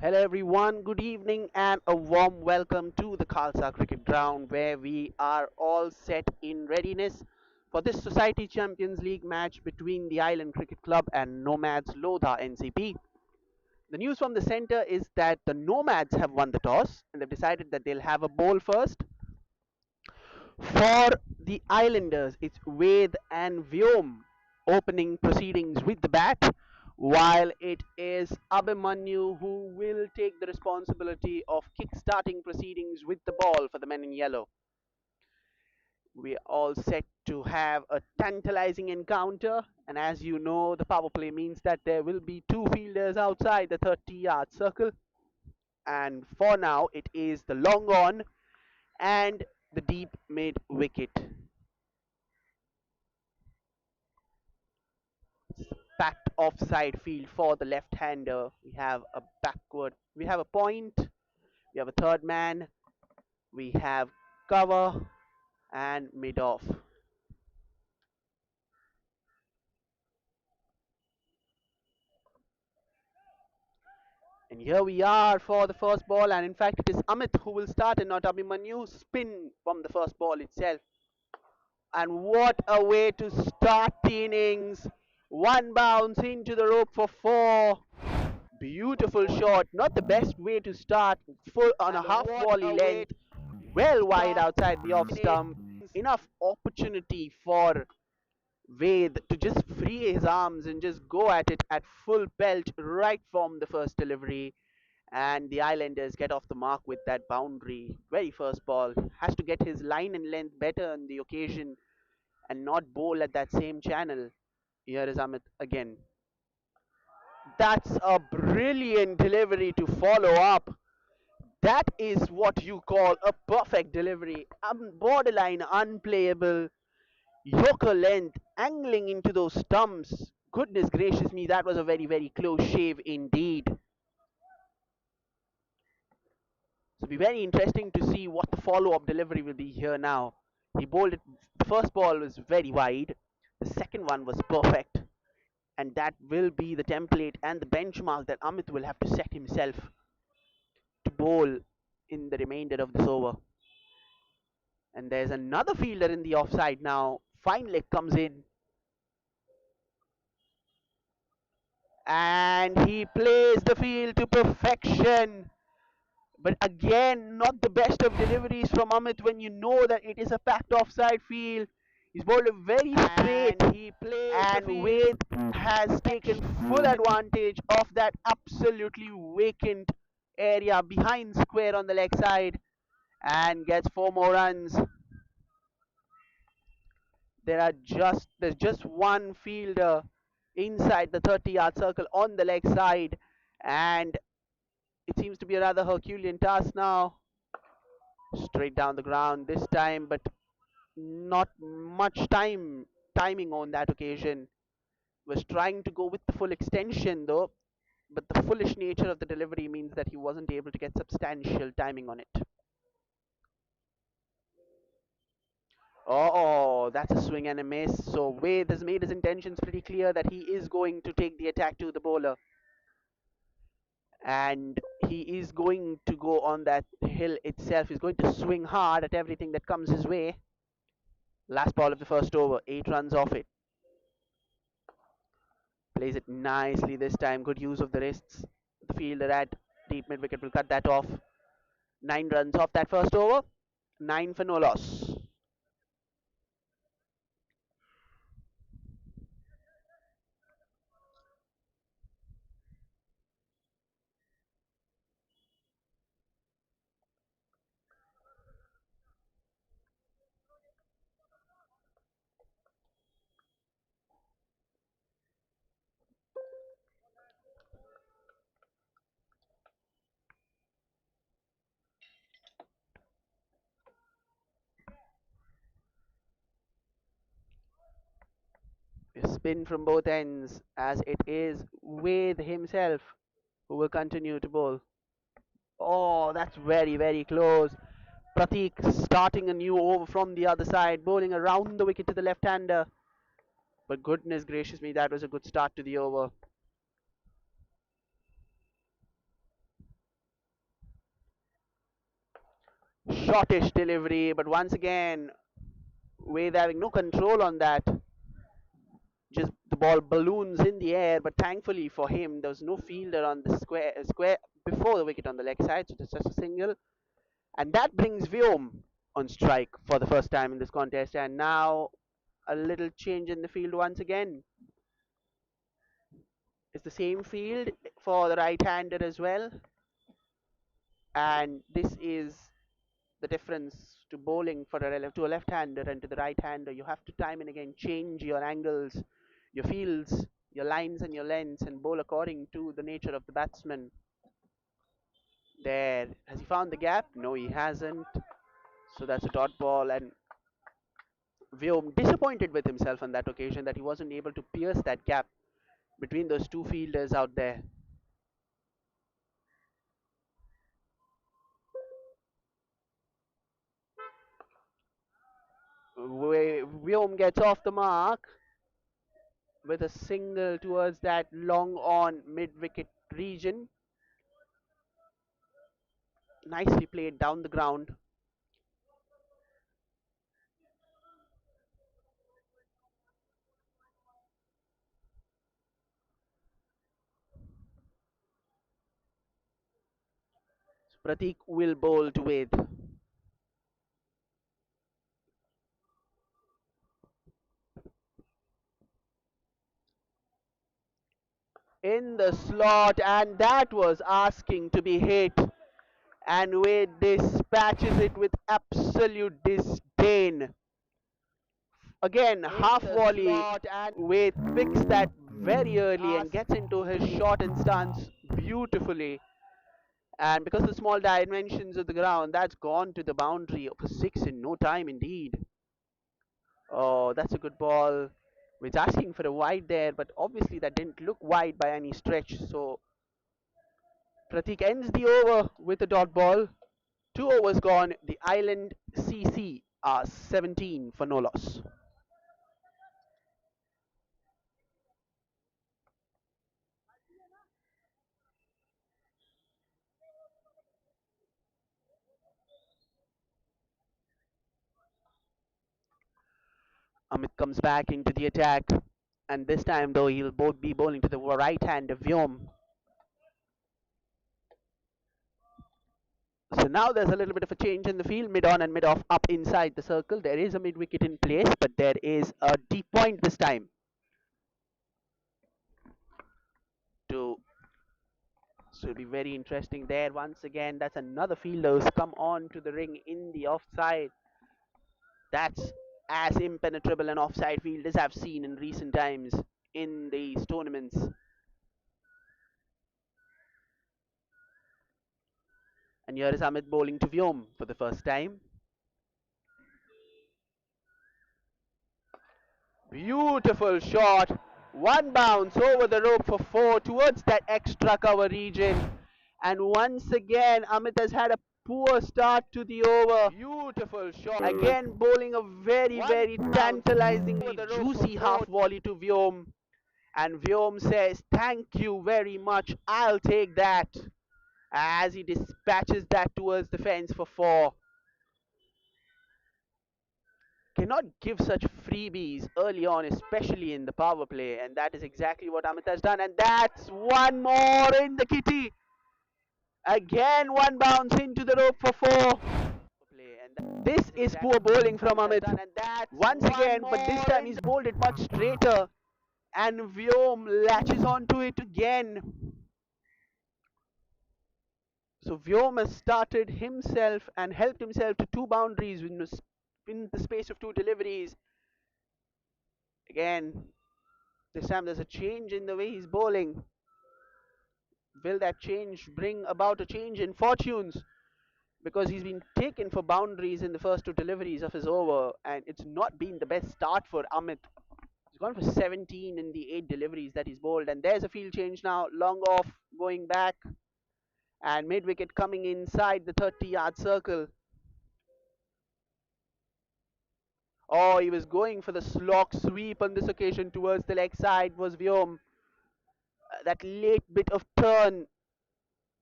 Hello everyone, good evening and a warm welcome to the Khalsa Cricket Ground where we are all set in readiness for this Society Champions League match between the Island Cricket Club and Nomads Lodha Ncp. The news from the centre is that the Nomads have won the toss and they've decided that they'll have a bowl first. For the Islanders, it's Ved and Vyom opening proceedings with the bat, while it is Abhimanyu who will take the responsibility of kick-starting proceedings with the ball for the men in yellow. We're all set to have a tantalizing encounter, and as you know, the power play means that there will be two fielders outside the 30-yard circle. And for now, it is the long on and the deep mid wicket. Packed offside field for the left-hander. We have a point, we have a third man, we have cover and mid-off. And here we are for the first ball, and in fact it is Amit who will start and not Abhimanyu. Spin from the first ball itself. And what a way to start the innings. One bounce into the rope for four. Beautiful shot, not the best way to start, full on a half volley length, well wide outside the off stump. Enough opportunity for Ved to just free his arms and just go at it at full pelt right from the first delivery. And the Islanders get off the mark with that boundary. Very first ball. Has to get his line and length better on the occasion and not bowl at that same channel. Here is Amit again. That's a brilliant delivery to follow up. That is what you call a perfect delivery. Borderline unplayable. Yorker length angling into those stumps. Goodness gracious me, that was a very, very close shave indeed. So it'll be very interesting to see what the follow-up delivery will be here now. He bowled it, the first ball was very wide. The second one was perfect. And that will be the template and the benchmark that Amit will have to set himself to bowl in the remainder of this over. And there's another fielder in the offside now. Fine leg comes in. And he plays the field to perfection. But again, not the best of deliveries from Amit when you know that it is a packed offside field. He's bowled a very straight, and Wade has taken full advantage of that absolutely vacant area behind square on the leg side and gets 4 more runs. There's just one fielder inside the 30-yard circle on the leg side, and it seems to be a rather Herculean task now. Straight down the ground this time, but not much timing on that occasion. Was trying to go with the full extension though, but the foolish nature of the delivery means that he wasn't able to get substantial timing on it. Oh, that's a swing and a miss. So Wade has made his intentions pretty clear that he is going to take the attack to the bowler. And he is going to go on that hill itself. He's going to swing hard at everything that comes his way. Last ball of the first over, 8 runs off it. Plays it nicely this time. Good use of the wrists. The fielder at deep mid wicket will cut that off. 9 runs off that first over. 9 for no loss. A spin from both ends as it is Wade himself who will continue to bowl. Oh, that's very, very close. Pratik starting a new over from the other side, bowling around the wicket to the left-hander. But goodness gracious me, that was a good start to the over. shortish delivery, but once again, Wade having no control on that. Just the ball balloons in the air, but thankfully for him, there was no fielder on the square before the wicket on the leg side, so it's just a single. And that brings Vyom on strike for the first time in this contest, and now a little change in the field once again. It's the same field for the right-hander as well, and this is the difference to bowling for to a left-hander and to the right-hander. You have to time and again change your angles, your fields, your lines and your lengths, and bowl according to the nature of the batsman. There, has he found the gap? No, he hasn't. So that's a dot ball, and Vyom disappointed with himself on that occasion that he wasn't able to pierce that gap between those two fielders out there. Vyom gets off the mark with a single towards that long on mid-wicket region. Nicely played down the ground. Pratik will bowl to Ved. In the slot, and that was asking to be hit. And Ved dispatches it with absolute disdain. Again, half volley. Ved picks that very early and gets into his shot and stance beautifully. And because of the small dimensions of the ground, that's gone to the boundary for six in no time indeed. Oh, that's a good ball. It's asking for a wide there, but obviously that didn't look wide by any stretch. So Pratik ends the over with a dot ball. 2 overs gone. The Island CC are 17 for no loss. Amit comes back into the attack, and this time though he'll both be bowling to the right hand of Vyom. So now there's a little bit of a change in the field, mid on and mid off up inside the circle. There is a mid wicket in place, but there is a deep point this time. To So it'll be very interesting there once again. That's another fielder who's come on to the ring in the offside. That's as impenetrable an offside field as I've seen in recent times in these tournaments. And here is Amit bowling to Vyom for the first time. Beautiful shot. One bounce over the rope for four towards that extra cover region. And once again, Amit has had a poor start to the over. Beautiful shot. Again, bowling a very tantalizingly juicy half volley to Vyom. And Vyom says, "Thank you very much. I'll take that." As he dispatches that towards the fence for four. Cannot give such freebies early on, especially in the power play, and that is exactly what Amit has done. And that's one more in the kitty. Again, one bounce into the rope for four. This is poor bowling from Amit once again, but this time he's bowled it much straighter, and Vyom latches onto it again. So Vyom has started himself and helped himself to two boundaries in the space of two deliveries. Again, this time there's a change in the way he's bowling. Will that change bring about a change in fortunes? Because he's been taken for boundaries in the first two deliveries of his over, and it's not been the best start for Amit. He's gone for 17 in the 8 deliveries that he's bowled, and there's a field change now. Long off, going back, and mid wicket coming inside the 30-yard circle. Oh, he was going for the slog sweep on this occasion towards the leg side was Vyom. That late bit of turn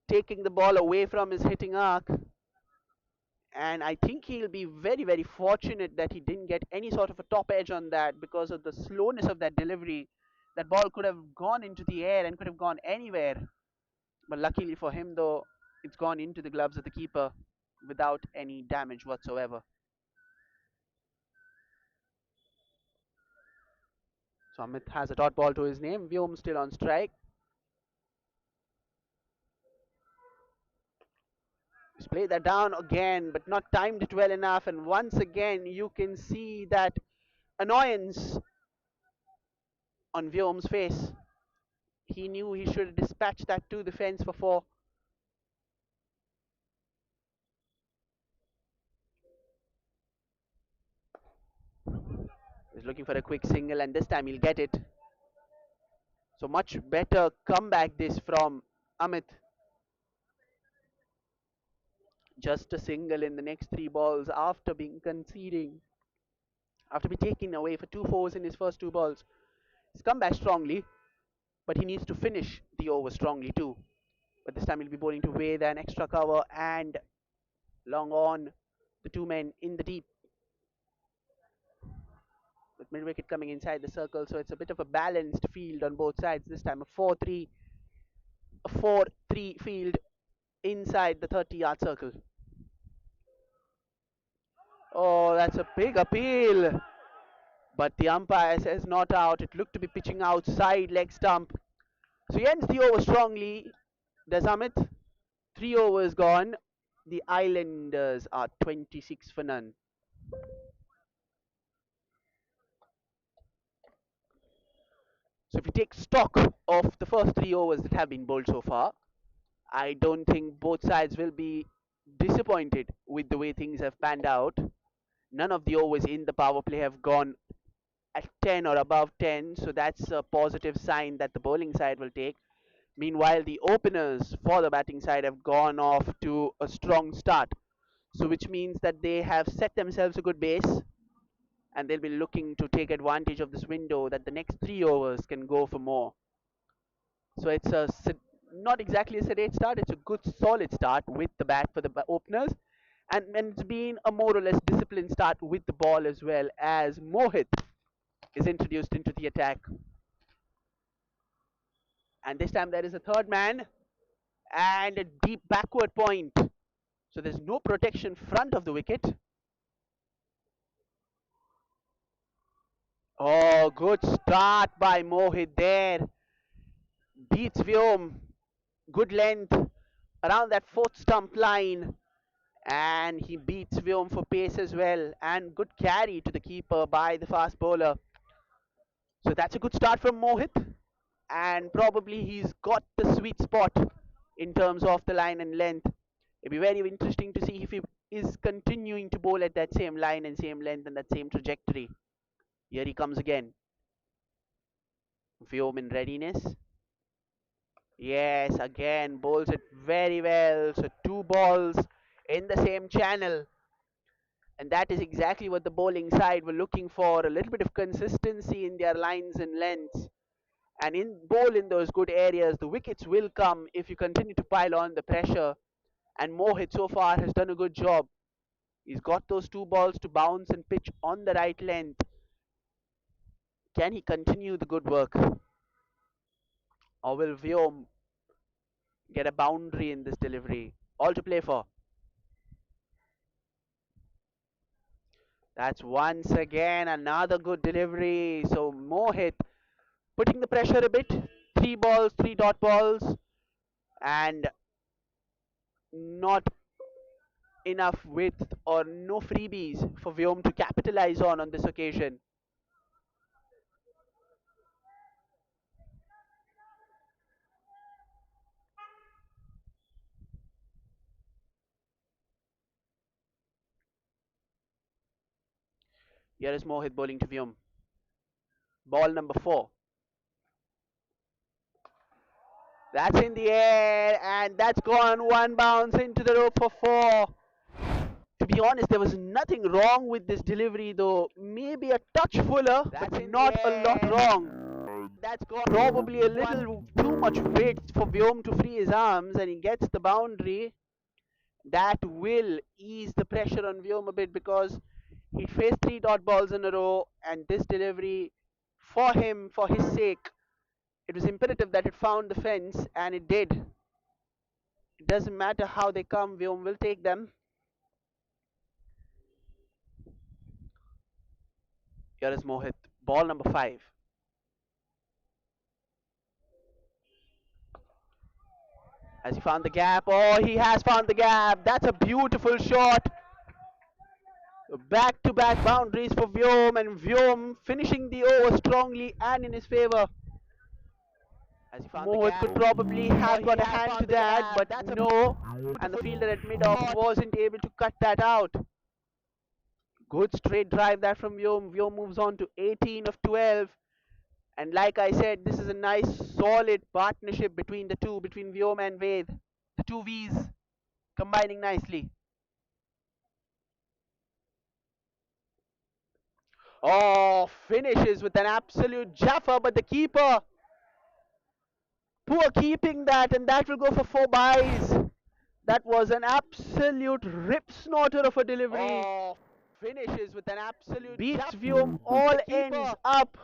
taking the ball away from his hitting arc. And I think he'll be very, very fortunate that he didn't get any sort of a top edge on that because of the slowness of that delivery. That ball could have gone into the air and could have gone anywhere. But luckily for him, though, it's gone into the gloves of the keeper without any damage whatsoever. So Amit has a dot ball to his name. Vyom still on strike. He's played that down again, but not timed it well enough. And once again, you can see that annoyance on Vyom's face. He knew he should have dispatched that to the fence for four. He's looking for a quick single, and this time he'll get it. So much better comeback this from Amit. Just a single in the next three balls after being conceding, after being taken away for two fours in his first two balls. He's come back strongly, but he needs to finish the over strongly too. But this time he'll be bowling to Ved, an extra cover, and long on the two men in the deep. With mid wicket coming inside the circle, so it's a bit of a balanced field on both sides. This time a 4-3 field inside the 30-yard circle. Oh, that's a big appeal. But the umpire says not out. It looked to be pitching outside leg stump. So he ends the over strongly. Does Amit? 3 overs gone. The Islanders are 26 for none. So if you take stock of the first 3 overs that have been bowled so far, I don't think both sides will be disappointed with the way things have panned out. None of the overs in the power play have gone at 10 or above 10, so that's a positive sign that the bowling side will take. Meanwhile, the openers for the batting side have gone off to a strong start, so which means that they have set themselves a good base and they'll be looking to take advantage of this window that the next 3 overs can go for more. So it's not exactly a sedate start, it's a good solid start with the bat for the openers, and it's been a more or less disciplined start with the ball as well, as Mohit is introduced into the attack. And this time there is a third man and a deep backward point. So there's no protection front of the wicket. Oh, good start by Mohit there. Beats Vyom. Good length around that fourth stump line. And he beats Vyom for pace as well. And good carry to the keeper by the fast bowler. So that's a good start from Mohit. And probably he's got the sweet spot in terms of the line and length. It'll be very interesting to see if he is continuing to bowl at that same line and same length and that same trajectory. Here he comes again. Vyom in readiness. Yes, again bowls it very well. So 2 balls in the same channel. And that is exactly what the bowling side were looking for. A little bit of consistency in their lines and lengths. And in bowl in those good areas, the wickets will come if you continue to pile on the pressure. And Mohit so far has done a good job. He's got those 2 balls to bounce and pitch on the right length. Can he continue the good work? Or will Vyom get a boundary in this delivery? All to play for. That's once again another good delivery. So Mohit putting the pressure a bit. 3 balls, 3 dot balls, and not enough width or no freebies for Vyom to capitalize on this occasion. Here is Mohit bowling to Vyom. Ball number 4. That's in the air, and that's gone one bounce into the rope for 4. To be honest, there was nothing wrong with this delivery, though. Maybe a touch fuller, but not a lot wrong. That's gone probably a little too much weight for Vyom to free his arms, and he gets the boundary. That will ease the pressure on Vyom a bit because he faced three dot balls in a row, and this delivery for him, for his sake, it was imperative that it found the fence, and it did. It doesn't matter how they come, Vyom will take them. Here is Mohit, ball number 5. Has he found the gap? Oh, he has found the gap. That's a beautiful shot. Back to back boundaries for Vyom, and Vyom finishing the over strongly and in his favor. Has he found the Mohit gap? could Probably probably have have got got a a hand hand to to that, that, but but no. no. And the fielder at mid off wasn't able to cut that out. Good straight drive that from Vyom. Vyom moves on to 18 of 12. And like I said, this is a nice solid partnership between the two, between Vyom and Ved. The two V's combining nicely. Oh, finishes with an absolute jaffa, but the keeper, poor keeping that, and that will go for 4 byes. That was an absolute rip snorter of a delivery. Oh, finishes with an absolute Beats jump. Vyom all The ends keeper. up,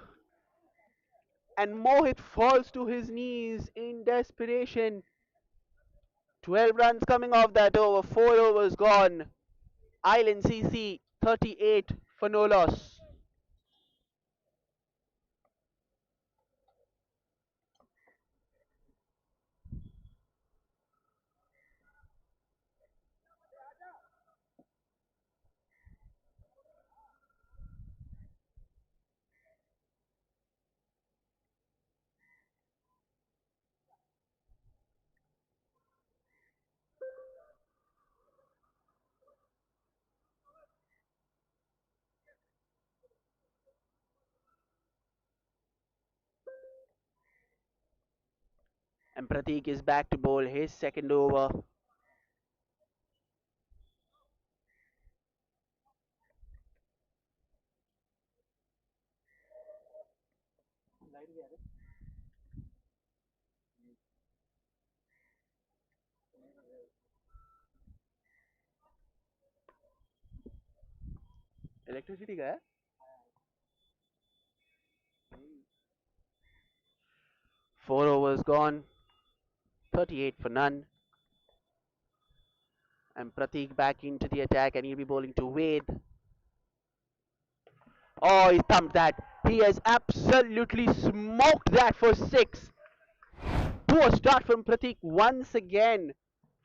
and Mohit falls to his knees in desperation. 12 runs coming off that over, 4 overs gone. Island CC 38 for no loss. And Pratik is back to bowl his second over. Electricity का है 4 overs gone, 38 for none. And Pratik back into the attack, and he'll be bowling to Wade. Oh, he thumped that. He has absolutely smoked that for 6. Poor start from Pratik once again.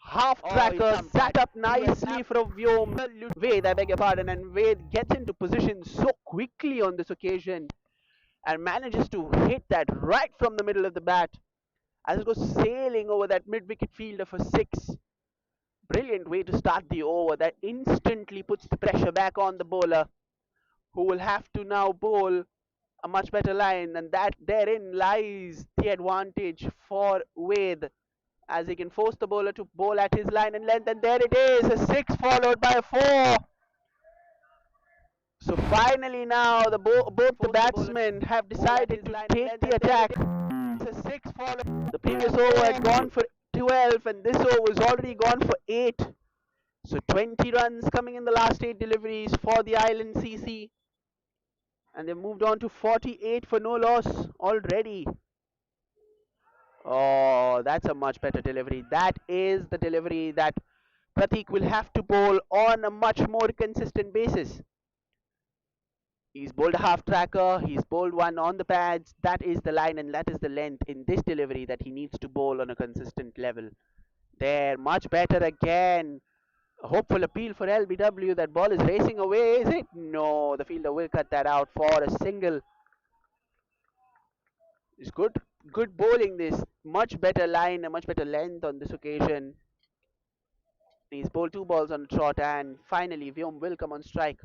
Half tracker sat up nicely from Vyom. Ved, I beg your pardon, and Ved gets into position so quickly on this occasion and manages to hit that right from the middle of the bat as it goes sailing over that mid wicket fielder for 6. Brilliant way to start the over that instantly puts the pressure back on the bowler, who will have to now bowl a much better line, and that therein lies the advantage for Ved, as he can force the bowler to bowl at his line and length, and there it is, a 6 followed by a 4. So finally now both the batsmen have decided to take the attack. The previous over had gone for 12, and this over was already gone for 8. So 20 runs coming in the last 8 deliveries for the Island CC, and they moved on to 48 for no loss already. Oh, that's a much better delivery. That is the delivery that Pratik will have to bowl on a much more consistent basis. He's bowled a half tracker, he's bowled one on the pads. That is the line and that is the length in this delivery that he needs to bowl on a consistent level. There, much better again. A hopeful appeal for LBW. That ball is racing away, is it? No, the fielder will cut that out for a single. It's good bowling this. Much better line, a much better length on this occasion. He's bowled 2 balls on a trot, and finally Vyom will come on strike.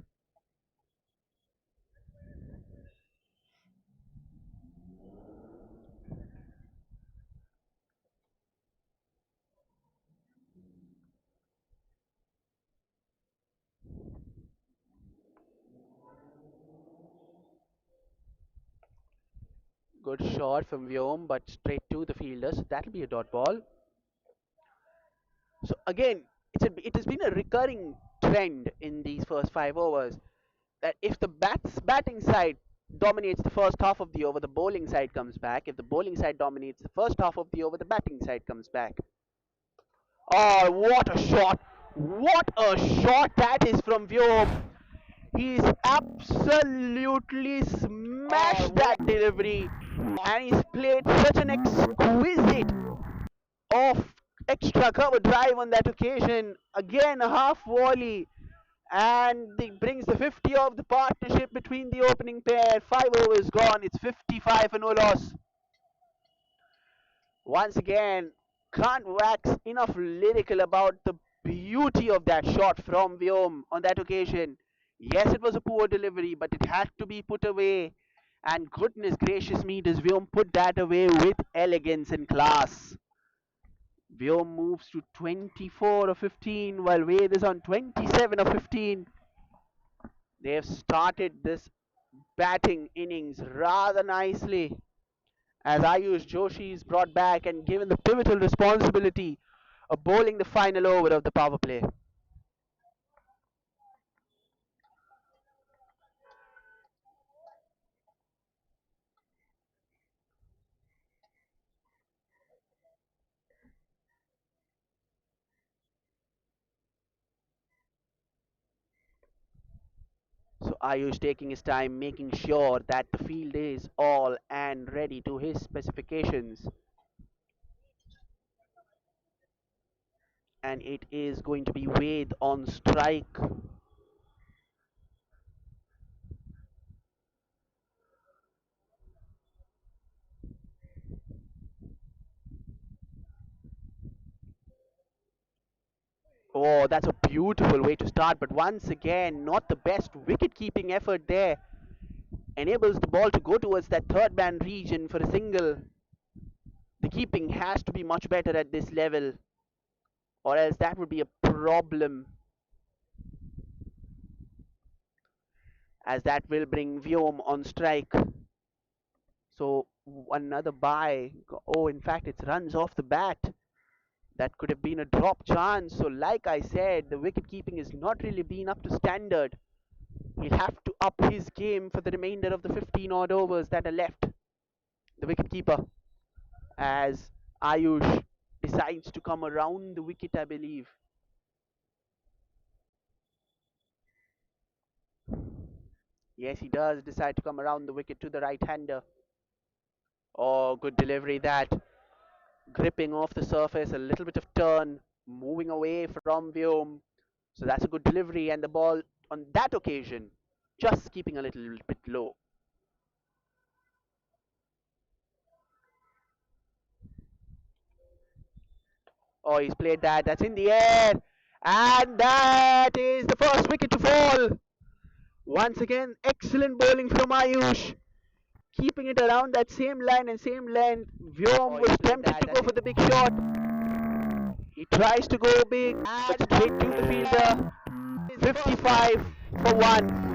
Good shot from Vyom, but straight to the fielder, so that'll be a dot ball. So again, it has been a recurring trend in these first 5 overs that if the batting side dominates the first half of the over, the bowling side comes back. If the bowling side dominates the first half of the over, the batting side comes back. Oh, what a shot! What a shot that is from Vyom! He's absolutely smashed that delivery, and he's played such an exquisite off extra cover drive on that occasion. Again, a half volley, and it brings the 50 of the partnership between the opening pair. 5 overs gone. It's 55 for no loss. Once again, can't wax enough lyrical about the beauty of that shot from Vyom on that occasion. Yes, it was a poor delivery, but it had to be put away. And goodness gracious me, does Vyom put that away with elegance and class. Vyom moves to 24 of 15, while Wade is on 27 of 15. They have started this batting innings rather nicely, as Ayush Joshi is brought back and given the pivotal responsibility of bowling the final over of the power play. So Ayush taking his time, making sure that the field is all and ready to his specifications. And it is going to be Wade on strike. Oh, that's a beautiful way to start, but once again, not the best wicket keeping effort there. Enables the ball to go towards that third man region for a single. The keeping has to be much better at this level, or else that would be a problem, as that will bring Vyom on strike. So another bye. Oh, in fact, it's runs off the bat. That could have been a drop chance. So, like I said, the wicket keeping has not really been up to standard. He'll have to up his game for the remainder of the 15 odd overs that are left. The wicket keeper, as Ayush decides to come around the wicket, I believe. Yes, he does decide to come around the wicket to the right hander. Oh, good delivery that. Gripping off the surface, a little bit of turn, moving away from Vyom. So that's a good delivery, and the ball on that occasion just keeping a little bit low. Oh, he's played that. That's in the air. And that is the first wicket to fall. Once again, excellent bowling from Ayush. Keeping it around that same line and same length. Vyom was tempted to go for the big shot. He tries to go big, but straight to the fielder. 55 for 1.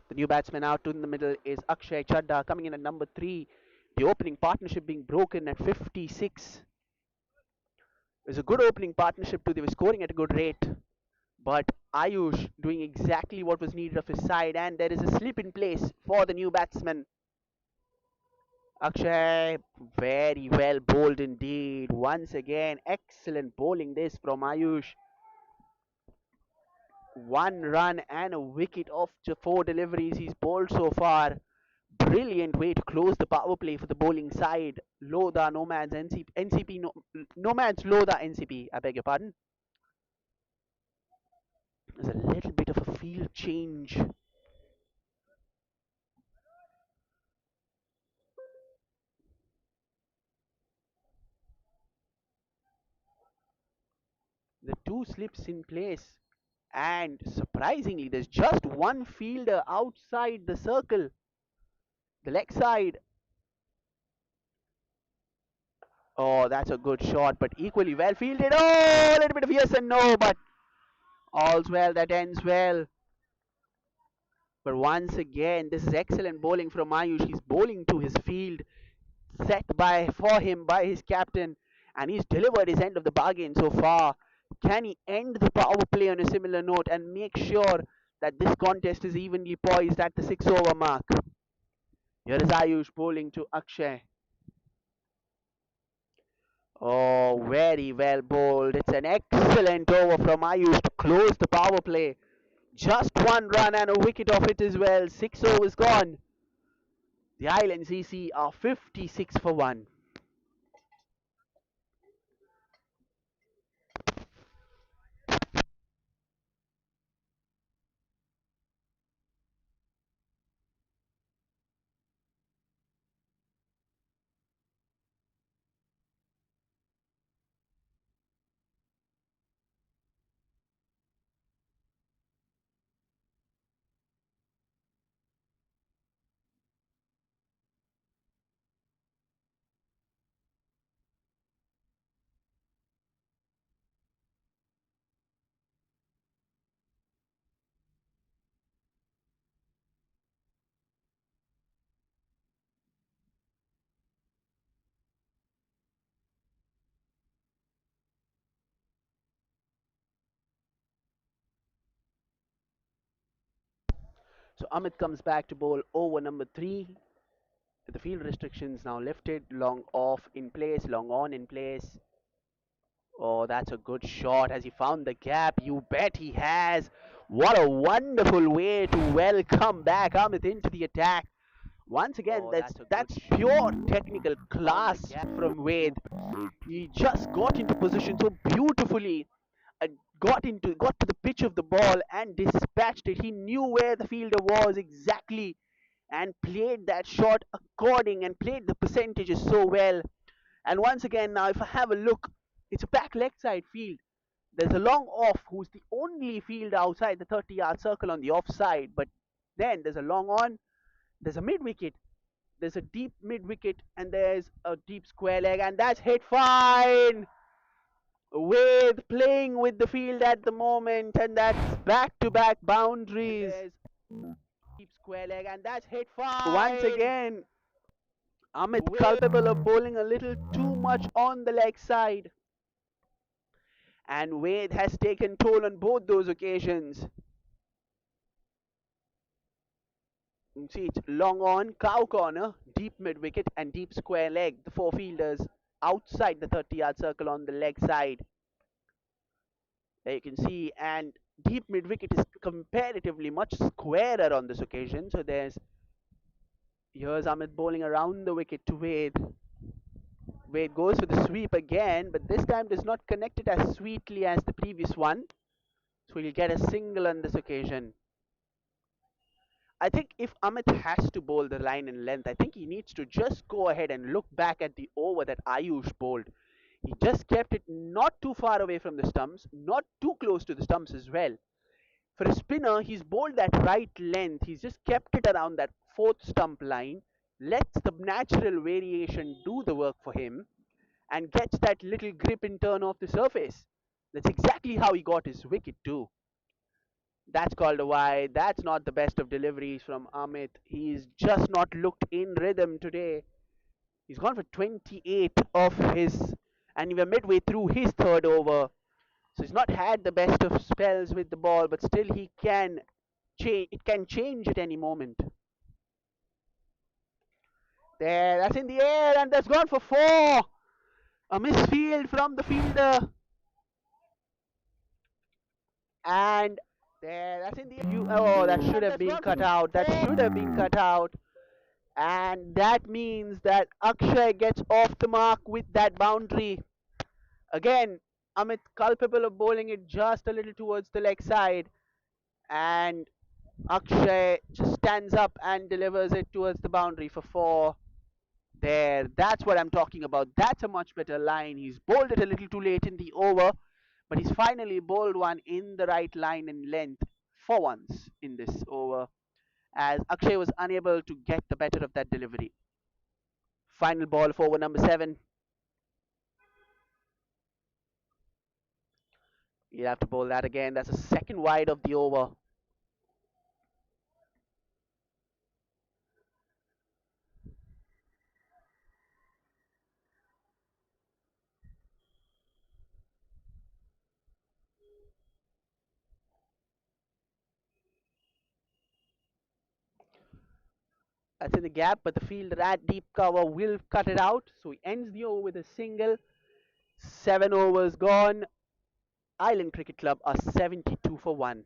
The new batsman out in the middle is Akshay Chadda coming in at number 3. The opening partnership being broken at 56. It was a good opening partnership too. They were scoring at a good rate. But Ayush doing exactly what was needed of his side, and there is a slip in place for the new batsman. Akshay, very well bowled indeed. Once again, excellent bowling this from Ayush. One run and a wicket off to four deliveries he's bowled so far. Brilliant way to close the power play for the bowling side. Lodha, Nomads, NCP, Nomads, Lodha, NCP. I beg your pardon. There's a little bit of a field change. The two slips in place, and surprisingly, there's just one fielder outside the circle, the leg side. Oh, that's a good shot, but equally well fielded. Oh, a little bit of yes and no, but all's well that ends well. But once again, this is excellent bowling from Ayush. He's bowling to his field, set by for him by his captain, and he's delivered his end of the bargain so far. Can he end the power play on a similar note and make sure that this contest is evenly poised at the 6 over mark? Here is Ayush bowling to Akshay. Oh, very well bowled. It's an excellent over from Ayush to close the power play. Just one run and a wicket off it as well. 6 overs gone. The Island CC are 56 for 1. So Amit comes back to bowl over number 3. The field restrictions now lifted. Long off in place, long on in place. Oh, that's a good shot. Has he found the gap? You bet he has. What a wonderful way to welcome back Amit into the attack. Once again, Oh, that's pure technical class from Wade. He just got into position so beautifully, uh, got to the pitch of the ball and dispatched it. He knew where the fielder was exactly and played that shot according and played the percentages so well. And once again, now if I have a look, it's a back leg side field. There's a long off who's the only fielder outside the 30-yard circle on the offside. But then there's a long on, there's a mid wicket, there's a deep mid wicket, and there's a deep square leg, and that's hit fine. With playing with the field at the moment, and that's back to back boundaries. Deep square leg, and that's hit fine. Once again, Amit culpable of bowling a little too much on the leg side. And Wade has taken toll on both those occasions. See, it's long on, cow corner, deep mid wicket, and deep square leg. The four fielders outside the 30-yard circle on the leg side. There you can see, and deep mid wicket is comparatively much squarer on this occasion. So here's Amit bowling around the wicket to Wade. Wade goes for the sweep again, but this time does not connect it as sweetly as the previous one. So he'll get a single on this occasion. I think if Amit has to bowl the line in length, I think he needs to just go ahead and look back at the over that Ayush bowled. He just kept it not too far away from the stumps, not too close to the stumps as well. For a spinner, he's bowled that right length. He's just kept it around that fourth stump line, lets the natural variation do the work for him, and gets that little grip and turn off the surface. That's exactly how he got his wicket too. That's called a wide. That's not the best of deliveries from Amit. He's just not looked in rhythm today. He's gone for 28 of his, and we're midway through his third over. So he's not had the best of spells with the ball, but still he can change. It can change at any moment. There, that's in the air, and that's gone for four. A misfield from the fielder, and there, that's in the air. Oh, that should have been cut out. That should have been cut out. And that means that Akshay gets off the mark with that boundary. Again, Amit culpable of bowling it just a little towards the leg side, and Akshay just stands up and delivers it towards the boundary for four. There, that's what I'm talking about. That's a much better line. He's bowled it a little too late in the over, but he's finally bowled one in the right line and length for once in this over, as Akshay was unable to get the better of that delivery. Final ball for over number 7. You'll have to bowl that again. That's a second wide of the over. That's in the gap, but the fielder at deep cover will cut it out. So he ends the over with a single. 7 overs gone. Island Cricket Club are 72 for 1.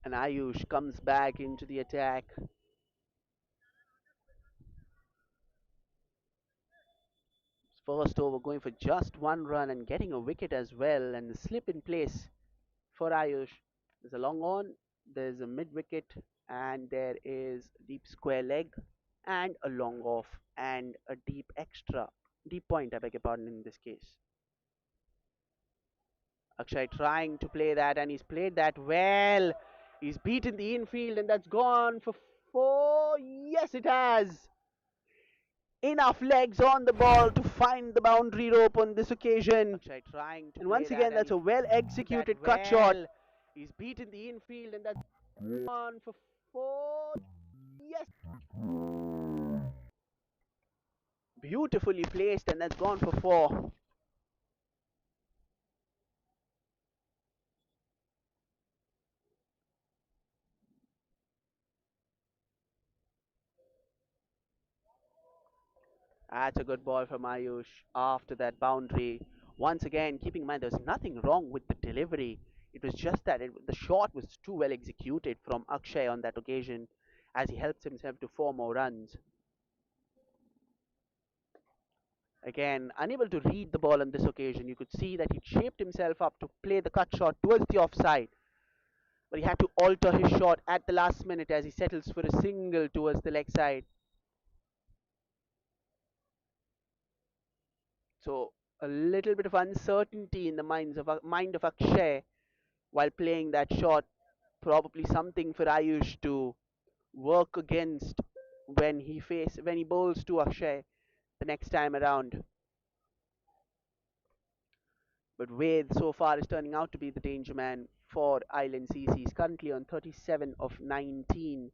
And Ayush comes back into the attack. First over going for just 1 run and getting a wicket as well, and the slip in place for Ayush. There's a long on, there's a mid wicket, and there is a deep square leg, and a long off, and a deep extra. Deep point, I beg your pardon in this case. Akshay trying to play that, and he's played that well. He's beaten the infield, and that's gone for four. Yes, it has. Enough legs on the ball to find the boundary rope on this occasion. Akshay trying to and once again, that's a well executed cut shot. He's beaten the infield, and that's gone for four. Yes. Beautifully placed, and that's gone for four. That's a good ball from Ayush after that boundary. Once again, keeping in mind there's nothing wrong with the delivery. It was just that the shot was too well executed from Akshay on that occasion, as he helps himself to 4 more runs. Again, unable to read the ball on this occasion. You could see that he shaped himself up to play the cut shot towards the offside, but he had to alter his shot at the last minute as he settles for a single towards the leg side. So a little bit of uncertainty in the mind of Akshay while playing that shot. Probably something for Ayush to work against when he bowls to Akshay the next time around. But Ved so far is turning out to be the danger man for Island CC. He's currently on 37 of 19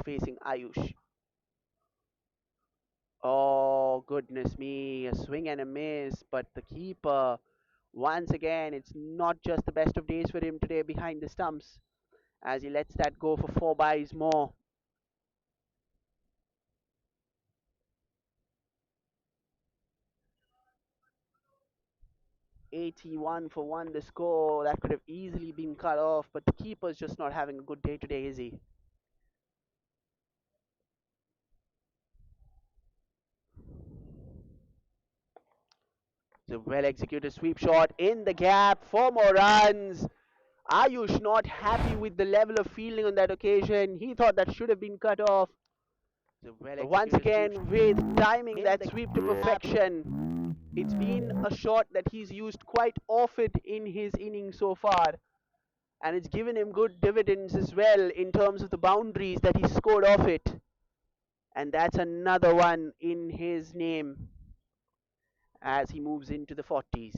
facing Ayush. Oh, goodness me, a swing and a miss, but the keeper, once again, it's not just the best of days for him today behind the stumps, as he lets that go for 4 byes more. 81 for 1 the score. That could have easily been cut off, but the keeper's just not having a good day today, is he? It's a well executed sweep shot in the gap. 4 more runs. Ayush not happy with the level of fielding on that occasion. He thought that should have been cut off. But once again, with timing that sweep to perfection, it's been a shot that he's used quite often in his innings so far. And it's given him good dividends as well in terms of the boundaries that he scored off it. And that's another one in his name as he moves into the 40s.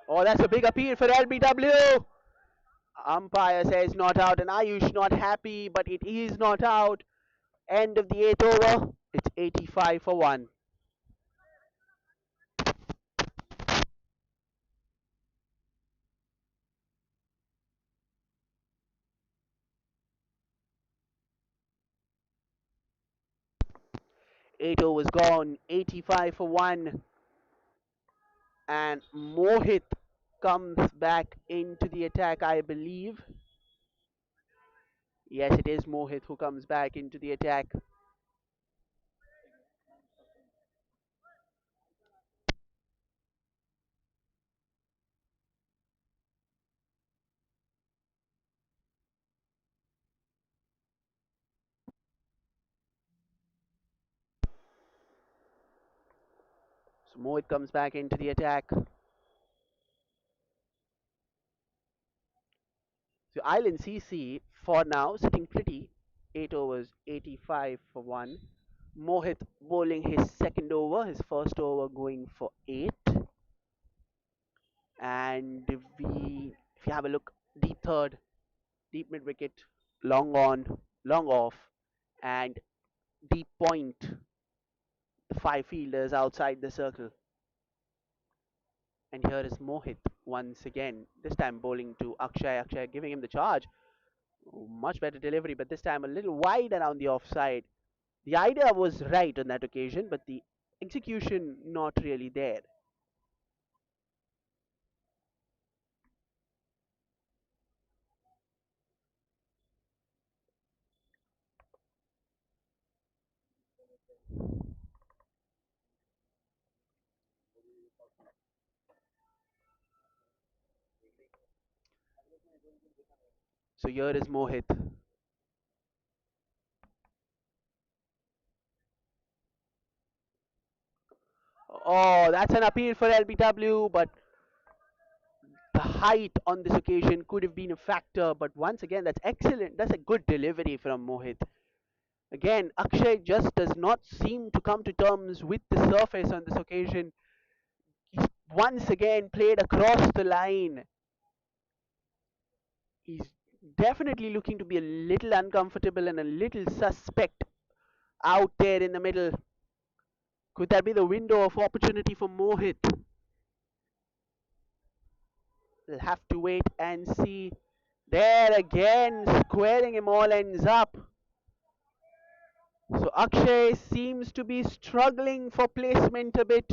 Oh, that's a big appeal for LBW. Umpire says not out, and Ayush not happy, but it is not out. End of the eighth over. It's 85 for 1. 8 overs gone. 85 for 1. And Mohit comes back into the attack, I believe. Yes, it is Mohit who comes back into the attack. So Mohit comes back into the attack. So Island CC for now sitting pretty. 8 overs, 85 for 1. Mohit bowling his second over, his first over going for 8. And if you have a look, deep third, deep mid wicket, long on, long off, and deep point, the 5 fielders outside the circle. And here is Mohit once again, this time bowling to Akshay. Akshay giving him the charge. Much better delivery, but this time a little wide around the offside. The idea was right on that occasion, but the execution not really there. So here is Mohit. Oh, that's an appeal for LBW, but the height on this occasion could have been a factor. But once again, that's excellent. That's a good delivery from Mohit. Again, Akshay just does not seem to come to terms with the surface on this occasion. He's once again played across the line. He's definitely looking to be a little uncomfortable and a little suspect out there in the middle. Could that be the window of opportunity for Mohit? We'll have to wait and see. There again, squaring him all ends up. So Akshay seems to be struggling for placement a bit.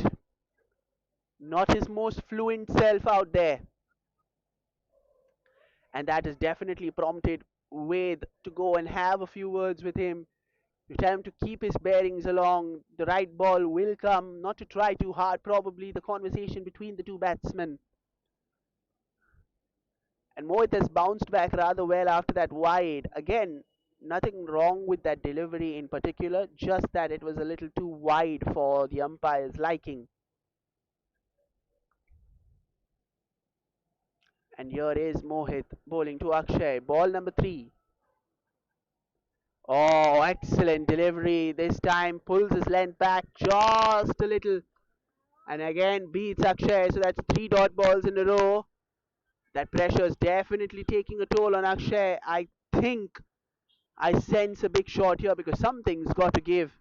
Not his most fluent self out there. And that has definitely prompted Wade to go and have a few words with him. You tell him to keep his bearings along. The right ball will come, not to try too hard, probably the conversation between the two batsmen. And Mohit has bounced back rather well after that wide. Again, nothing wrong with that delivery in particular, just that it was a little too wide for the umpire's liking. And here is Mohit bowling to Akshay. Ball number 3. Oh, excellent delivery. This time pulls his length back just a little. And again beats Akshay. So that's 3 dot balls in a row. That pressure is definitely taking a toll on Akshay. I think I sense a big shot here because something's got to give.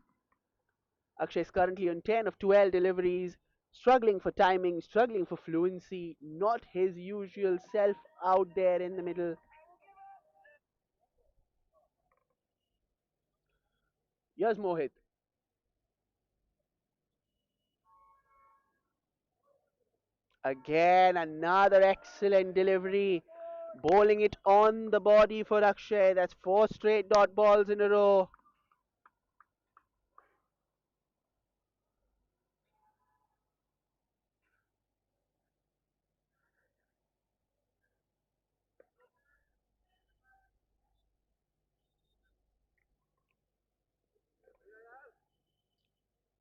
Akshay is currently on 10 of 12 deliveries, struggling for timing, struggling for fluency, not his usual self out there in the middle. Here's Mohit. Again, another excellent delivery. Bowling it on the body for Akshay. That's 4 straight dot balls in a row.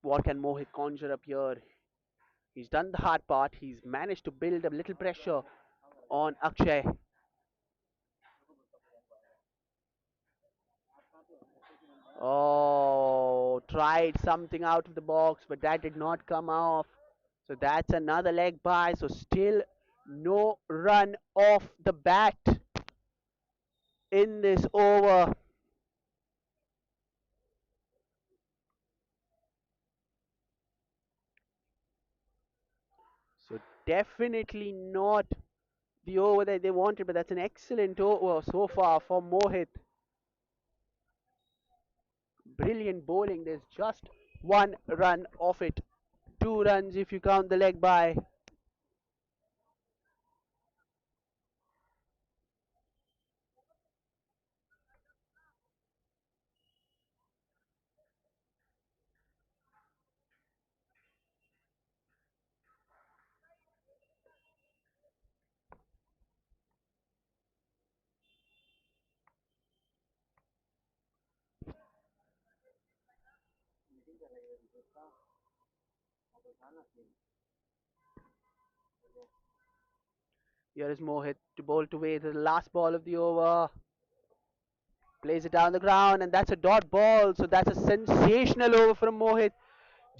What can Mohit conjure up here? He's done the hard part. He's managed to build a little pressure on Akshay. Oh, tried something out of the box, but that did not come off. So that's another leg by. So still no run off the bat in this over. So definitely not the over that they wanted, but that's an excellent over so far for Mohit. Brilliant bowling. There's just one run off it. Two runs if you count the leg by. Here is Mohit to bowl to Wade. The last ball of the over. Plays it down the ground, and that's a dot ball. So that's a sensational over from Mohit.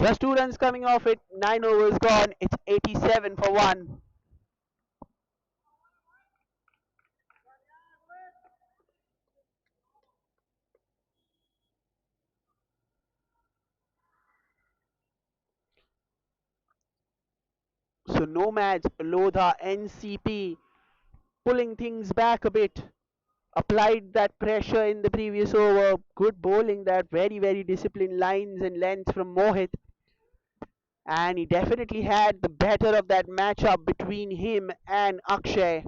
Just two runs coming off it. 9 overs gone. It's 87 for one. So Nomads Lodha Ncp pulling things back a bit. Applied that pressure in the previous over. Good bowling, that very disciplined lines and lengths from Mohit. And he definitely had the better of that matchup between him and Akshay.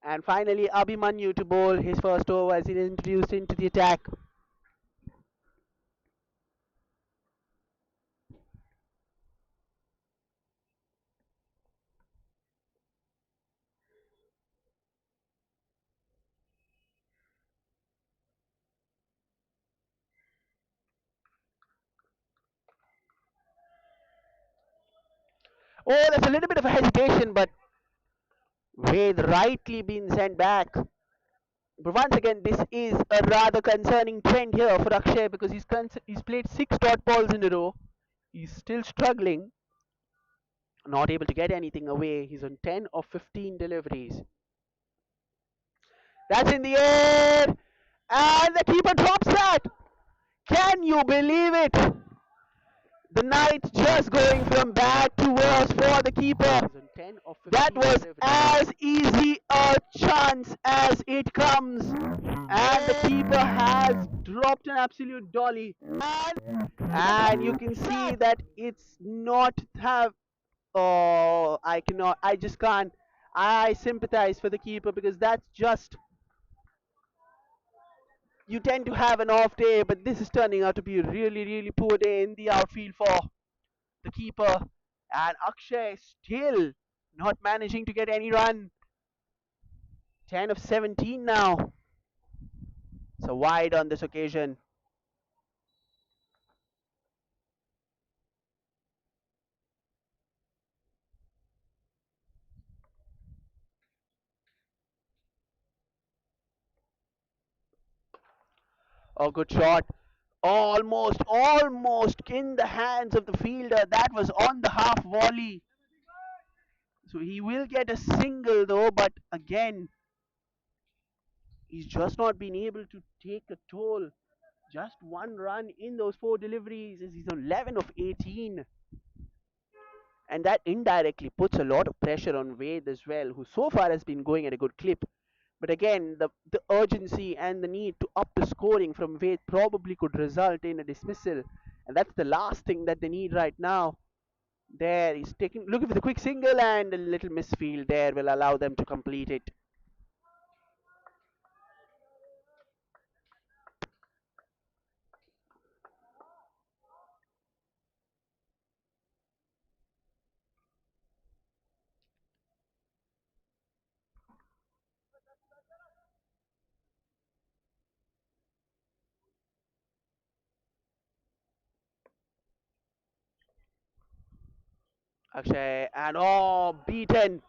And finally, Abhimanyu to bowl his first over as he is introduced into the attack. Oh, there's a little bit of a hesitation, but with rightly being sent back. But once again, this is a rather concerning trend here for Akshay because he's played 6 dot balls in a row. He's still struggling, not able to get anything away. He's on 10 of 15 deliveries. That's in the air, and the keeper drops that. Can you believe it? The night just going from bad to worse for the keeper. That was as easy a chance as it comes. And the keeper has dropped an absolute dolly. And you can see that it's not have. Oh, I cannot. I just can't. I sympathize for the keeper because that's just. You tend to have an off day, but this is turning out to be a really poor day in the outfield for the keeper, and Akshay still not managing to get any run. 10 of 17 now. So wide on this occasion. Oh, good shot. Almost in the hands of the fielder. That was on the half volley. So he will get a single though, but again, he's just not been able to take a toll. Just one run in those 4 deliveries as he's on 11 of 18. And that indirectly puts a lot of pressure on Wade as well, who so far has been going at a good clip. But again, the urgency and the need to up the scoring from Wade probably could result in a dismissal. And that's the last thing that they need right now. There, he's looking for the quick single, and a little misfield there will allow them to complete it. Akshay, and oh, beaten.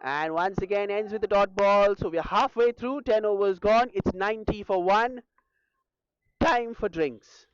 And once again ends with the dot ball. So we're halfway through, 10 overs gone. It's 90 for 1. Time for drinks.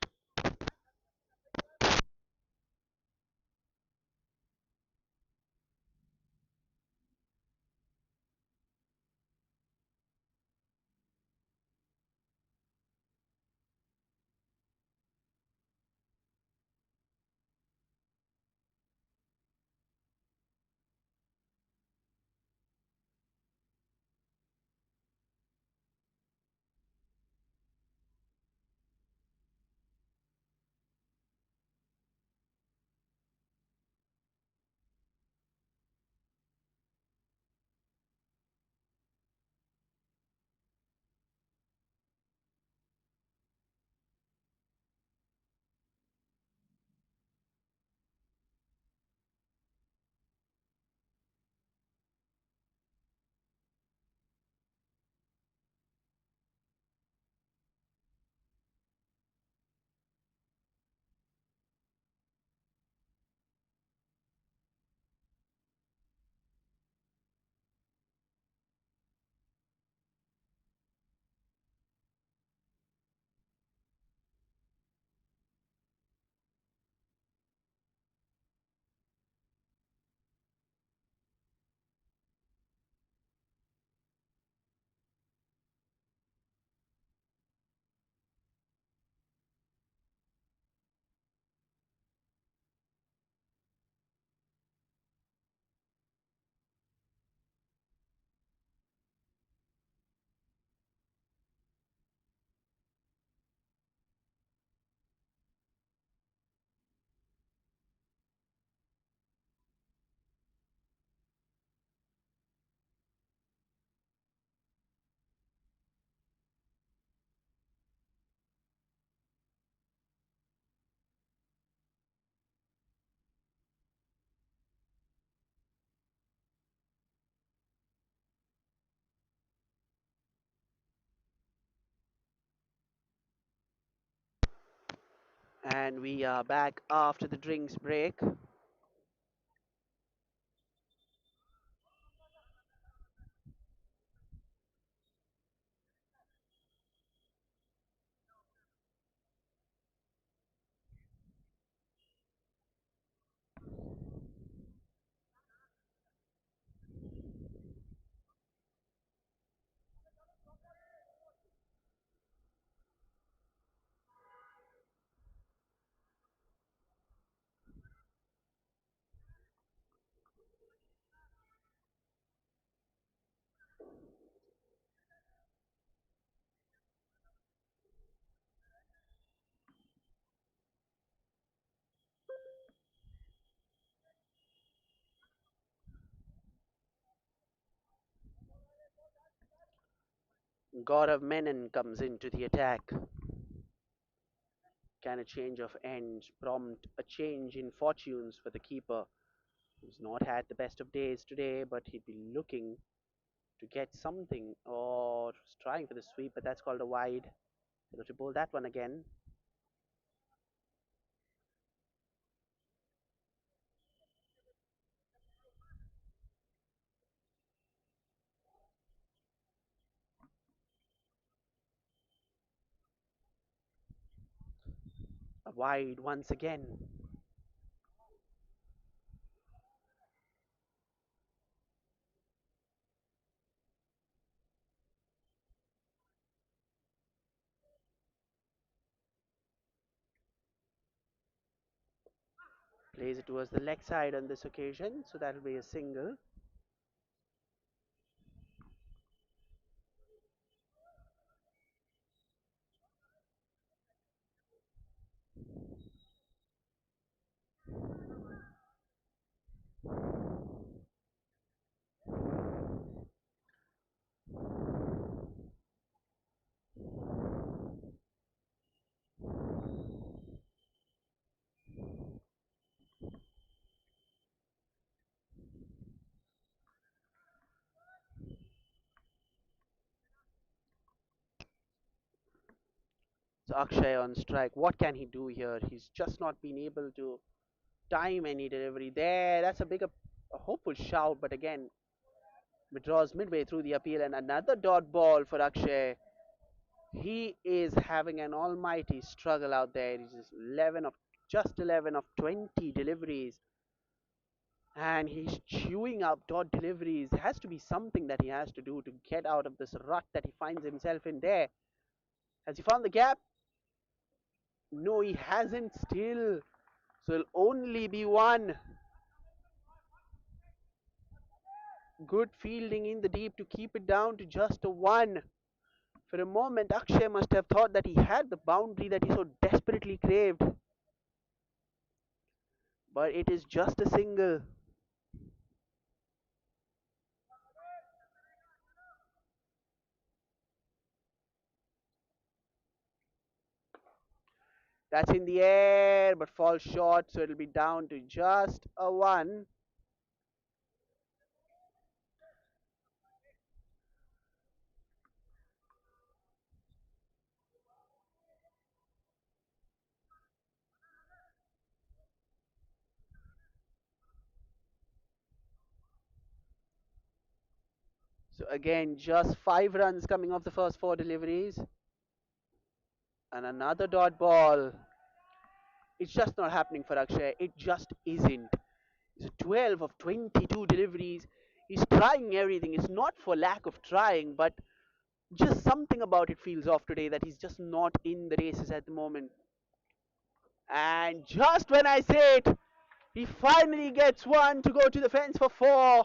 And we are back after the drinks break. Gaurav Menon comes into the attack. Can a change of ends prompt a change in fortunes for the keeper, who's not had the best of days today, but he'd be looking to get something or trying for the sweep, but that's called a wide. He'll have to bowl that one again. A wide once again. Plays it towards the leg side on this occasion, so that'll be a single. So Akshay on strike. What can he do here? He's just not been able to time any delivery there. That's a hopeful shout, but again, Withdraws midway through the appeal, and another dot ball for Akshay. He is having an almighty struggle out there. He's just 11 of 20 deliveries, and he's chewing up dot deliveries. There has to be something that he has to do to get out of this rut that he finds himself in there. Has he found the gap? No, he hasn't still. So it'll only be one. Good fielding in the deep to keep it down to just a one. For a moment, Akshay must have thought that he had the boundary that he so desperately craved. But it is just a single. That's in the air but falls short, so it'll be down to just a one. So again, just 5 runs coming off the first four deliveries. And another dot ball. It's just not happening for Akshay. It just isn't. It's 12 of 22 deliveries. He's trying everything. It's not for lack of trying, but just something about it feels off today that he's just not in the races at the moment. And just when I say it, he finally gets one to go to the fence for four.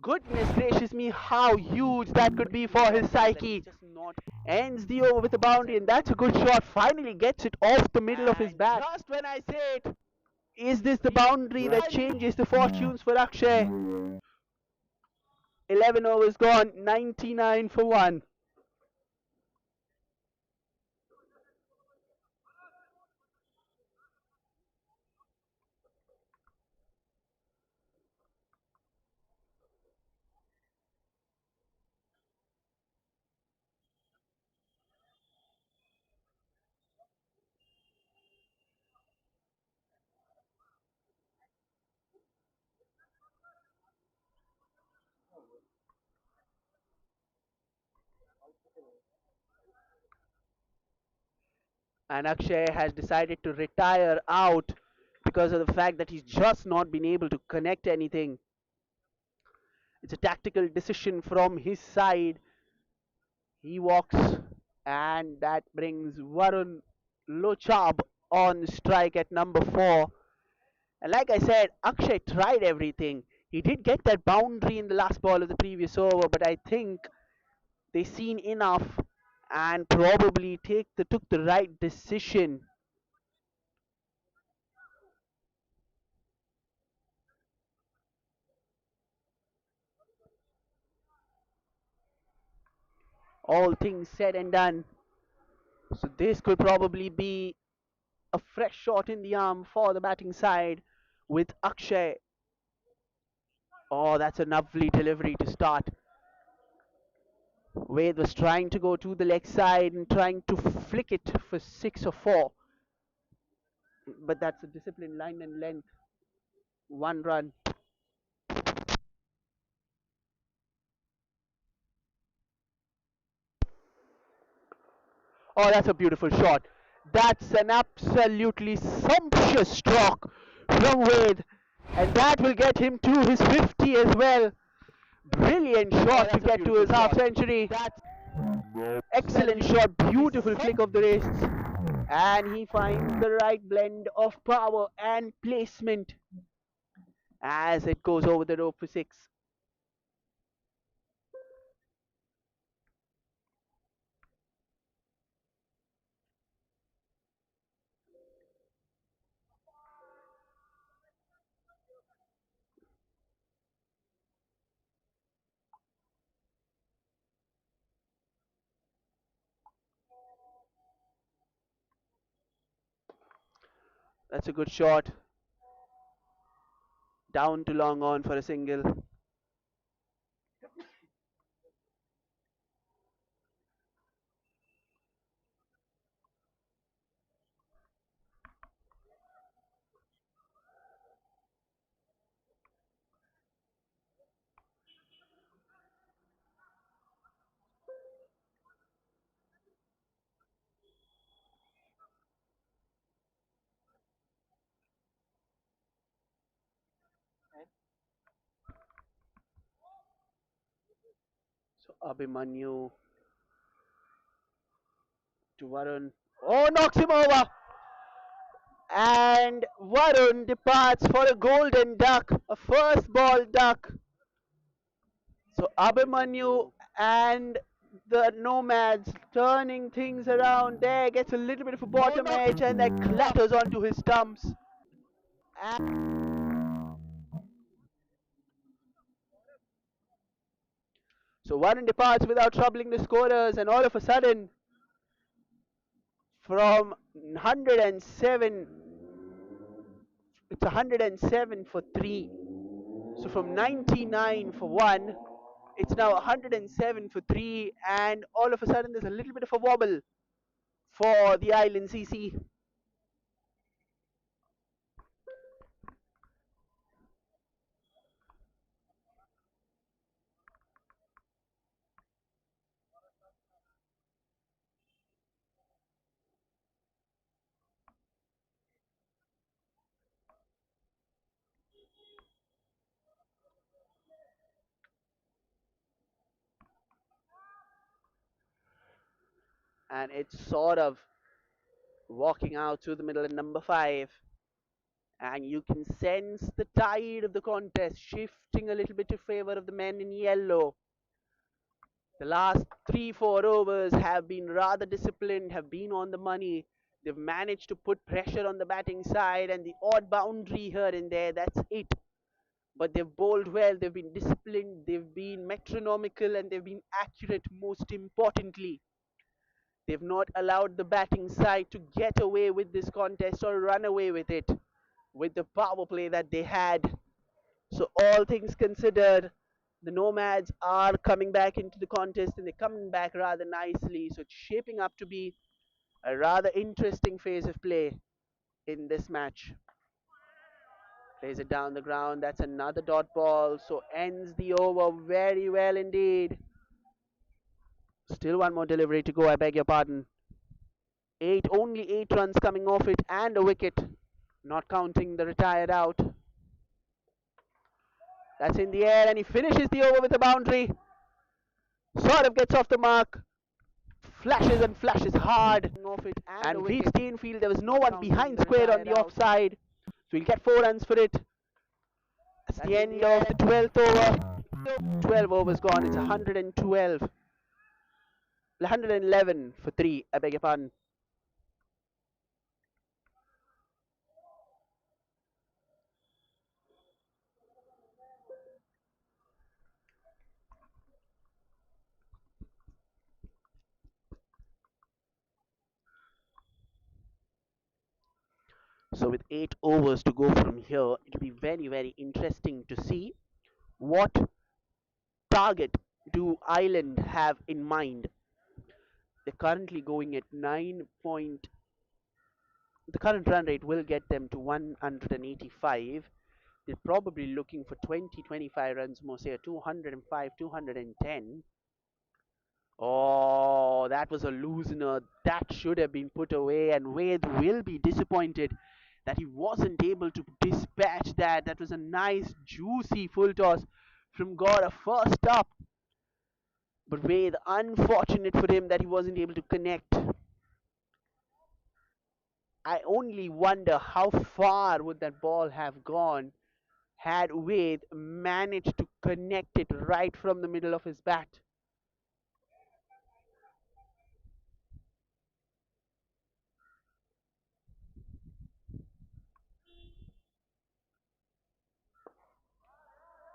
Goodness gracious me, how huge that could be for his psyche. Ends the over with a boundary, and that's a good shot. Finally gets it off the middle of his bat. Just when I say it, is this the boundary that changes the fortunes for Akshay? 11 overs gone, 99 for 1. And Akshay has decided to retire out because of the fact that he's just not been able to connect anything. It's a tactical decision from his side. He walks, and that brings Varun Lochab on strike at number 4. And like I said, Akshay tried everything. He did get that boundary in the last ball of the previous over, but I think they seen enough and probably took the right decision. All things said and done. So this could probably be a fresh shot in the arm for the batting side with Akshay. Oh, that's a lovely delivery to start. Wade was trying to go to the leg side and trying to flick it for 6 or 4. But that's a disciplined line and length. 1 run. Oh, that's a beautiful shot. That's an absolutely sumptuous stroke from Wade. And that will get him to his 50 as well. Brilliant shot to get to his half century. That's excellent shot, beautiful flick of the wrists. And he finds the right blend of power and placement as it goes over the rope for 6. That's a good shot. Down to long on for a single. Abhimanyu to Varun. Oh, knocks him over. And Varun departs for a golden duck, a first ball duck. So Abhimanyu and the Nomads turning things around there, gets a little bit of a bottom edge and then clatters onto his stumps. And so Varun departs without troubling the scorers, and all of a sudden, from 107, it's 107 for 3. So from 99 for 1, it's now 107 for 3, and all of a sudden there's a little bit of a wobble for the Island CC. And it's sort of walking out to the middle at number 5. And you can sense the tide of the contest shifting a little bit in favor of the men in yellow. The last 3-4 overs have been rather disciplined, have been on the money. They've managed to put pressure on the batting side and the odd boundary here and there, that's it. But they've bowled well, they've been disciplined, they've been metronomical, and they've been accurate most importantly. They've not allowed the batting side to get away with this contest or run away with it with the power play that they had. So all things considered, the Nomads are coming back into the contest and they're coming back rather nicely. So it's shaping up to be a rather interesting phase of play in this match. Plays it down the ground. That's another dot ball. So ends the over very well indeed. Still one more delivery to go. I beg your pardon. Only 8 runs coming off it and a wicket. Not counting the retired out. That's in the air and he finishes the over with a boundary. Sort of gets off the mark. Flashes and flashes hard off it and reached the infield. There was no one behind square on the offside. So he'll get 4 runs for it. That's the end of the 12th over. 12 overs gone. It's 112. 111 for 3. I beg your pardon. So with 8 overs to go from here, it'll be very, very interesting to see what target do Ireland have in mind. They're currently going at 9 point. The current run rate will get them to 185. They're probably looking for 20-25 runs more, say 205, 210. Oh, that was a loosener. That should have been put away, and Wade will be disappointed that he wasn't able to dispatch that. That was a nice, juicy full toss from Gora first up. But Wade, unfortunate for him that he wasn't able to connect. I only wonder how far would that ball have gone had Wade managed to connect it right from the middle of his bat.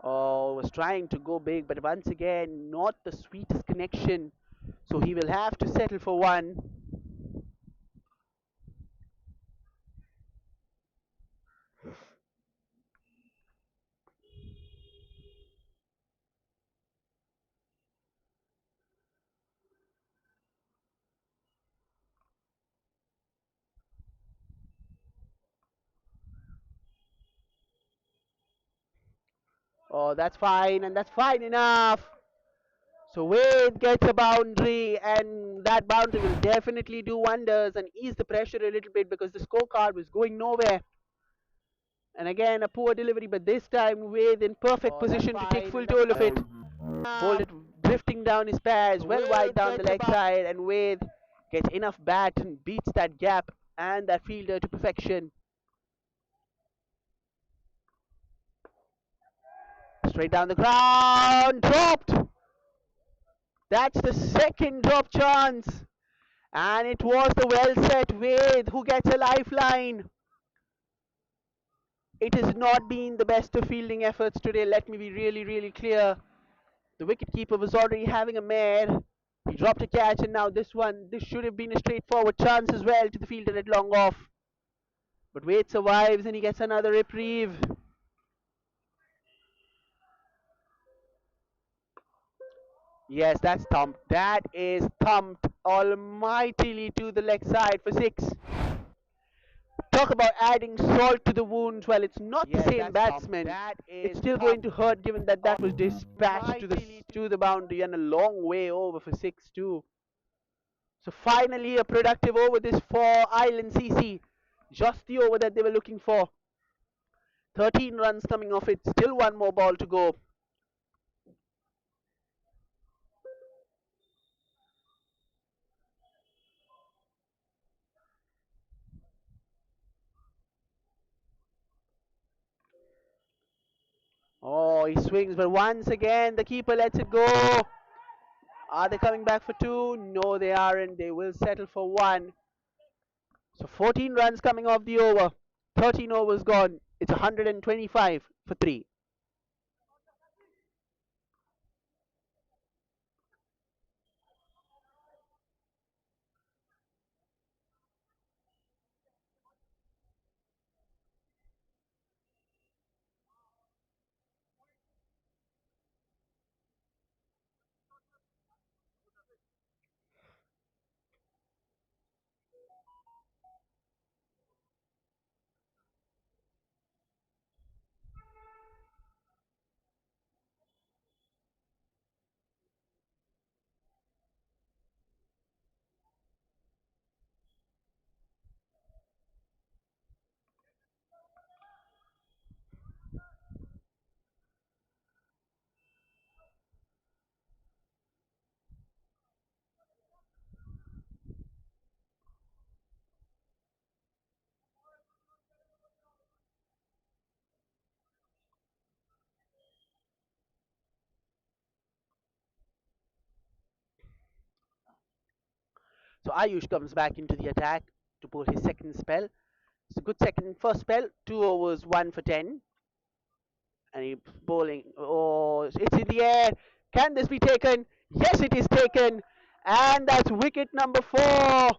Oh, was trying to go big, but once again, not the sweetest connection. So he will have to settle for one. Oh, that's fine, and that's fine enough. So Wade gets a boundary, and that boundary will definitely do wonders and ease the pressure a little bit because the scorecard was going nowhere. And again, a poor delivery, but this time Wade in perfect position to take full toll of it. Bowled it drifting down his pads, So well Wade wide down the gets leg about. side, and Wade gets enough bat and beats that gap and that fielder to perfection. Straight down the ground, dropped! That's the second drop chance. And it was the well set Wade who gets a lifeline. It has not been the best of fielding efforts today, let me be really, really clear. The wicketkeeper was already having a mare. He dropped a catch, and now this should have been a straightforward chance as well to the fielder at long off. But Wade survives and he gets another reprieve. Yes, that's thumped. That is thumped almightily to the leg side for six. Talk about adding salt to the wounds. Well, it's not the Yes, same that's Tom. batsman. That It's is still going thumped to hurt given that that was dispatched mightily to. to the boundary and a long way over for six too. So finally a productive over this for Island CC. Just the over that they were looking for. 13 runs coming off it. Still one more ball to go. Oh, he swings, but once again the keeper lets it go. Are they coming back for two? No, they aren't. They will settle for one. So 14 runs coming off the over. 13 overs gone. It's 125 for three. So Ayush comes back into the attack to pull his second spell. It's a good first spell. 2 overs, 1 for 10. And he's bowling. Oh, it's in the air. Can this be taken? Yes, it is taken. And that's wicket number 4.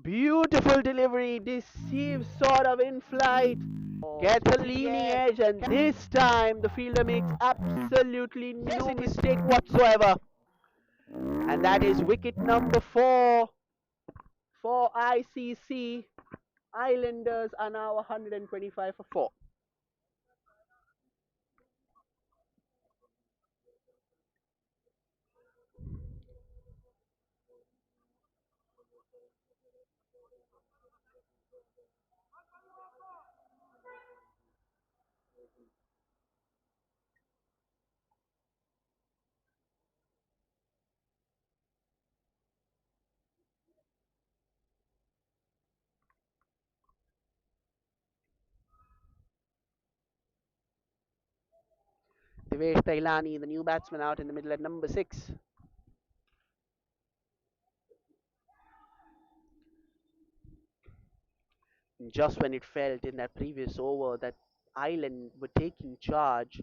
Beautiful delivery. Deceives sort of in flight. Oh, Gets a it's in the leaning air. edge, and this time the fielder makes absolutely no mistake whatsoever. And that is wicket number 4 for ICC. Islanders are now 125 for 4. Devesh Tailani, the new batsman, out in the middle at number 6. Just when it felt in that previous over that Ireland were taking charge,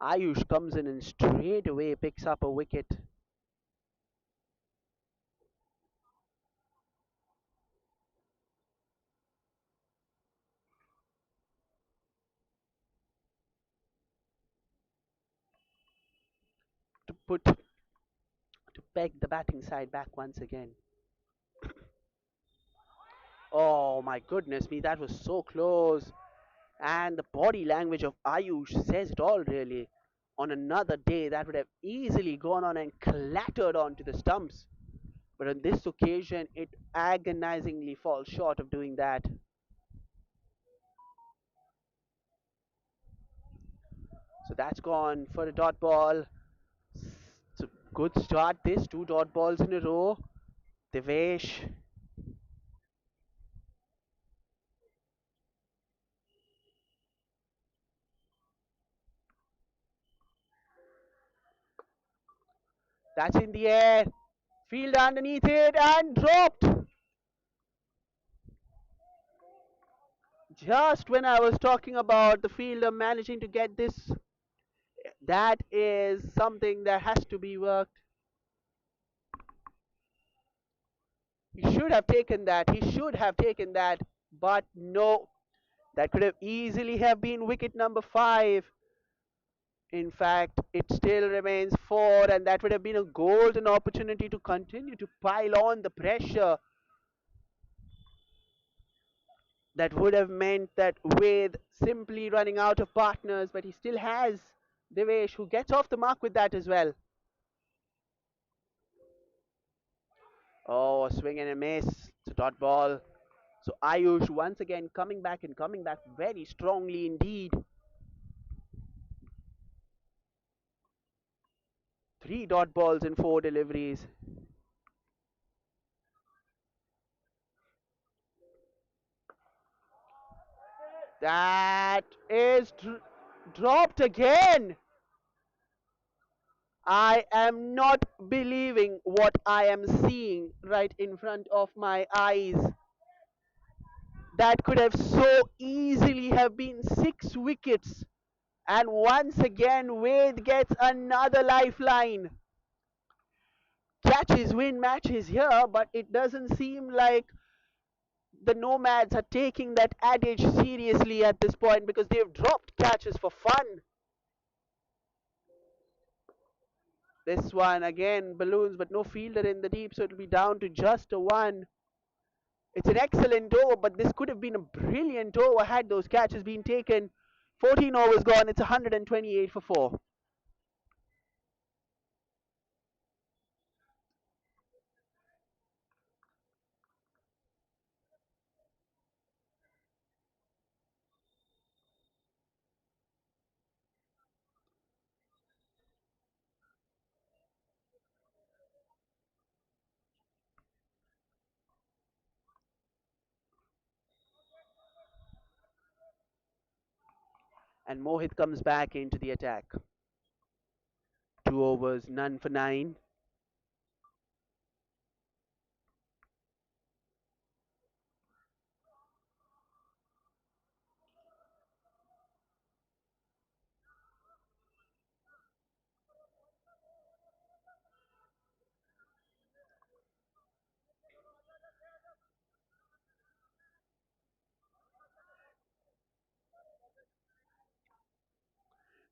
Ayush comes in and straight away picks up a wicket. To peg the batting side back once again. Oh my goodness me, that was so close. And the body language of Ayush says it all really. On another day, that would have easily gone on and clattered onto the stumps. But on this occasion, it agonizingly falls short of doing that. So that's gone for a dot ball. Good start this, two dot balls in a row. Devesh, that's in the air. Field underneath it and dropped. Just when I was talking about the fielder managing to get this, that is something that has to be worked. He should have taken that. He should have taken that. But no, that could have easily have been wicket number 5. In fact, it still remains 4, and that would have been a golden opportunity to continue to pile on the pressure. That would have meant that with simply running out of partners, but he still has Devesh, who gets off the mark with that as well. Oh, a swing and a miss. It's a dot ball. So Ayush once again coming back and coming back very strongly indeed. 3 dot balls and 4 deliveries. That is dropped again. I am not believing what I am seeing right in front of my eyes. That could have so easily have been 6 wickets. And once again, Wade gets another lifeline. Catches win matches here, but it doesn't seem like the Nomads are taking that adage seriously at this point because they've dropped catches for fun. This one again, balloons, but no fielder in the deep, so it'll be down to just a 1. It's an excellent over, but this could have been a brilliant over had those catches been taken. 14 overs gone, it's 128 for 4. And Mohit comes back into the attack. 2 overs, none for 9.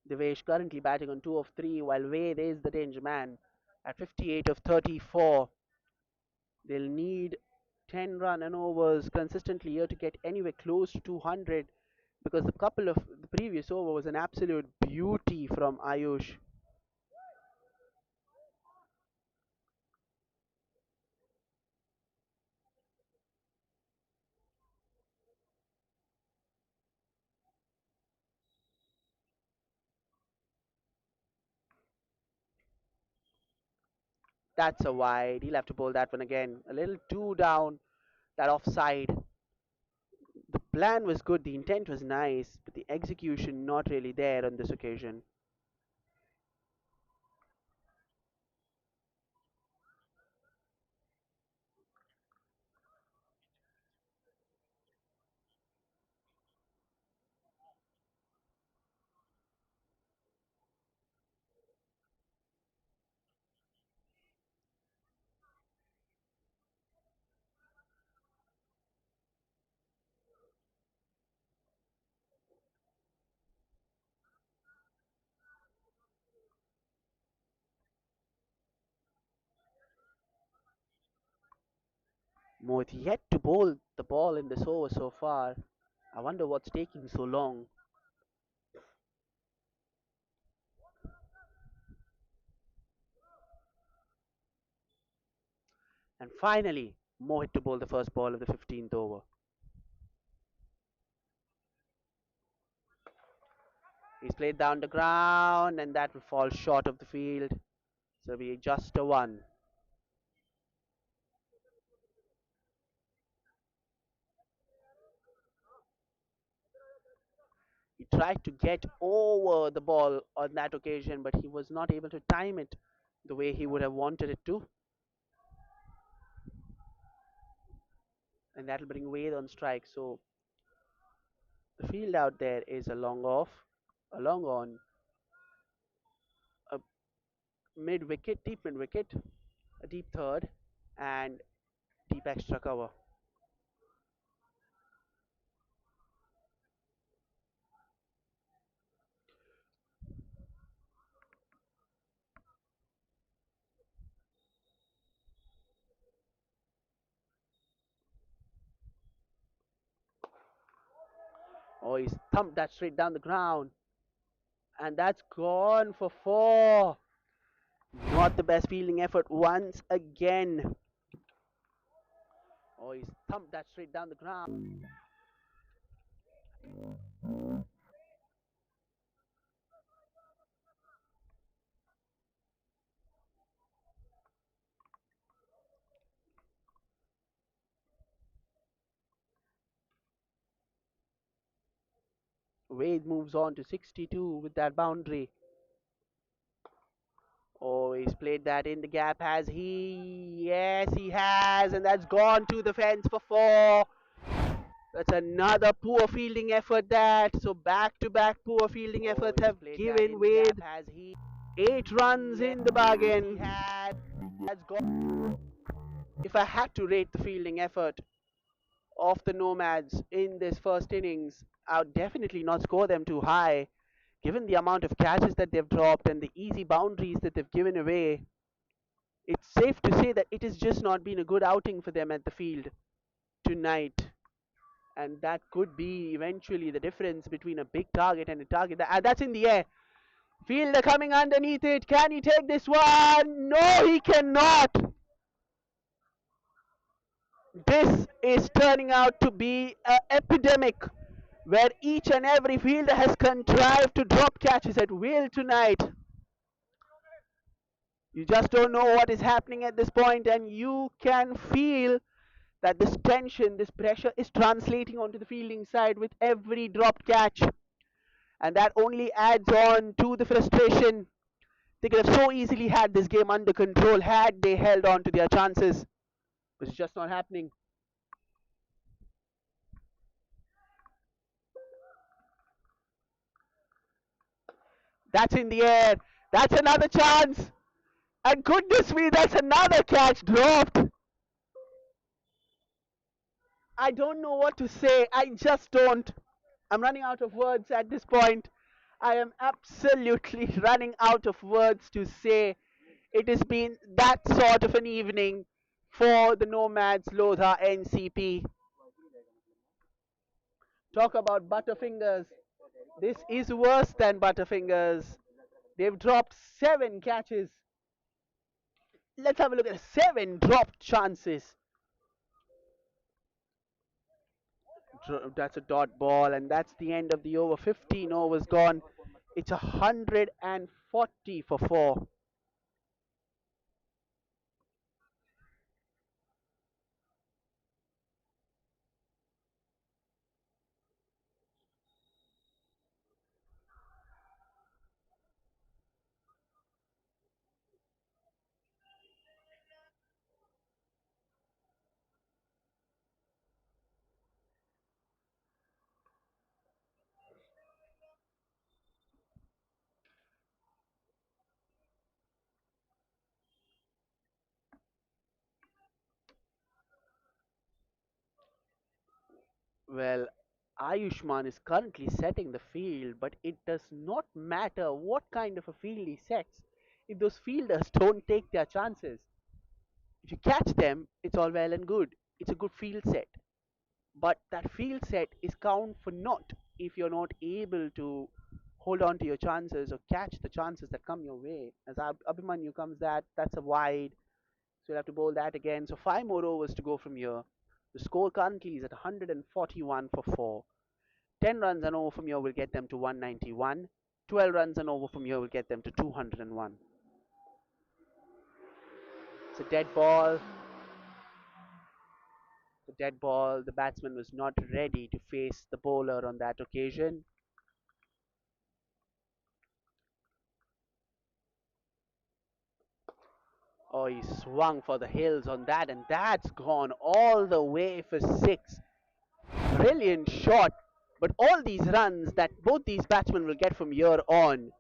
Devesh currently batting on 2 of 3, while Wade is the danger man at 58 of 34. They'll need 10 run and overs consistently here to get anywhere close to 200 because the couple of the previous over was an absolute beauty from Ayush. That's a wide. He'll have to bowl that one again. A little too down, that offside. The plan was good, the intent was nice, but the execution not really there on this occasion. Mohit yet to bowl the ball in this over so far. I wonder what's taking so long. And finally, Mohit to bowl the first ball of the 15th over. He's played down the ground and that will fall short of the field. So be just a one. He tried to get over the ball on that occasion, but he was not able to time it the way he would have wanted it to. And that'll bring Wade on strike. So the field out there is a long off, a long on, a mid wicket, deep mid wicket, a deep third, and deep extra cover. Oh, he's thumped that straight down the ground. And that's gone for four. Not the best fielding effort once again. Oh, he's thumped that straight down the ground. Wade moves on to 62 with that boundary. Oh, he's played that in the gap, has he? Yes, he has, and that's gone to the fence for four. That's another poor fielding effort. That so back-to-back poor fielding efforts have given Wade 8 runs in the bargain. That's gone. If I had to rate the fielding effort of the Nomads in this first innings, I would definitely not score them too high. Given the amount of catches that they've dropped and the easy boundaries that they've given away, it's safe to say that it has just not been a good outing for them at the field tonight. And that could be eventually the difference between a big target and a target that's in the air. Fielder coming underneath it. Can he take this one? No, he cannot. This is turning out to be an epidemic where each and every fielder has contrived to drop catches at will tonight. You just don't know what is happening at this point, and you can feel that this tension, this pressure is translating onto the fielding side with every dropped catch. And that only adds on to the frustration. They could have so easily had this game under control had they held on to their chances. But it's just not happening. That's in the air. That's another chance. And goodness me, that's another catch dropped. I don't know what to say. I just don't. I'm running out of words at this point. I am absolutely running out of words to say it has been that sort of an evening for the Nomads Lodha NCP. Talk about Butterfingers. This is worse than Butterfingers. They've dropped 7 catches. Let's have a look at 7 dropped chances. That's a dot ball, and that's the end of the over. 15 overs gone. It's 140 for 4. Well, Ayushman is currently setting the field, but it does not matter what kind of a field he sets if those fielders don't take their chances. If you catch them, it's all well and good. It's a good field set. But that field set is count for naught if you're not able to hold on to your chances or catch the chances that come your way. As Abhimanyu comes that's a wide. So you'll have to bowl that again. So 5 more overs to go from here. The score currently is at 141 for 4. 10 runs and over from here will get them to 191. 12 runs and over from here will get them to 201. It's a dead ball. The dead ball. The batsman was not ready to face the bowler on that occasion. Oh, he swung for the hills on that, and that's gone all the way for six. Brilliant shot. But all these runs that both these batsmen will get from here on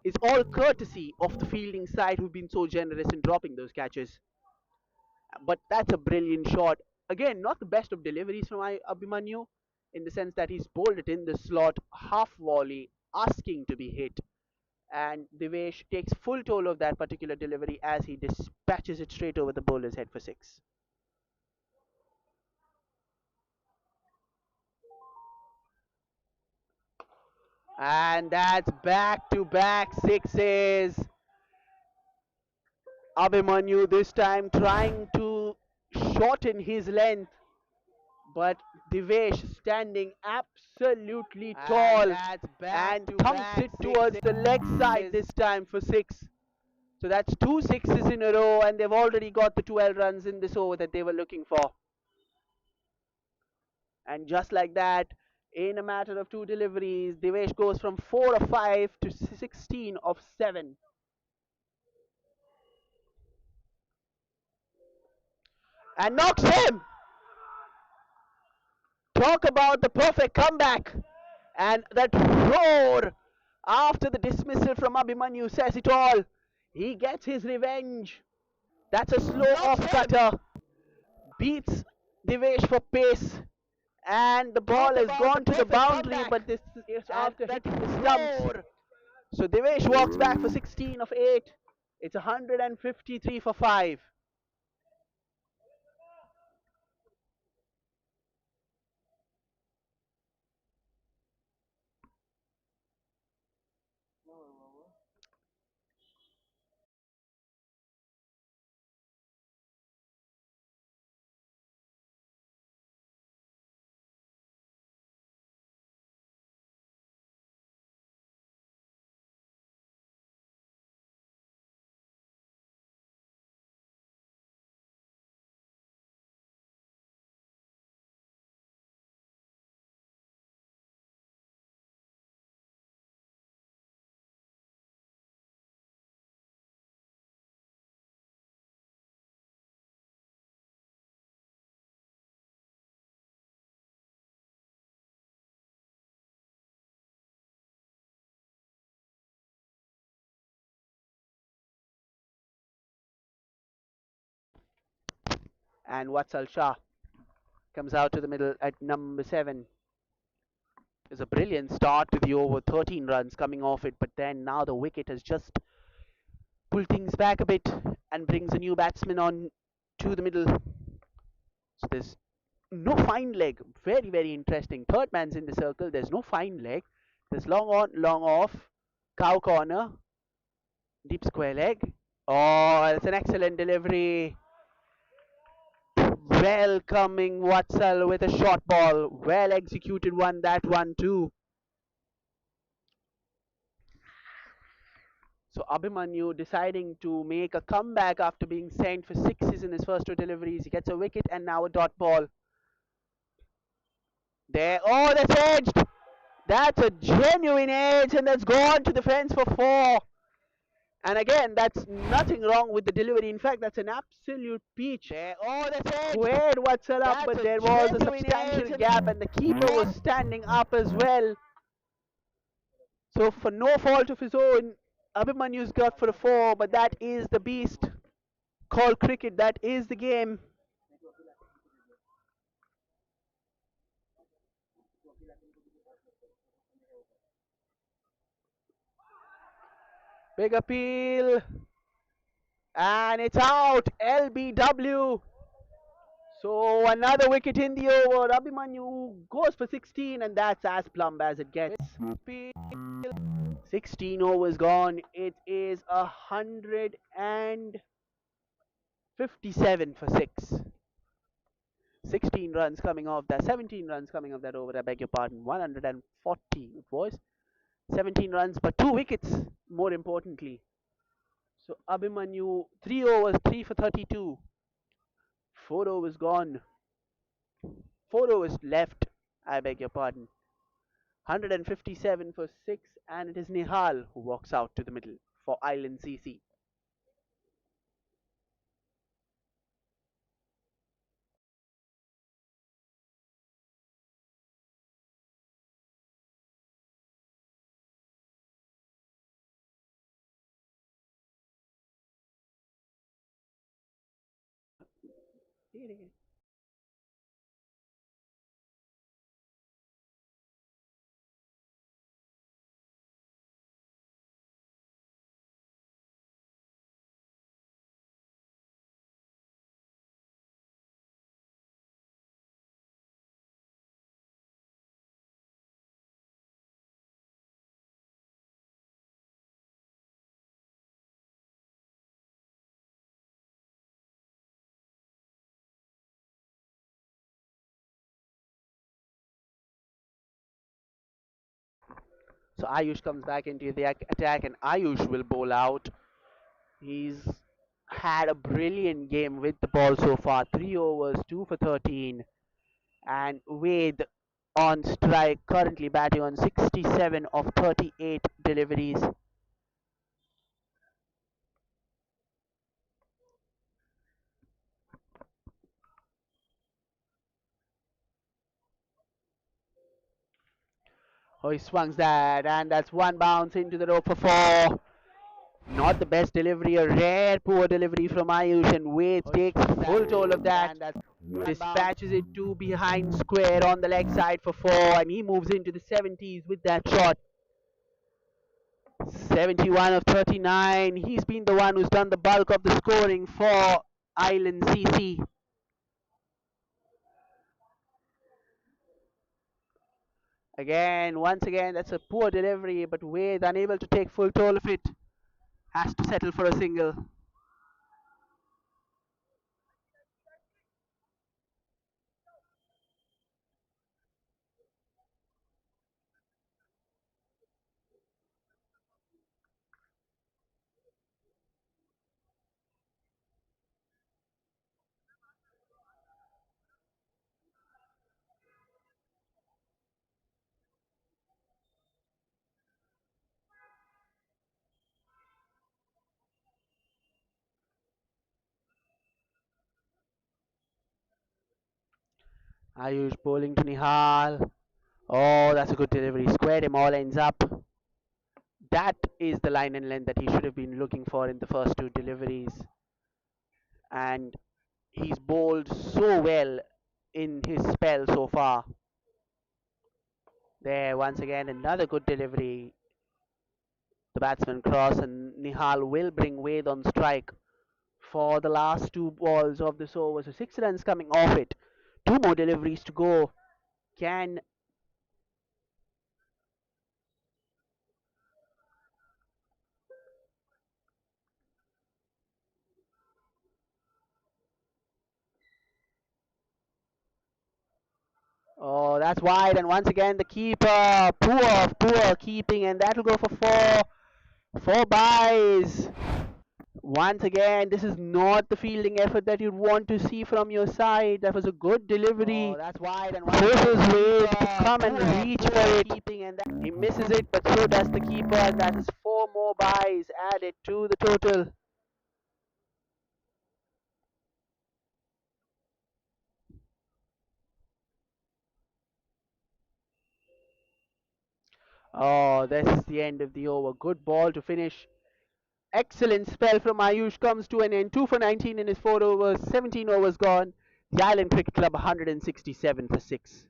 is all courtesy of the fielding side who've been so generous in dropping those catches. But that's a brilliant shot. Again, not the best of deliveries from Abhimanyu in the sense that he's bowled it in the slot, half volley, asking to be hit. And Divesh takes full toll of that particular delivery as he dispatches it straight over the bowler's head for six. And that's back to back sixes. Abhimanyu this time trying to shorten his length, but Divesh standing absolutely tall and thumps it towards the leg side this time for six. So that's two sixes in a row, and they've already got the 12 runs in this over that they were looking for. And just like that, in a matter of two deliveries, Divesh goes from 4 of 5 to 16 of 7. And knocks him! Talk about the perfect comeback! And that roar after the dismissal from Abhimanyu says it all. He gets his revenge. That's a slow off cutter. Beats Divesh for pace. And the ball has gone to the boundary, but this is after hitting the stumps. So Divesh walks back for 16 of 8. It's 153 for 5. And Watsal Shah comes out to the middle at number 7. It's a brilliant start to the over, 13 runs coming off it, but then now the wicket has just pulled things back a bit and brings a new batsman on to the middle. So there's no fine leg. Very, very interesting. Third man's in the circle. There's no fine leg. There's long on, long off. Cow corner. Deep square leg. Oh, it's an excellent delivery. Welcoming Watsal with a short ball. Well executed one, that one too. So Abhimanyu deciding to make a comeback after being sent for sixes in his first two deliveries. He gets a wicket and now a dot ball. There, oh, that's edged. That's a genuine edge, and that's gone to the fence for 4. And again, that's nothing wrong with the delivery. In fact, that's an absolute peach. There, oh, that's edged. Squared Watsal up, but there was a substantial gap, and the keeper was standing up as well. So for no fault of his own, Abhimanyu's got for a 4, but that is the beast called cricket. That is the game. Big appeal. And it's out. LBW. So another wicket in the over. Abhimanyu goes for 16, and that's as plumb as it gets. 16 overs gone. It is 157 for 6. 16 runs coming off that. 17 runs coming off that over. I beg your pardon. 140 it was. 17 runs, but 2 wickets. More importantly. So Abhimanyu, 3 overs, 3 for 32. 4 overs gone. 4 overs left. I beg your pardon. 157 for 6, and it is Nihal who walks out to the middle for Island CC. So Ayush comes back into the attack, and Ayush will bowl out. He's had a brilliant game with the ball so far. 3 overs, 2 for 13, and Ved on strike, currently batting on 67 of 38 deliveries. Oh, he swings that, and that's one bounce into the rope for four. Not the best delivery, a rare poor delivery from Ayush, and Wade takes full toll of that, dispatches it to behind square on the leg side for four, and he moves into the 70s with that shot. 71 of 39. He's been the one who's done the bulk of the scoring for Island CC. Again, once again, that's a poor delivery, but Wade unable to take full toll of it. Has to settle for a single. Ayush bowling to Nihal. Oh, that's a good delivery. Squared him, all ends up. That is the line and length that he should have been looking for in the first two deliveries. And he's bowled so well in his spell so far. There, once again, another good delivery. The batsman cross, and Nihal will bring Wade on strike for the last two balls of this over. So 6 runs coming off it. Two more deliveries to go. Can Oh, that's wide, and once again the keeper, poor keeping, and that'll go for four. Four buys. Once again, this is not the fielding effort that you'd want to see from your side. That was a good delivery. That's wide, and forces Wade to come and reach for it. He misses it, but so does the keeper, and that is four more buys added to the total. Oh, this is the end of the over. Good ball to finish. Excellent spell from Ayush comes to an end. 2 for 19 in his 4 overs, 17 overs gone. The Island Cricket Club 167 for 6.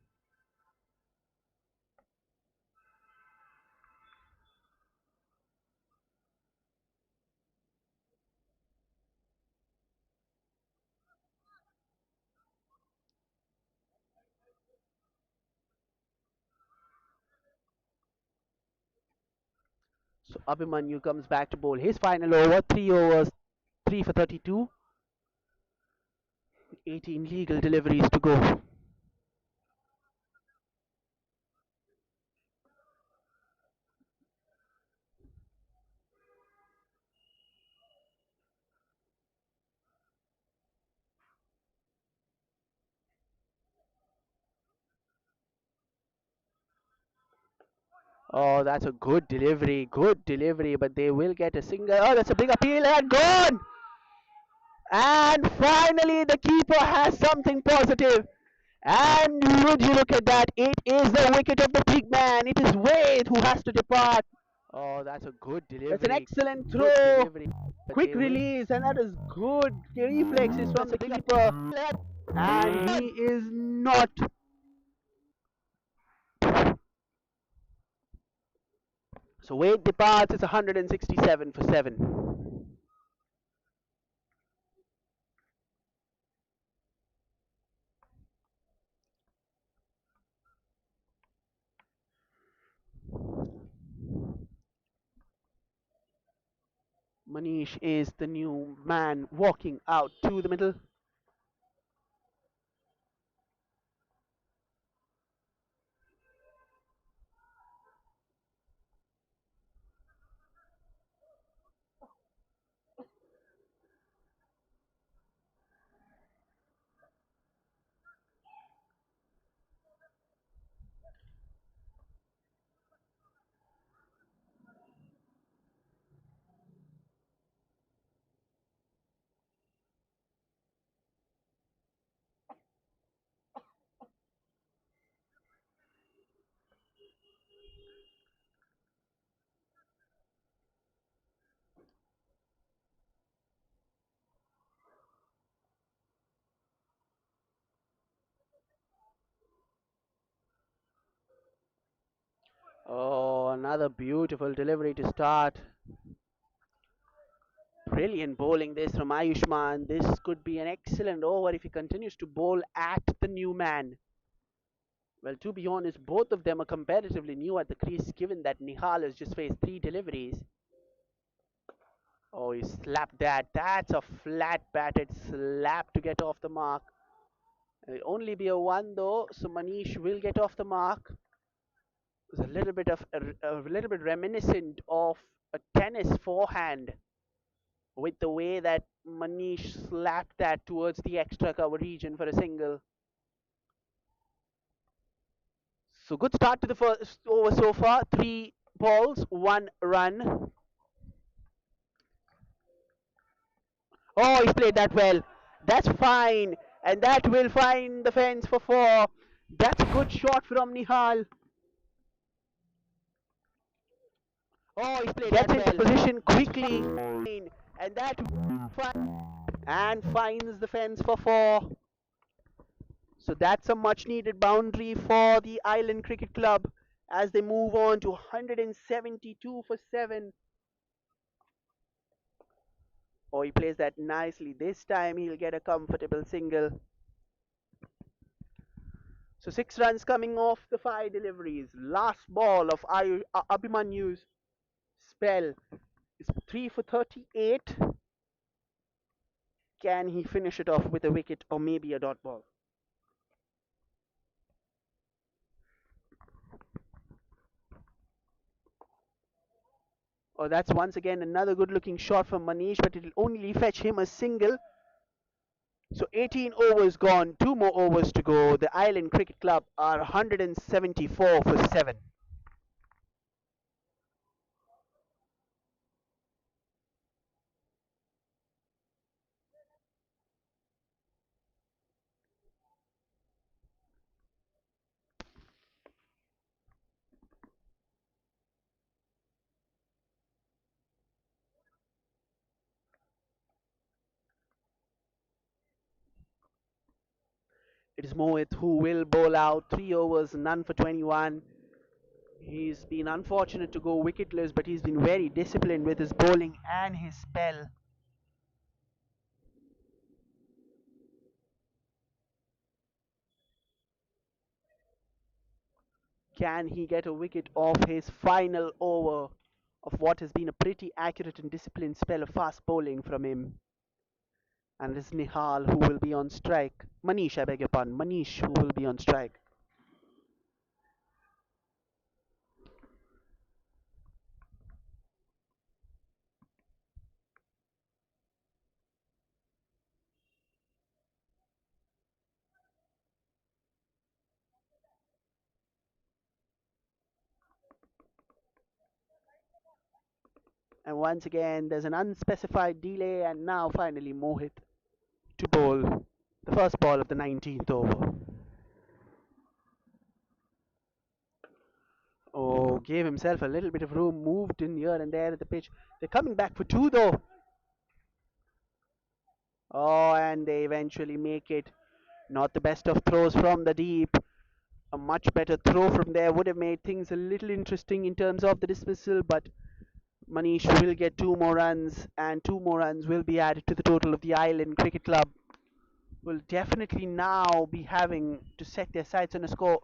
So Abhimanyu comes back to bowl his final over. 3 overs, 3 for 32. 18 legal deliveries to go. Oh, that's a good delivery, but they will get a single. Oh, that's a big appeal and gone! And finally, the keeper has something positive. And would you look at that? It is the wicket of the big man. It is Wade who has to depart. Oh, that's a good That's an delivery. excellent Good throw. delivery. But Quick they will. release, and that is good reflexes from That's a the big keeper. appeal. And he is not. So Wade departs. It's 167 for 7. Manish is the new man walking out to the middle. Oh, another beautiful delivery to start. Brilliant bowling this from Ayushman. This could be an excellent over if he continues to bowl at the new man. Well, to be honest, both of them are comparatively new at the crease given that Nihal has just faced 3 deliveries. Oh, he slapped that. That's a flat batted slap to get off the mark. It'll only be a 1 though, so Manish will get off the mark. It was a little bit reminiscent of a tennis forehand with the way that Manish slapped that towards the extra cover region for a single. So good start to the first over so far. 3 balls, 1 run. Oh, he's played that well. That's fine. And that will find the fence for 4. That's a good shot from Nihal. Oh, he's played gets that into well. Position quickly. And that and finds the fence for 4. So that's a much needed boundary for the Island Cricket Club as they move on to 172 for 7. Oh, he plays that nicely. This time he'll get a comfortable single. So 6 runs coming off the 5 deliveries. Last ball of Abhimanyu's spell is 3 for 38. Can he finish it off with a wicket or maybe a dot ball? Oh, that's once again another good looking shot from Manish, but it'll only fetch him a single. So 18 overs gone, 2 more overs to go. The Island Cricket Club are 174 for 7. It is Mohit who will bowl out 3 overs, none for 21. He's been unfortunate to go wicketless, but he's been very disciplined with his bowling and his spell. Can he get a wicket off his final over of what has been a pretty accurate and disciplined spell of fast bowling from him? And it is Nihal who will be on strike. Manish, I beg your pardon. Manish who will be on strike. And once again, there's an unspecified delay, and now finally Mohit to bowl the first ball of the 19th over. Oh, gave himself a little bit of room, moved in here and there at the pitch. They're coming back for two though. Oh, and they eventually make it. Not the best of throws from the deep. A much better throw from there would have made things a little interesting in terms of the dismissal, but Manish will get two more runs, and two more runs will be added to the total of the Island Cricket Club. Will definitely now be having to set their sights on a score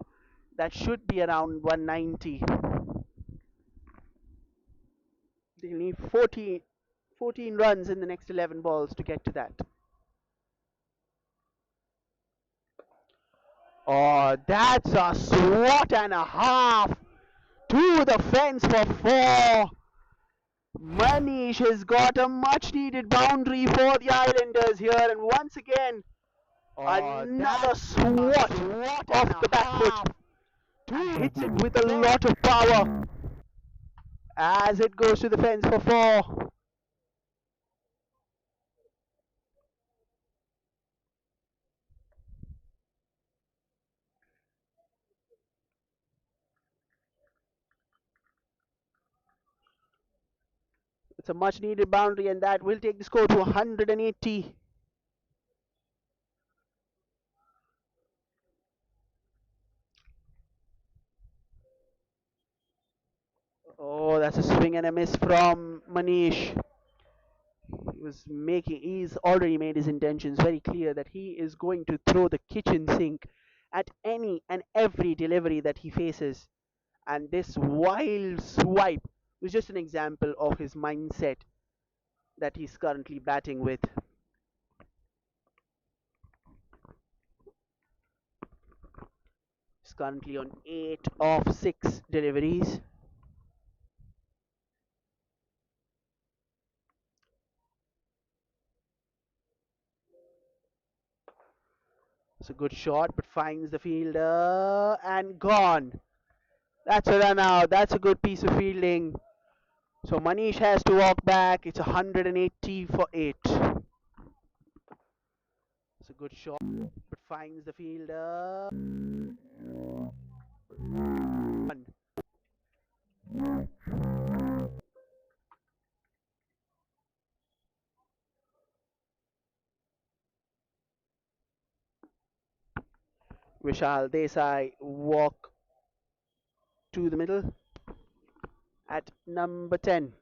that should be around 190. They'll need 14 runs in the next 11 balls to get to that. Oh, that's a swat and a half to the fence for four. Manish has got a much needed boundary for the Islanders here, and once again, another swat off the back foot. Hits it with a lot of power as it goes to the fence for four. It's a much needed boundary, and that will take the score to 180. Oh, that's a swing and a miss from Manish. He's already made his intentions very clear that he is going to throw the kitchen sink at any and every delivery that he faces. And this wild swipe was just an example of his mindset that he's currently batting with. He's currently on 8 of 6 deliveries. It's a good shot, but finds the fielder and gone. That's a run out. That's a good piece of fielding. So Manish has to walk back. It's 180 for 8. It's a good shot, but finds the fielder. Vishal Desai walk to the middle at number 10.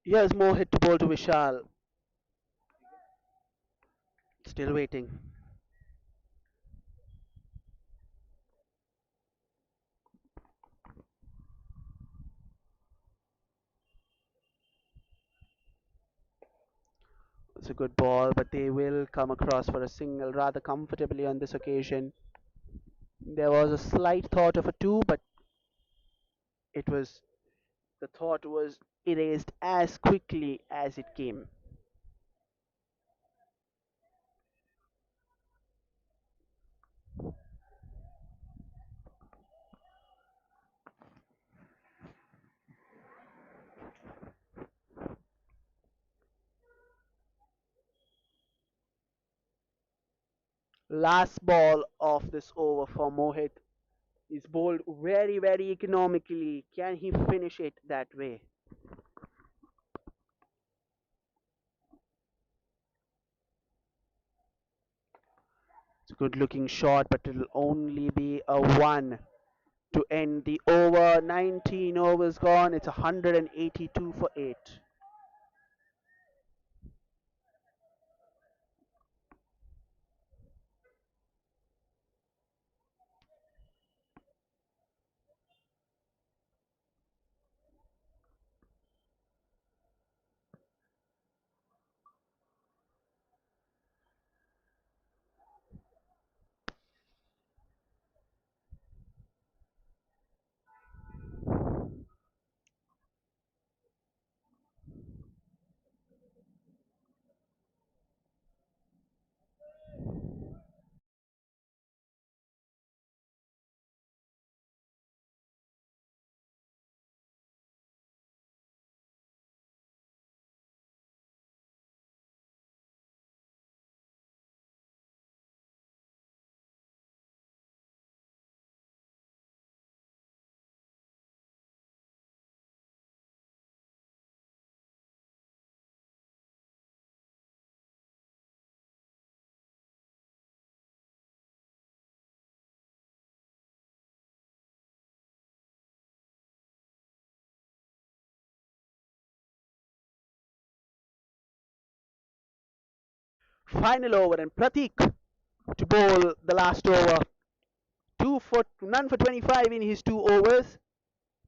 Here's Mohit to bowl to Vishal. Still waiting. It's a good ball, but they will come across for a single rather comfortably on this occasion. There was a slight thought of a two, but it was the thought was erased as quickly as it came. Last ball of this over for Mohit is bowled very, very economically. Can he finish it that way? Good looking shot, but it'll only be a one to end the over. 19 overs gone. It's 182 for 8. Final over, and Pratik to bowl the last over. None for 25 in his 2 overs.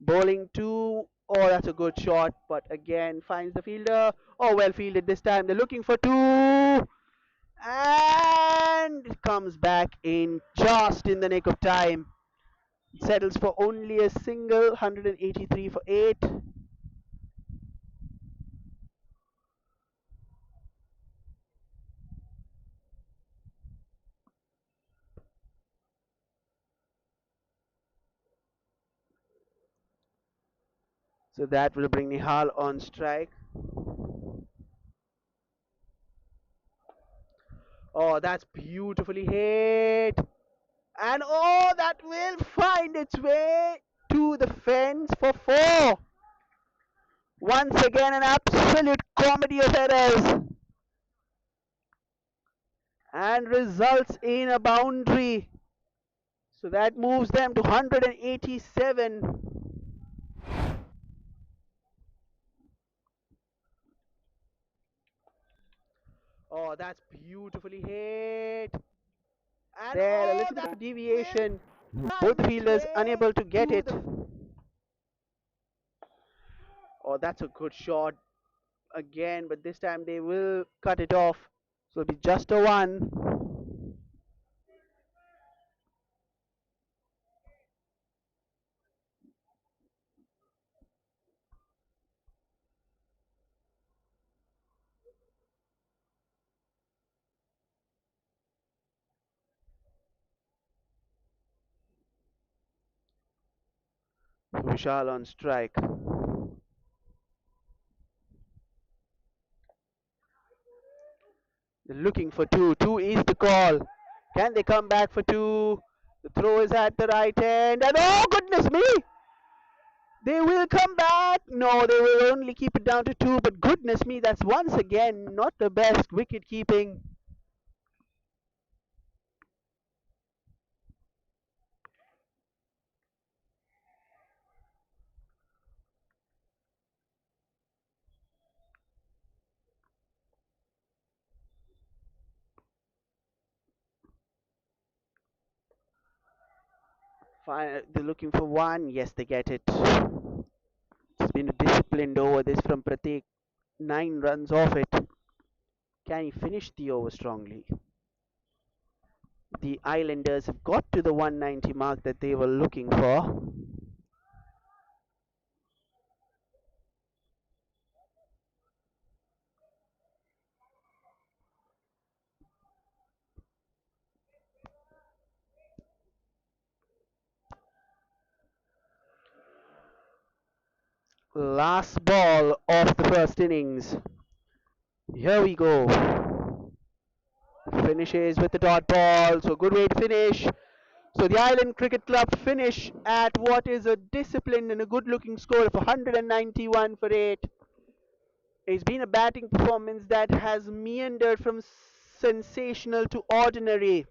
Bowling two. Oh, that's a good shot, but again finds the fielder. Oh, well fielded this time. They're looking for two, and it comes back in just in the nick of time. Settles for only a single. 183 for 8. So that will bring Nihal on strike. Oh, that's beautifully hit. And oh, that will find its way to the fence for 4. Once again, an absolute comedy of errors. And results in a boundary. So that moves them to 187. Oh, that's beautifully hit. And there, a little bit of deviation. Both fielders unable to get it. Oh, that's a good shot again, but this time they will cut it off. So it'll be just a one. Vishal on strike. They're looking for two. Two is the call. Can they come back for two? The throw is at the right end. And oh, goodness me! They will come back. No, they will only keep it down to two. But goodness me, that's once again not the best wicket keeping. Fine, they're looking for one. Yes, they get it. It's been a disciplined over this from Pratik. 9 runs off it. Can he finish the over strongly? The Islanders have got to the 190 mark that they were looking for. Last ball of the first innings. Here we go. Finishes with the dot ball. So good way to finish. So the Island Cricket Club finish at what is a disciplined and a good looking score of 191 for 8. It's been a batting performance that has meandered from sensational to ordinary.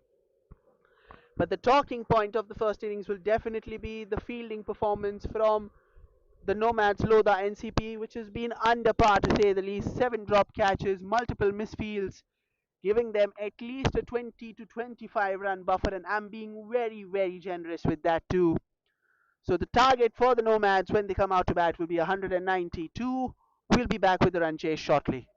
But the talking point of the first innings will definitely be the fielding performance from the Nomads Lodha Ncp, which has been under par to say the least. 7 drop catches, multiple misfields, giving them at least a 20 to 25 run buffer, and I'm being very, very generous with that too. So the target for the Nomads when they come out to bat will be 192. We'll be back with the run chase shortly.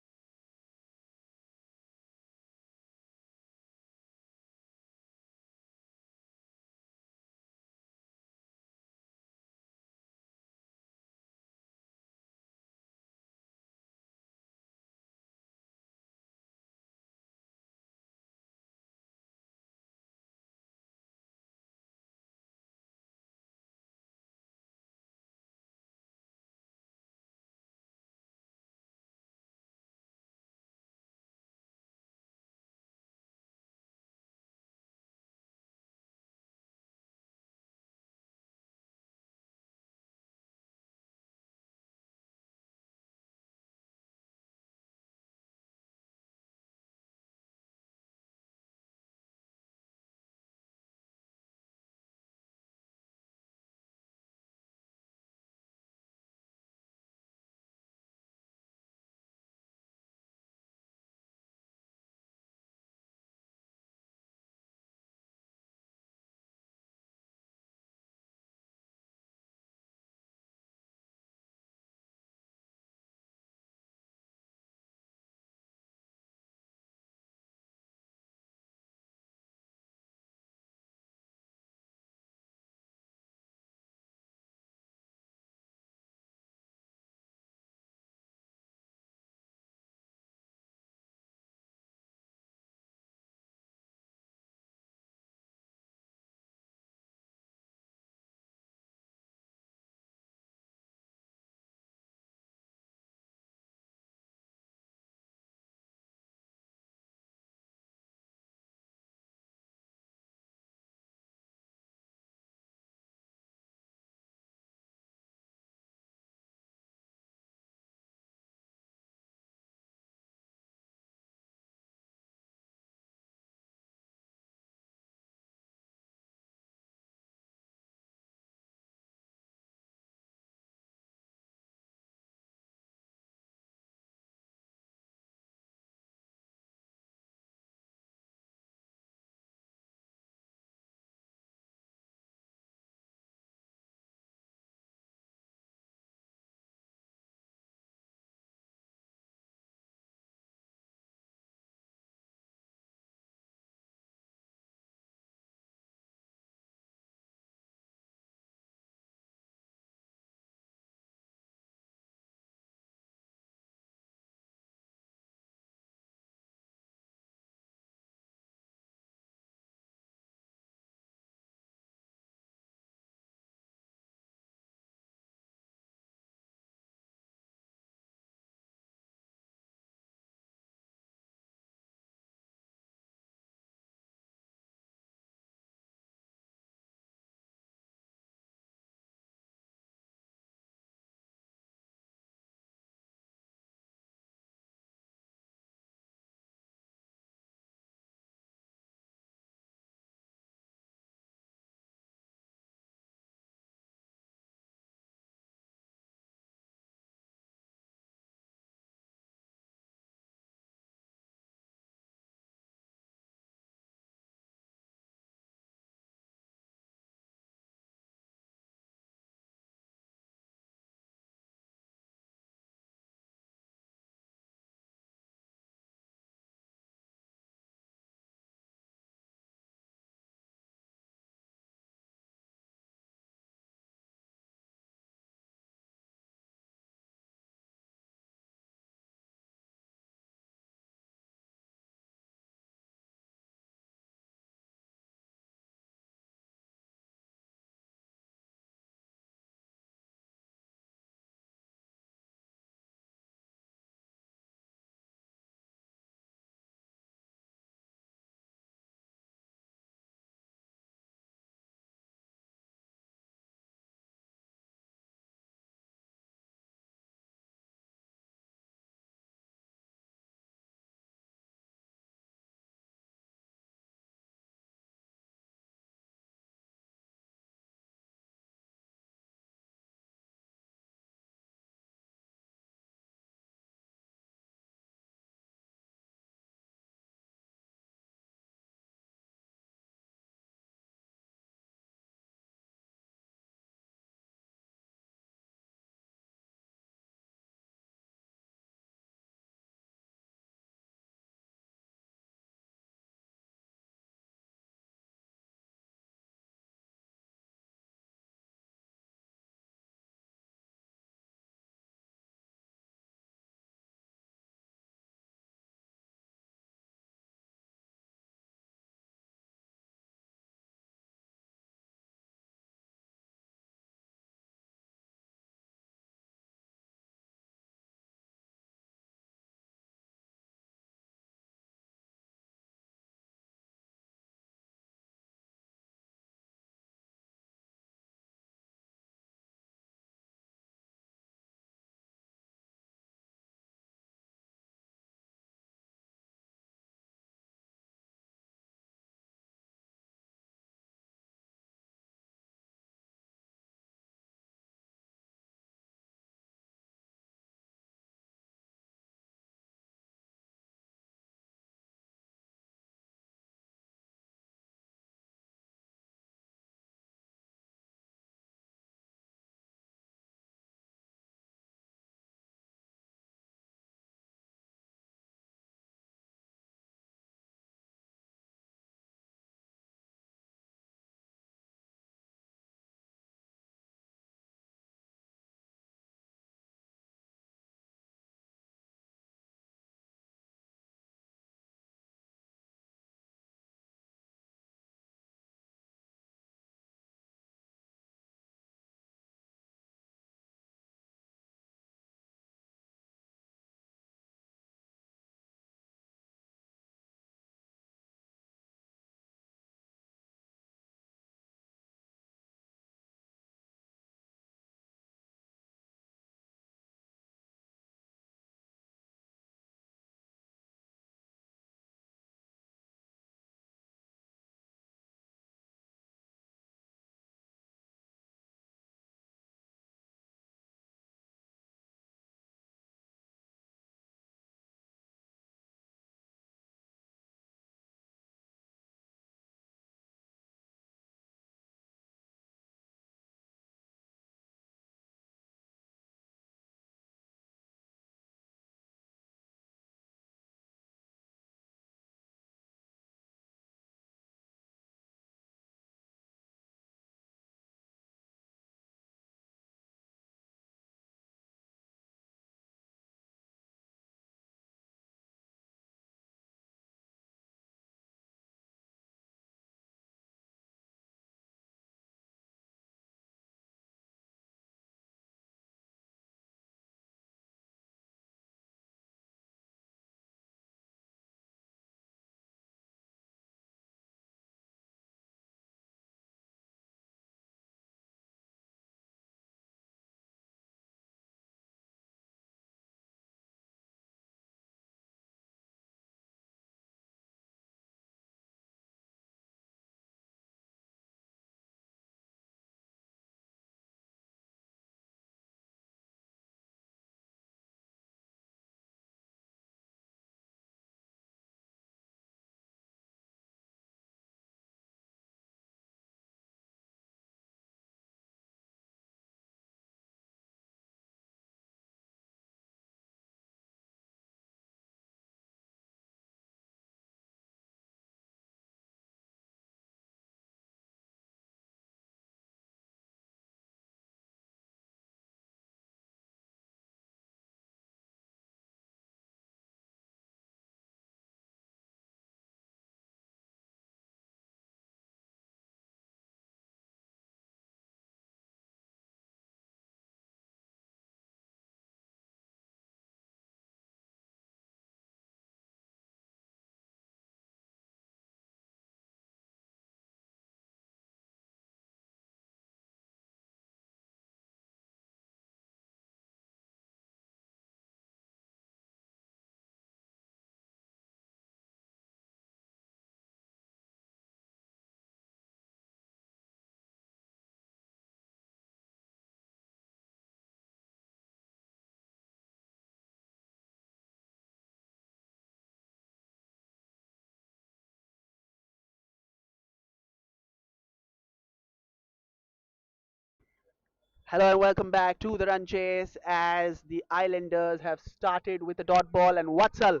Hello and welcome back to the run chase as the Islanders have started with the dot ball and Watsal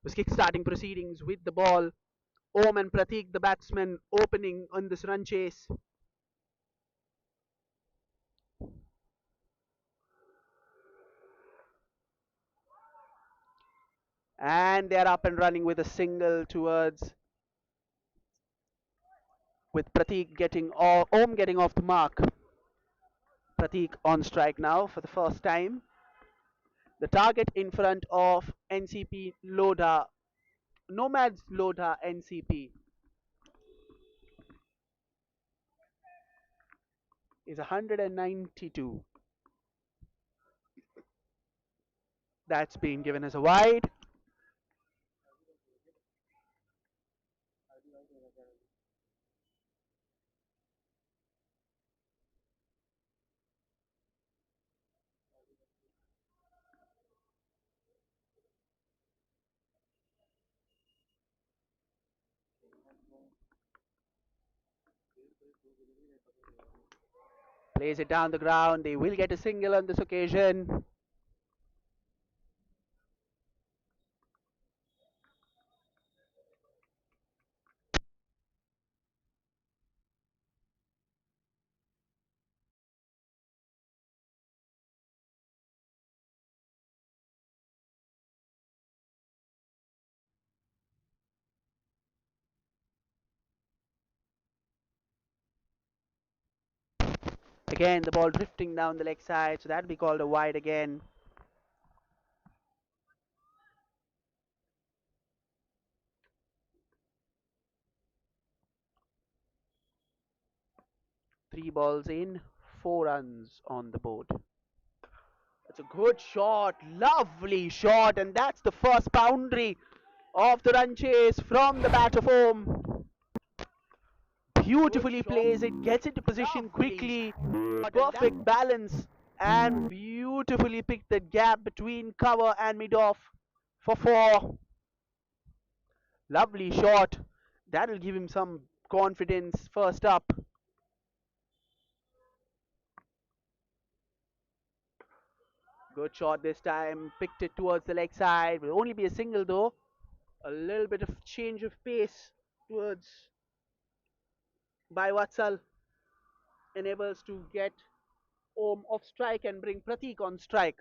was kick-starting proceedings with the ball. Om and Pratik, the batsmen, opening on this run chase. And they're up and running with a single towards with Pratik getting Om getting off the mark. Pratik on strike now for the first time. The target in front of NCP Lodha, Nomads Lodha Ncp is 192. That's been given as a wide. Plays it down the ground. They will get a single on this occasion. Again, the ball drifting down the leg side, so that'll be called a wide again. Three balls in, 4 runs on the board. That's a good shot, lovely shot, and that's the first boundary of the run chase from the bat of home. Beautifully plays it, gets into position quickly, perfect balance, and beautifully picked the gap between cover and mid-off for four. Lovely shot. That'll give him some confidence first up. Good shot this time. Picked it towards the leg side. Will only be a single though. A little bit of change of pace towards by Vatsal enables to get Om off strike and bring Pratik on strike.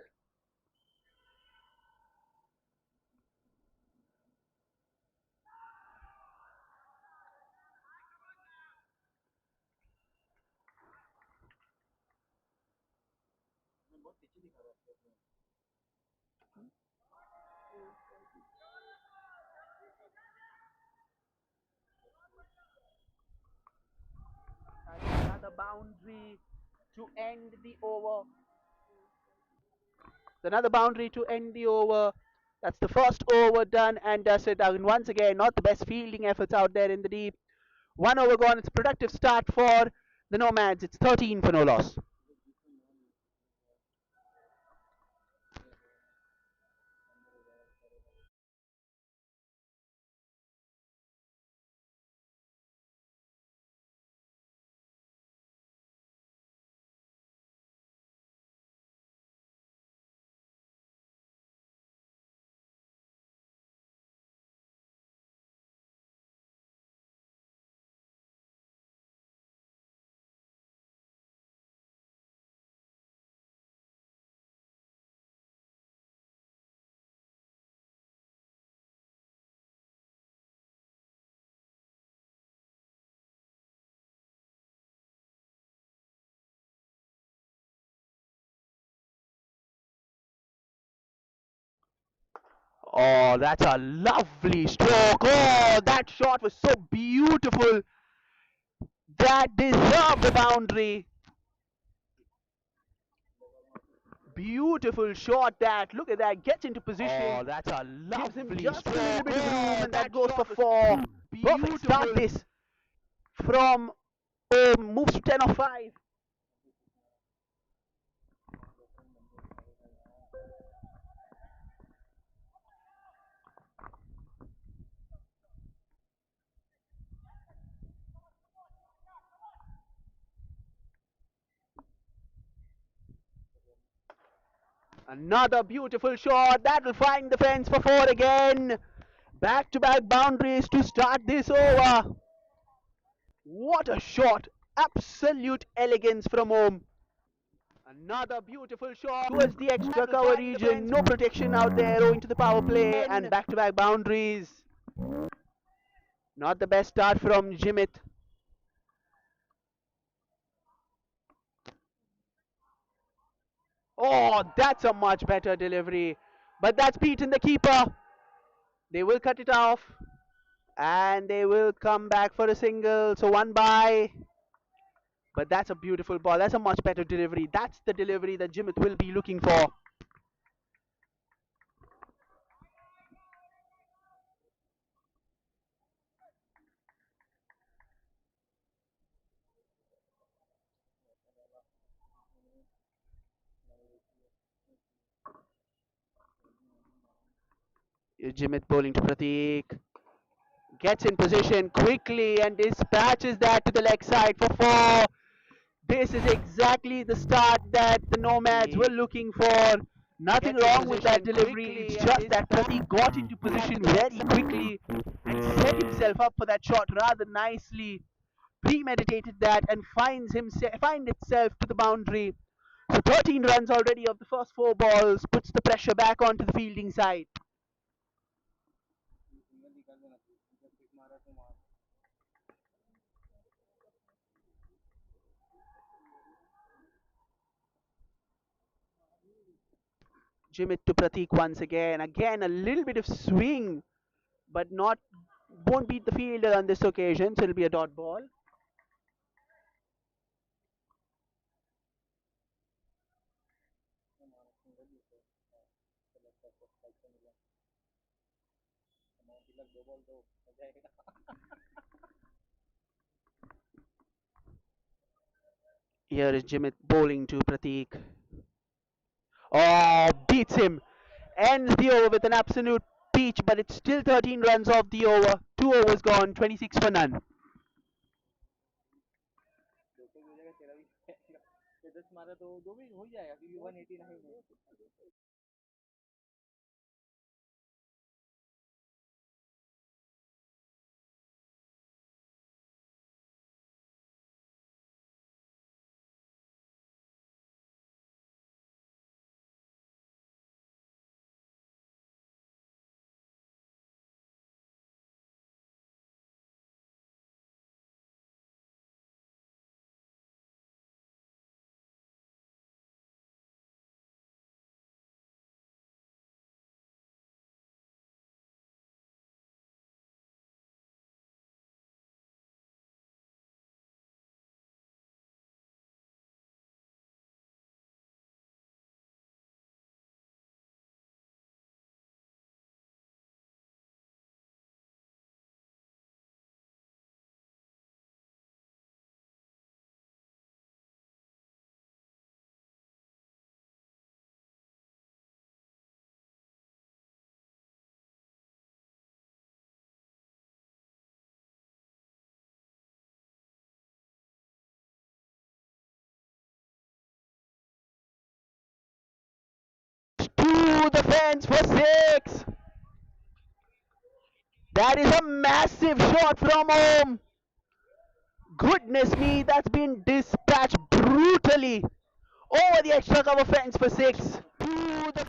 Another boundary to end the over. Another boundary to end the over. That's the first over done and dusted. And once again, not the best fielding efforts out there in the deep. One over gone. It's a productive start for the Nomads. It's 13 for no loss. Oh, that's a lovely stroke. Oh, that shot was so beautiful. That deserved the boundary. Beautiful shot that. Look at that. Gets into position. Oh, that's a Gives him lovely just a little stroke. bit of room Oh, and that that goes for shot was four. Perfect start beautiful. this from moves to 10 or 5. Another beautiful shot that will find the fence for four again. Back to back boundaries to start this over. What a shot! Absolute elegance from home. Another beautiful shot towards the extra cover region. No protection out there owing to the power play and back to back boundaries. Not the best start from Jimit. Oh, that's a much better delivery. But that's beaten the keeper. They will cut it off. And they will come back for a single. So one by. But that's a beautiful ball. That's a much better delivery. That's the delivery that Jimit will be looking for. Jimit bowling to Pratik. Gets in position quickly and dispatches that to the leg side for four. This is exactly the start that the Nomads were looking for. Nothing wrong with that delivery. It's just that Pratik got into position very quickly and set himself up for that shot rather nicely. Premeditated that and find itself to the boundary. So 13 runs already of the first four balls puts the pressure back onto the fielding side. Jimit to Pratik once again. Again, a little bit of swing, but not won't beat the fielder on this occasion, so it'll be a dot ball. Here is Jimit bowling to Pratik. Oh, beats him. Ends the over with an absolute peach, but it's still 13 runs off the over. 2 overs gone, 26 for none. To the fence for six. That is a massive shot from home. Goodness me, that's been dispatched brutally over the extra cover fence for six. To the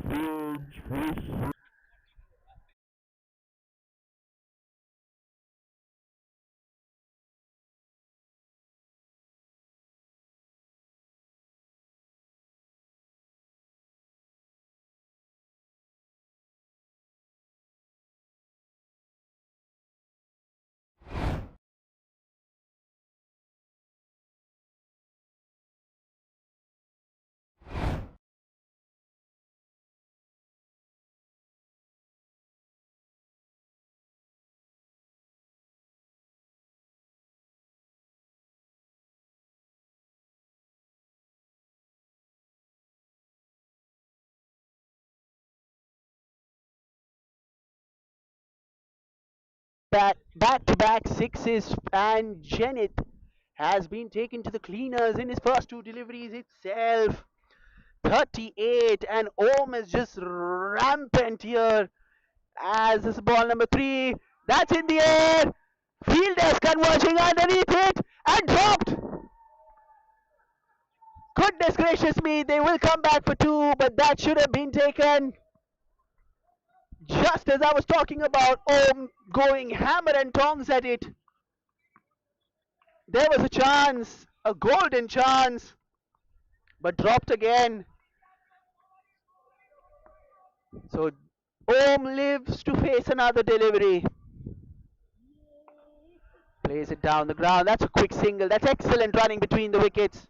back to back sixes, and Janet has been taken to the cleaners in his first two deliveries itself. 38, and Om is just rampant here as this is ball number 3. That's in the air. Fielders converging underneath it and dropped. Goodness gracious me, they will come back for 2, but that should have been taken. Just as I was talking about Om going hammer and tongs at it, there was a chance, a golden chance, but dropped again. So Om lives to face another delivery. Plays it down the ground. That's a quick single. That's excellent running between the wickets.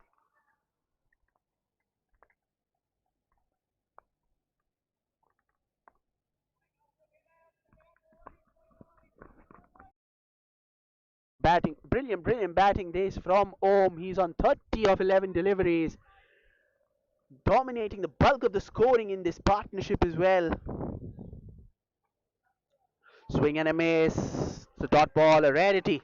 Batting, brilliant batting days from Om. He's on 30 of 11 deliveries, dominating the bulk of the scoring in this partnership as well. Swing and a miss. It's a dot ball, a rarity.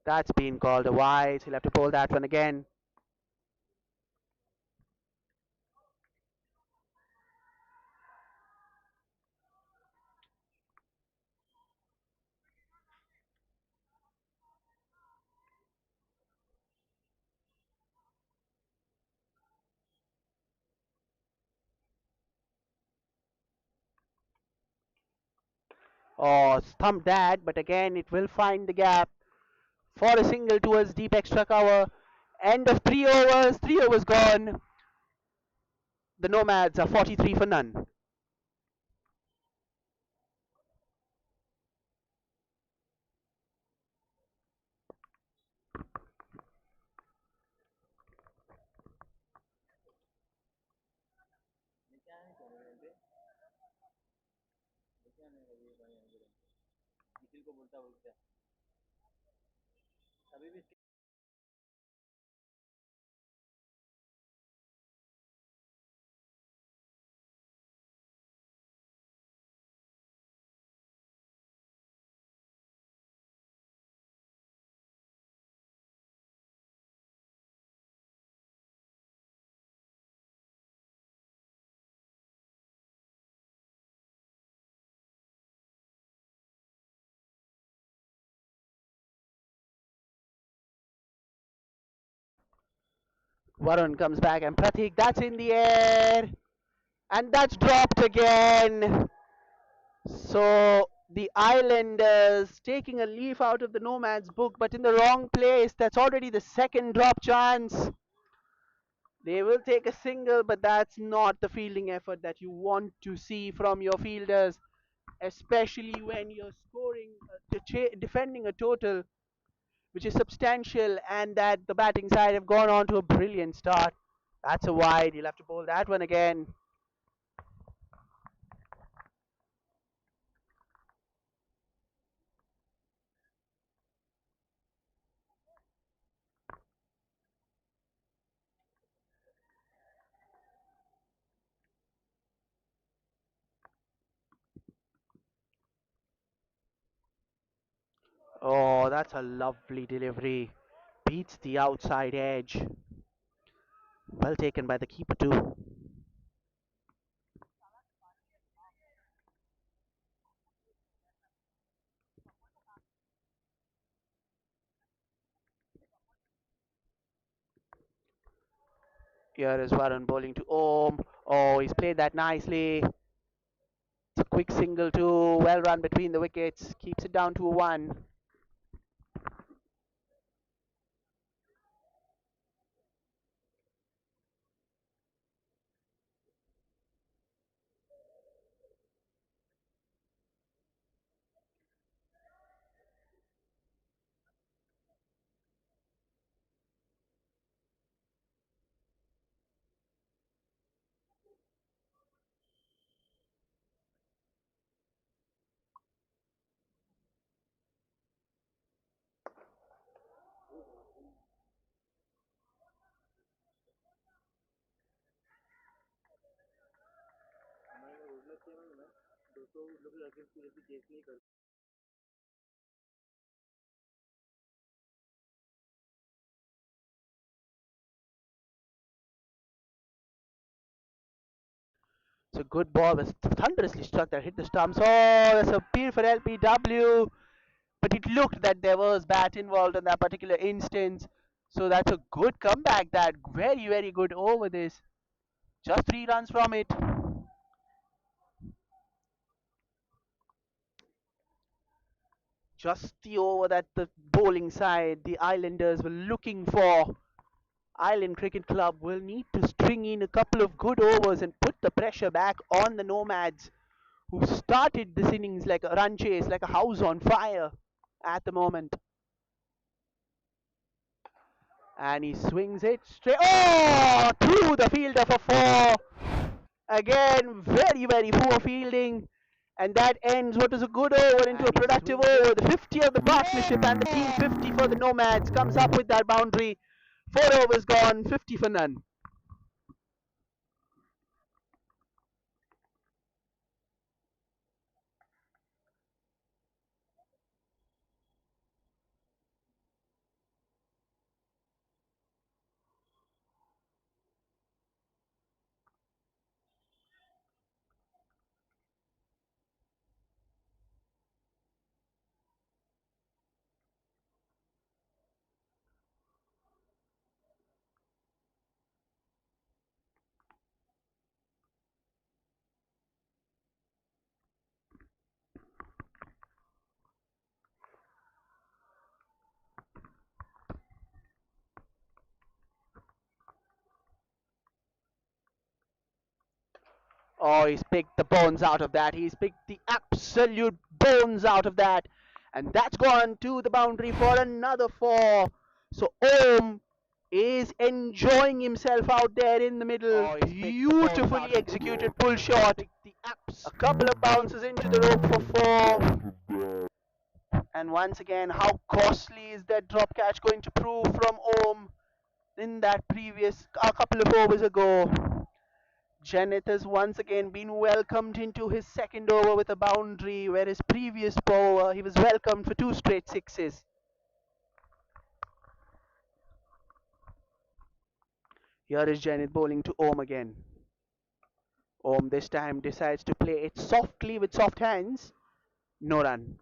That's been called a wide. He'll have to pull that one again. Oh, stumped that, but again it will find the gap for a single towards deep extra cover. End of 3 overs. 3 overs gone. The Nomads are 43 for none. Varun comes back and Pratik, that's in the air. And that's dropped again. So the Islanders taking a leaf out of the Nomads book, but in the wrong place. That's already the second drop chance. They will take a single, but that's not the fielding effort that you want to see from your fielders, especially when you're scoring, defending a total which is substantial, and that the batting side have gone on to a brilliant start. That's a wide. You'll have to bowl that one again. Oh, that's a lovely delivery. Beats the outside edge. Well taken by the keeper too. Here is Varun bowling to Om. Oh, he's played that nicely. It's a quick single too. Well run between the wickets. Keeps it down to a 1. So good ball was thunderously struck that hit the stumps. Oh, that's a appeal for LPW. But it looked that there was bat involved in that particular instance. So that's a good comeback. That very, very good over this. Just 3 runs from it. Just the over that the bowling side, the Islanders were looking for. Island Cricket Club will need to string in a couple of good overs and put the pressure back on the Nomads, who started this innings like a run chase, like a house on fire at the moment. And he swings it straight. Oh, through the fielder for 4. Again, very, very poor fielding. And that ends what is a good over into a productive over. The 50 of the partnership and the team 50 for the Nomads comes up with that boundary. 4 overs gone, 50 for none. Oh, he's picked the bones out of that. He's picked the absolute bones out of that. And that's gone to the boundary for another 4. So Om is enjoying himself out there in the middle. Oh, beautifully executed pull shot. A couple of bounces into the rope for 4. And once again, how costly is that drop catch going to prove from Om in that previous a couple of overs ago? Janet has once again been welcomed into his second over with a boundary, where his previous over he was welcomed for 2 straight 6s. Here is Janet bowling to Om again. Om this time decides to play it softly with soft hands. No run.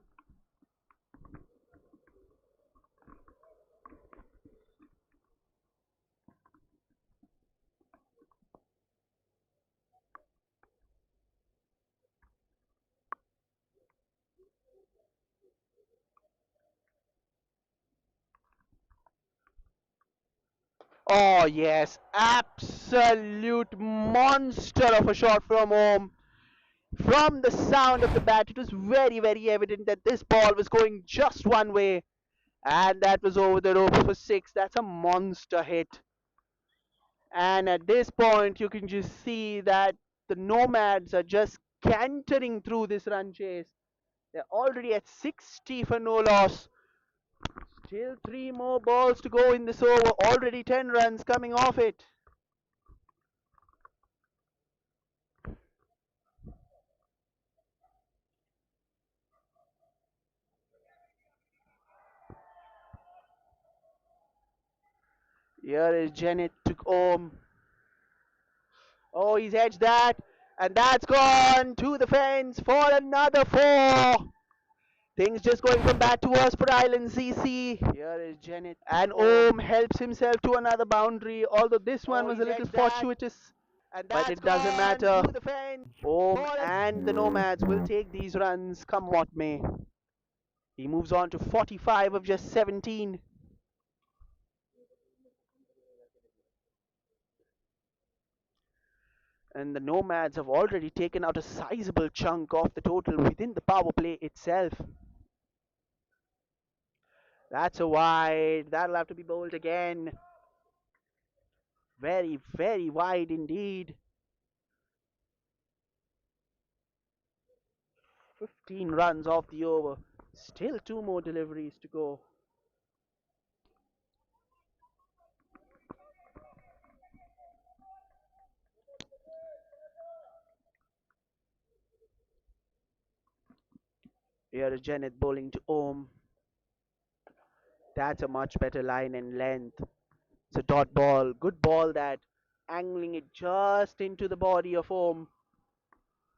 Oh yes, absolute monster of a shot from Om. From the sound of the bat, it was very, very evident that this ball was going just one way. And that was over the rope for 6. That's a monster hit. And at this point, you can just see that the Nomads are just cantering through this run chase. They're already at 60 for no loss. Still 3 more balls to go in this over. Already 10 runs coming off it. Here is Janet to home. Oh, he's edged that. And that's gone to the fence for another 4. Things just going from bad to worse for Island CC. Here is Janet. And Om helps himself to another boundary, although this one was a little fortuitous. But it doesn't matter. Om and the Nomads will take these runs come what may. He moves on to 45 of just 17. And the Nomads have already taken out a sizable chunk of the total within the power play itself. That's a wide. That'll have to be bowled again. Very, very wide indeed. 15 runs off the over. Still 2 more deliveries to go. Here is Janet bowling to Om. That's a much better line and length. It's a dot ball. Good ball that angling it just into the body of Om,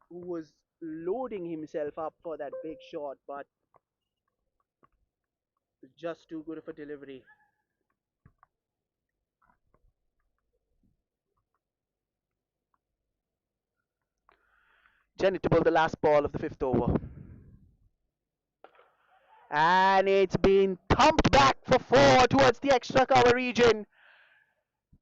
who was loading himself up for that big shot, but just too good of a delivery. Janet to bowl the last ball of the fifth over. And it's been thumped back for four towards the extra cover region.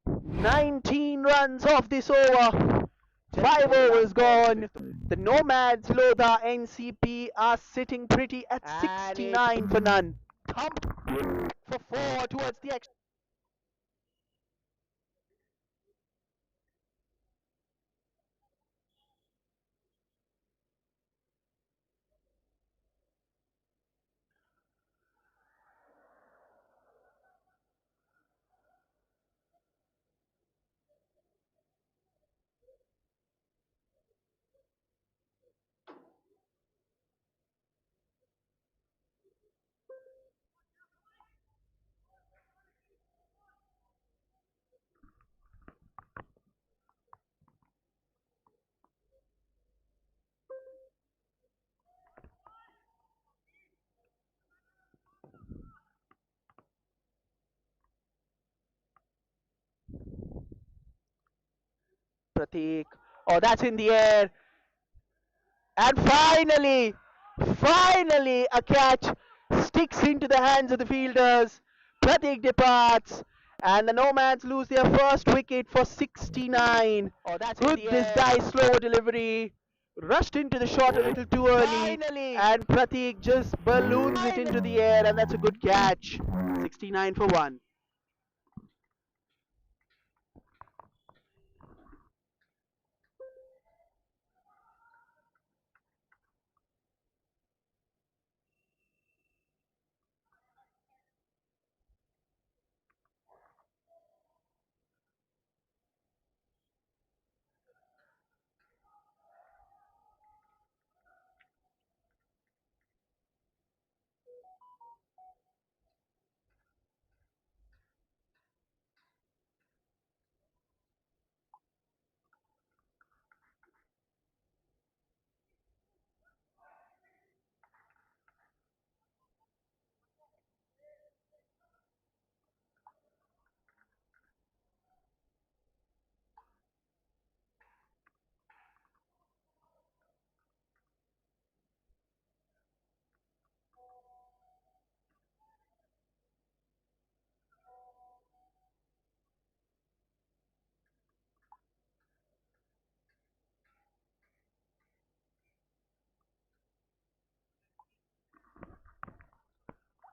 19 runs off this over. 5 overs gone. The Nomads Lodha Ncp are sitting pretty at 69 for none. Thumped for four towards the extra. Pratik. Oh, that's in the air. And finally, a catch sticks into the hands of the fielders. Pratik departs, and the Nomads lose their first wicket for 69. Oh, that's Good disguise, slow delivery. Rushed into the shot a little too early, and Pratik just balloons it into the air, and that's a good catch. 69 for 1.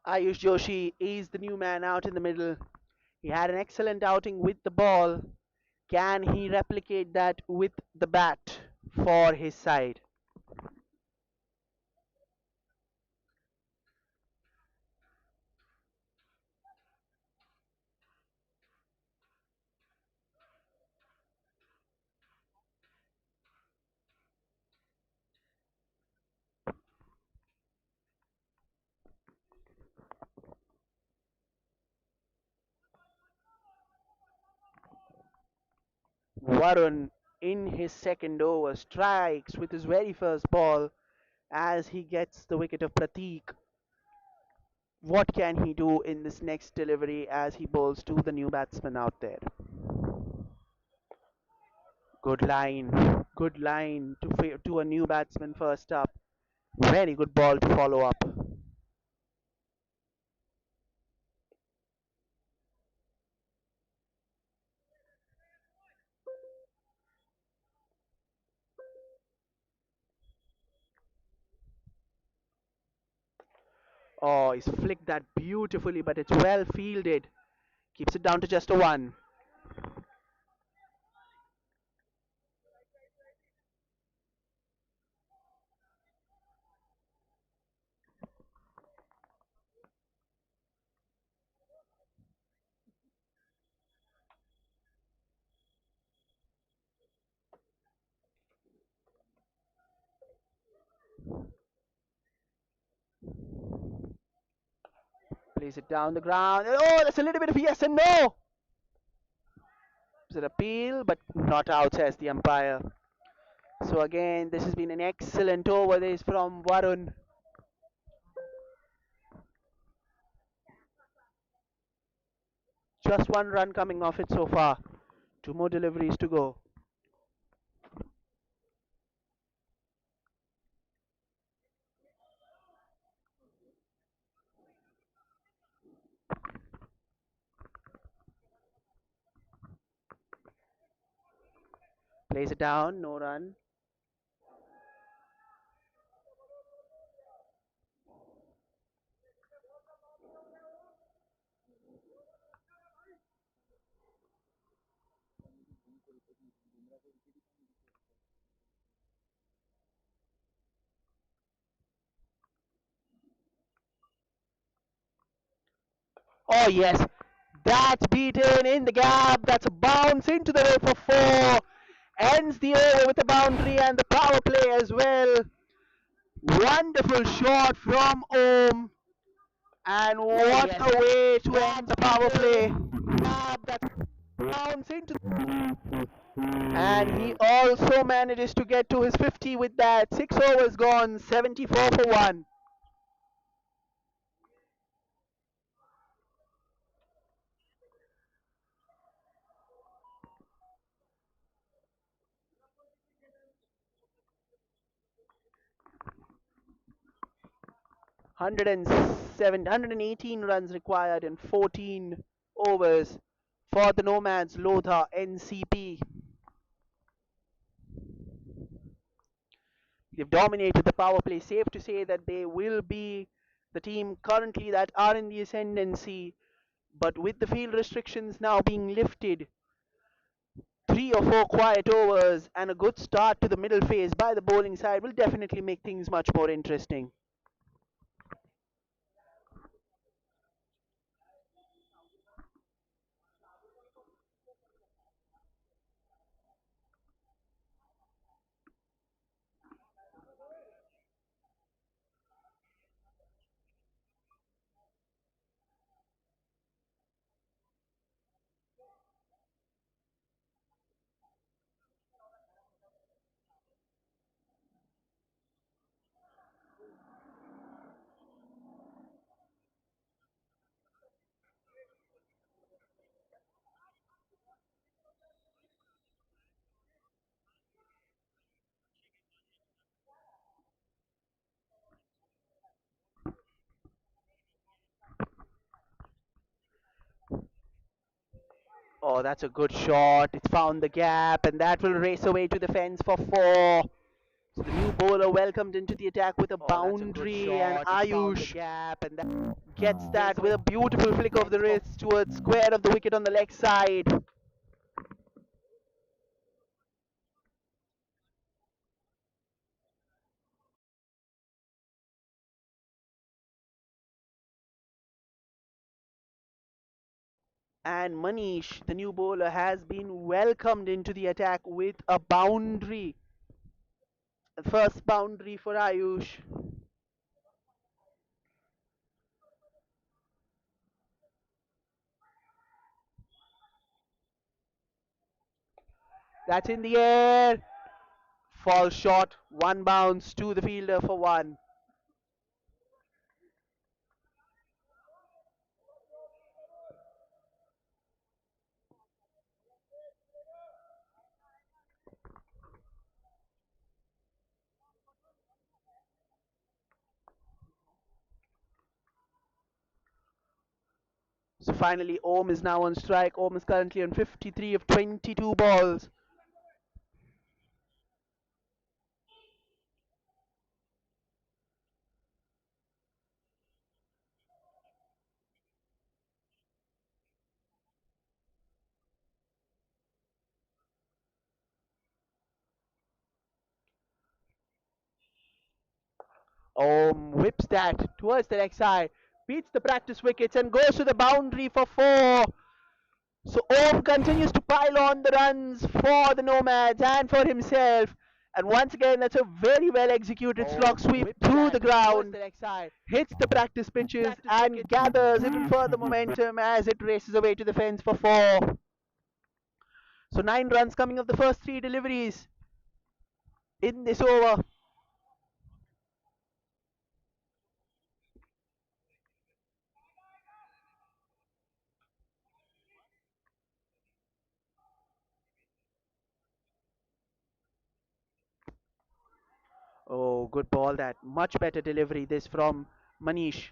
Ayush Joshi is the new man out in the middle. He had an excellent outing with the ball. Can he replicate that with the bat for his side? Varun, in his second over, strikes with his very first ball as he gets the wicket of Pratik. What can he do in this next delivery as he bowls to the new batsman out there? Good line to a new batsman first up. Very good ball to follow up. Oh, he's flicked that beautifully, but it's well fielded. Keeps it down to just a one. Plays it down the ground. Oh, that's a little bit of yes and no. It's an appeal, but not out, says the umpire. So again, this has been an excellent over. This from Varun. Just one run coming off it so far. Two more deliveries to go. Plays it down, no run. Oh yes, that's beaten in the gap. That's a bounce into the red for four. Ends the over with a boundary and the power play as well. Wonderful shot from Om. And what a way to end the power play. That bounce into and he also manages to get to his 50 with that. 6 overs gone, 74 for 1. Hundred and 118 runs required in 14 overs for the Nomads Lodha Ncp. They've dominated the power play. Safe to say that they will be the team currently that are in the ascendancy. But with the field restrictions now being lifted, 3 or 4 quiet overs and a good start to the middle phase by the bowling side will definitely make things much more interesting. Oh, that's a good shot. It's found the gap, and that will race away to the fence for 4. So the new bowler welcomed into the attack with a boundary, and Ayush gets that with a beautiful flick of the wrist towards square of the wicket on the leg side. And Manish, the new bowler, has been welcomed into the attack with a boundary. First boundary for Ayush. That's in the air. Falls short. One bounce to the fielder for 1. So finally, Om is now on strike. Om is currently on 53 of 22 balls. Om whips that towards the leg side, beats the practice wickets and goes to the boundary for 4. So Om continues to pile on the runs for the Nomads and for himself. And once again, that's a very well executed slog sweep through the ground. Hits the practice pitches and gathers even further momentum as it races away to the fence for 4. So 9 runs coming of the first 3 deliveries in this over. Oh, good ball that. Much better delivery this from Manish.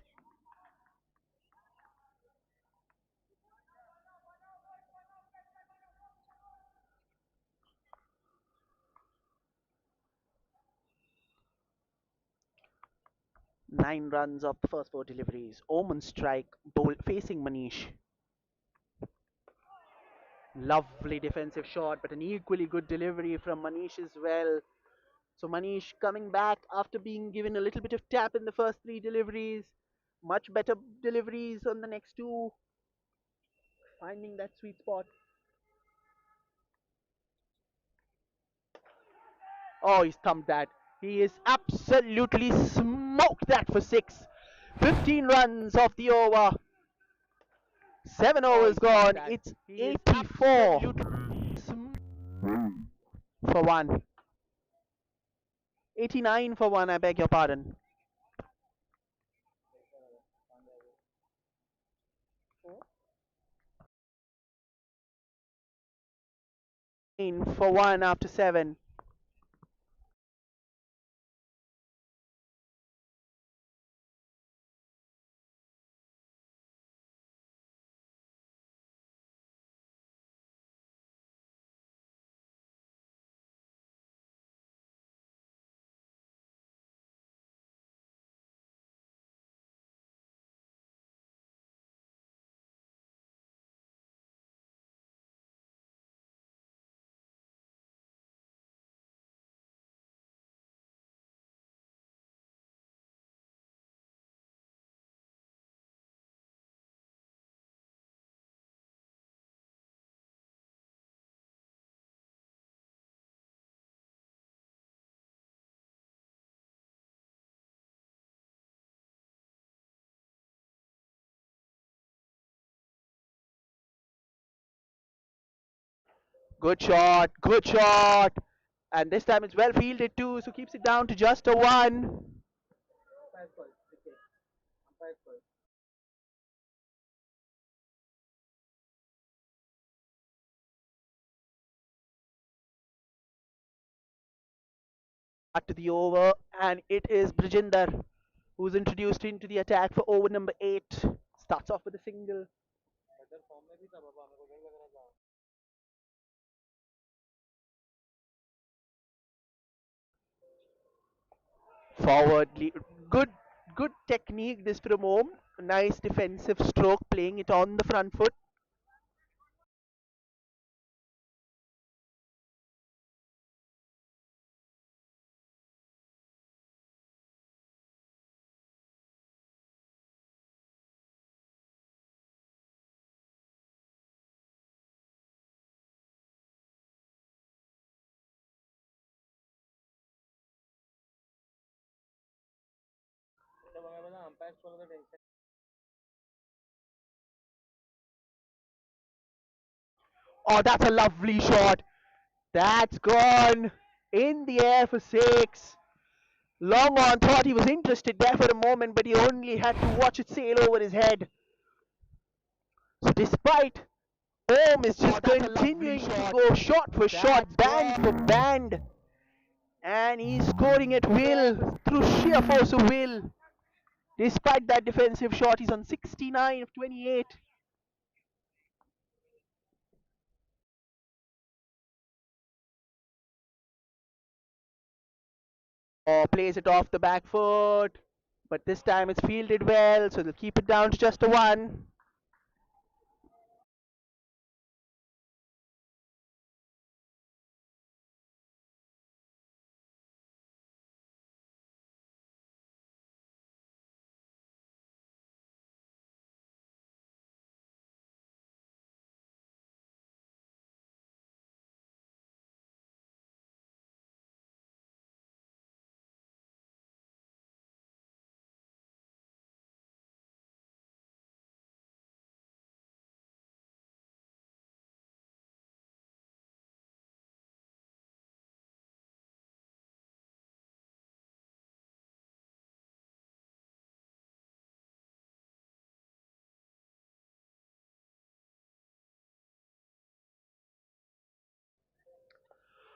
Nine runs of the first 4 deliveries. Omen strike, bowl facing Manish. Lovely defensive shot, but an equally good delivery from Manish as well. So Manish coming back after being given a little bit of tap in the first 3 deliveries. Much better deliveries on the next 2. Finding that sweet spot. Oh, he's thumped that. He is absolutely smoked that for 6. 15 runs off the over. 7 overs gone. It's 84 for 1. 89 for 1, I beg your pardon. For 1 after 7. Good shot, good shot. And this time it's well fielded too, so keeps it down to just a 1. Back to the over, and it is Brijinder who's introduced into the attack for over number 8. Starts off with a single. Forward, good technique this from Om. Nice defensive stroke, playing it on the front foot. Oh, that's a lovely shot. That's gone in the air for 6. Long on thought he was interested there for a moment, but he only had to watch it sail over his head. So despite Om is just continuing to go shot for shot, band for band, and he's scoring at will through sheer force of will. Despite that defensive shot, he's on 69 of 28. Or plays it off the back foot, but this time it's fielded well, so they'll keep it down to just a 1.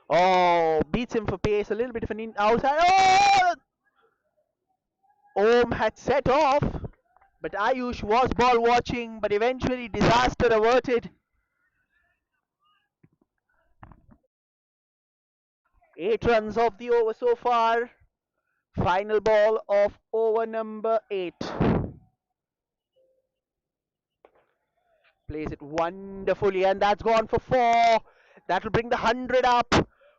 Oh, beats him for pace. A little bit of an outside. Oh! Om had set off, but Ayush was ball watching, but eventually disaster averted. 8 runs of the over so far. Final ball of over number 8. Plays it wonderfully, and that's gone for 4. That will bring the 100 up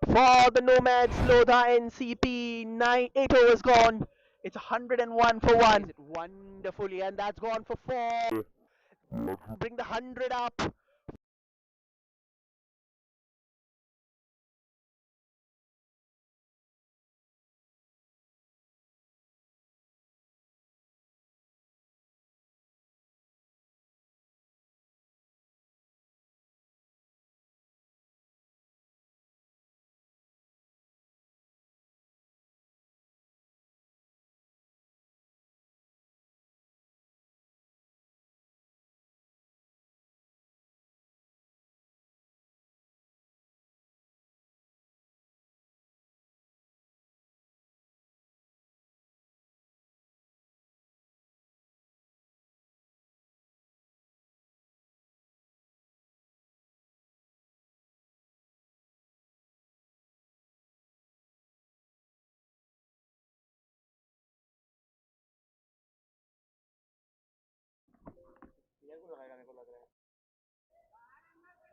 for the Nomads Lodha Ncp. 8 overs gone. It's 101 for 1. Plays it wonderfully, and that's gone for 4. Bring the 100 up.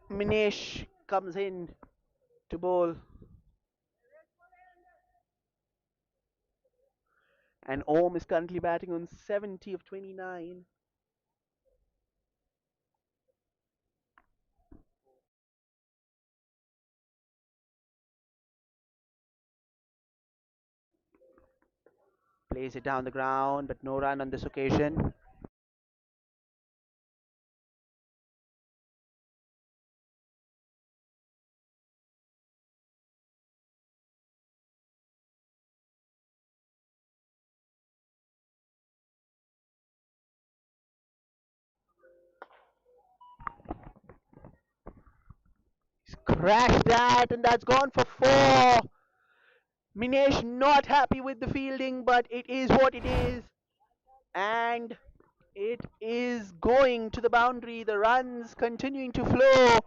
Minesh comes in to bowl, and Om is currently batting on 70 of 29. Plays it down the ground, but no run on this occasion. He's crashed that, and that's gone for 4. Minesh not happy with the fielding, but it is what it is. And it is going to the boundary. The runs continuing to flow.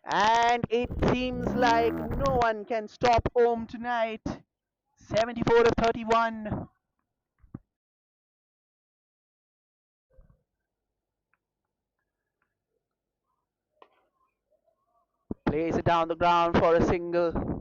And it seems like no one can stop Om tonight. 74 of 31. Plays it down the ground for a single.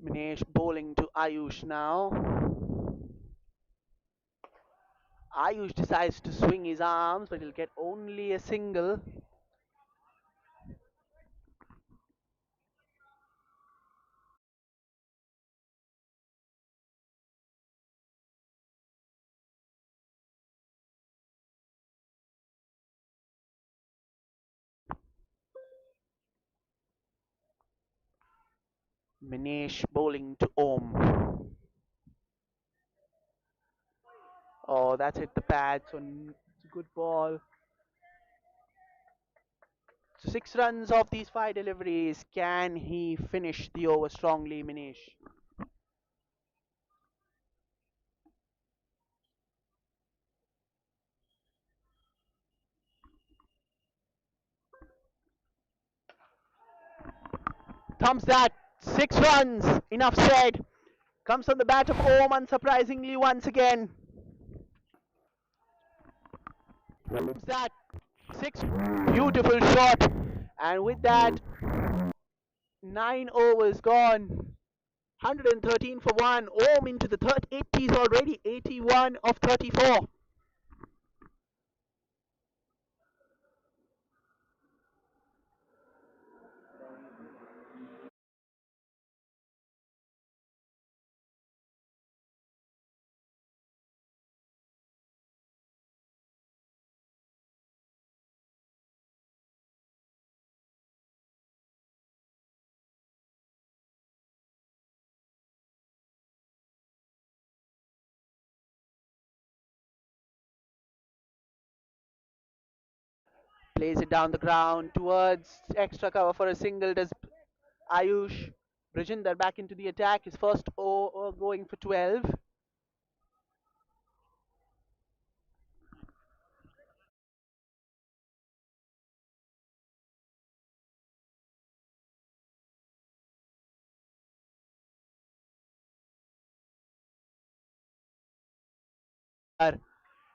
Minesh bowling to Ayush now. Ayush decides to swing his arms, but he'll get only a single. Minesh bowling to Om. Oh, that's hit the pad, so it's a good ball. So 6 runs off these 5 deliveries. Can he finish the over strongly, Minesh? Thumbs that. 6 runs. Enough said. Comes from the bat of Om, unsurprisingly, once again. Thumbs that. 6. Beautiful shot. And with that, 9 overs gone. 113 for 1. Om into the 80s already. 81 of 34. Plays it down the ground towards extra cover for a single. Does Ayush Brijinder back into the attack? His first over going for 12.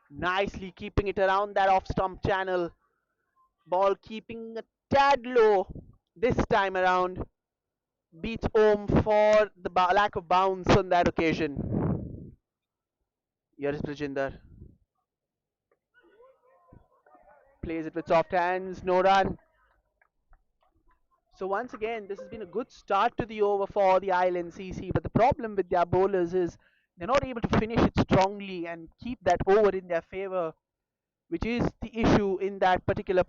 Nicely keeping it around that off stump channel. Ball keeping a tad low this time around. Beats Om for the lack of bounce on that occasion. Here is Brijinder. Plays it with soft hands. No run. So once again, this has been a good start to the over for the Island CC. But the problem with their bowlers is they're not able to finish it strongly and keep that over in their favor, which is the issue in that particular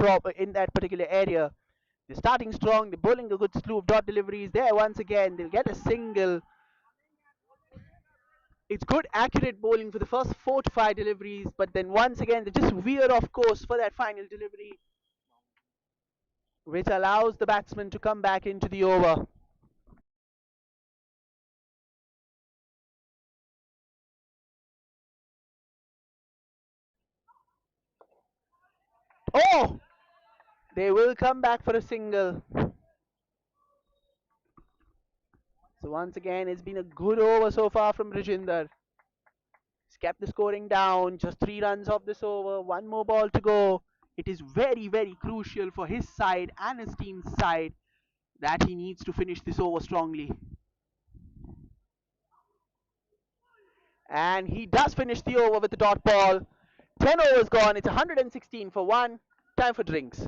area. They're starting strong. They're bowling a good slew of dot deliveries. There once again, they'll get a single. It's good, accurate bowling for the first 4 to 5 deliveries, but then once again, they just veer off course for that final delivery, which allows the batsman to come back into the over. Oh! They will come back for a single. So once again, it's been a good over so far from Rajinder. He's kept the scoring down. Just 3 runs off this over. One more ball to go. It is very, very crucial for his side and his team's side that he needs to finish this over strongly. And he does finish the over with the dot ball. 10 overs gone. It's 116 for one. Time for drinks.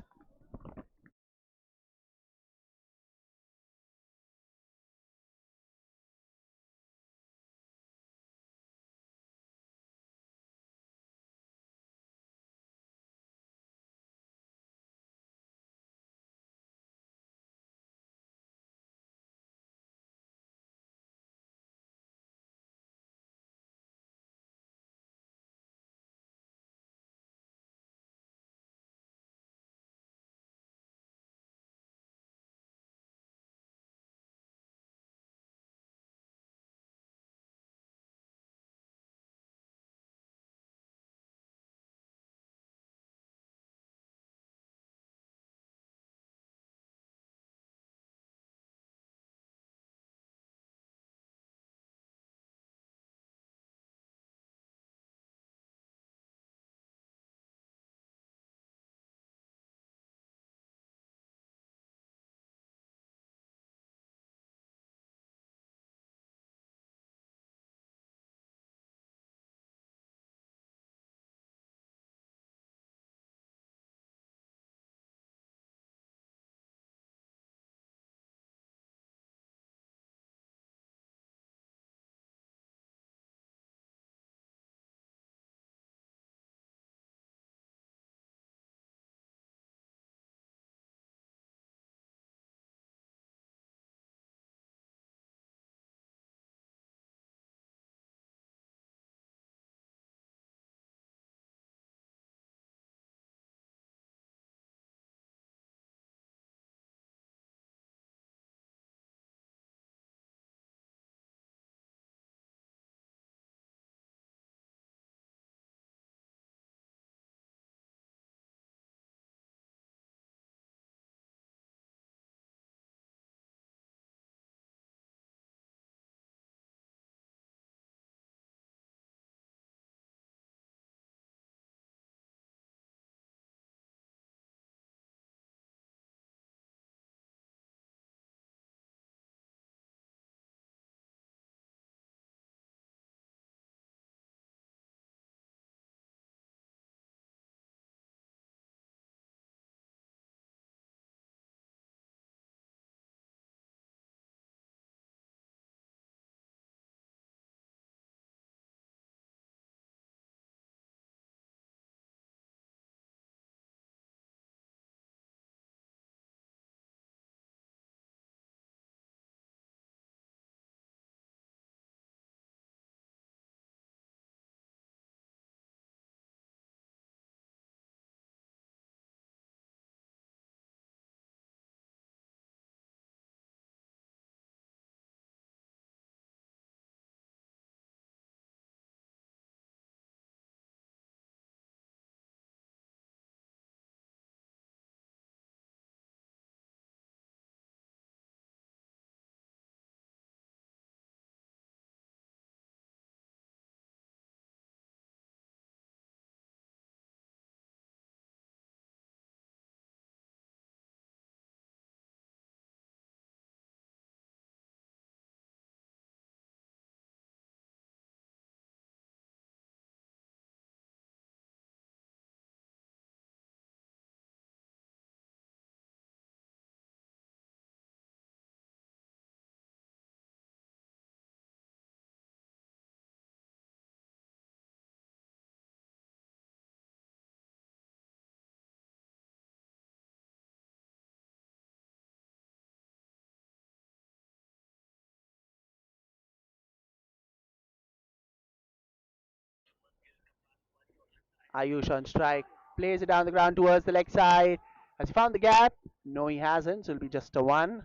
Ayush on strike. Plays it down the ground towards the leg side. Has he found the gap? No, he hasn't. So it'll be just a one.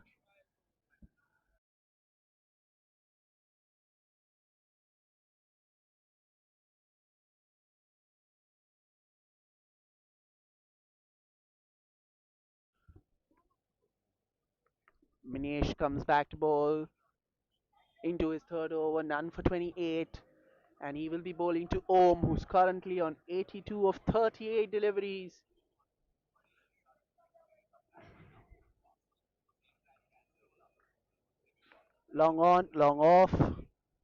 Manish comes back to bowl into his third over, none for 28. And he will be bowling to Om, who's currently on 82 of 38 deliveries. Long on, long off.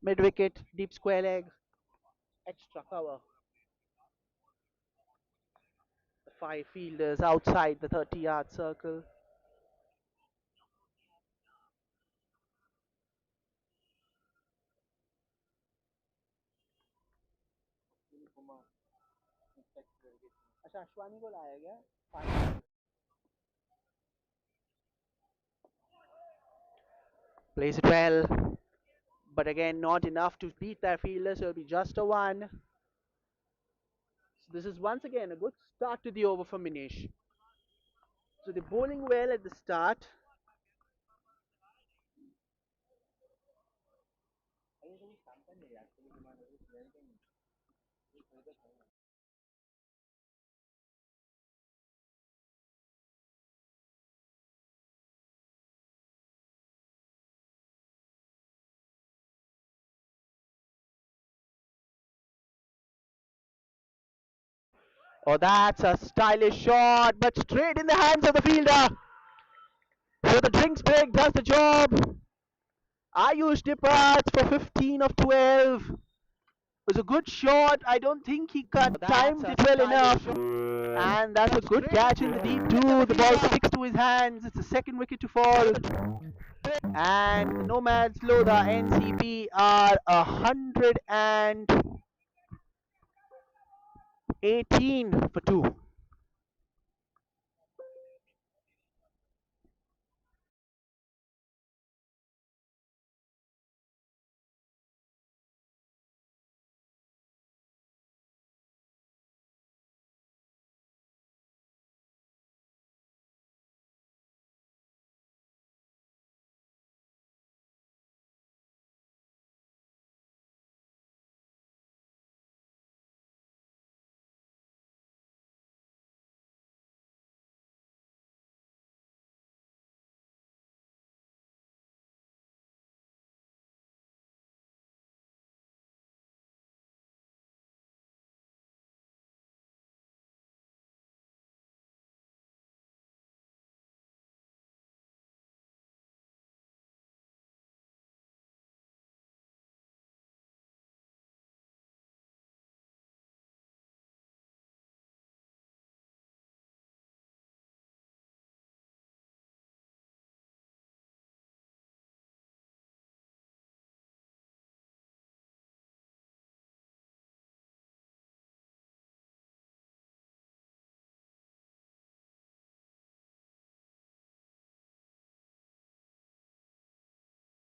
Mid wicket, deep square leg, extra cover. The five fielders outside the 30-yard circle. अच्छा अश्वानी को लाया गया plays it well, but again not enough to beat that fielder, so it'll be just a one. So this is once again a good start to the over for Minish. So they're bowling well at the start. Oh, that's a stylish shot, but straight in the hands of the fielder. So the drinks break does the job. Ayush departs for 15 of 12. It was a good shot. I don't think he timed it well enough. And that's a good catch in the deep too. The ball sticks to his hands. It's the second wicket to fall. And the Nomads Lodha Ncp are 118 for 2.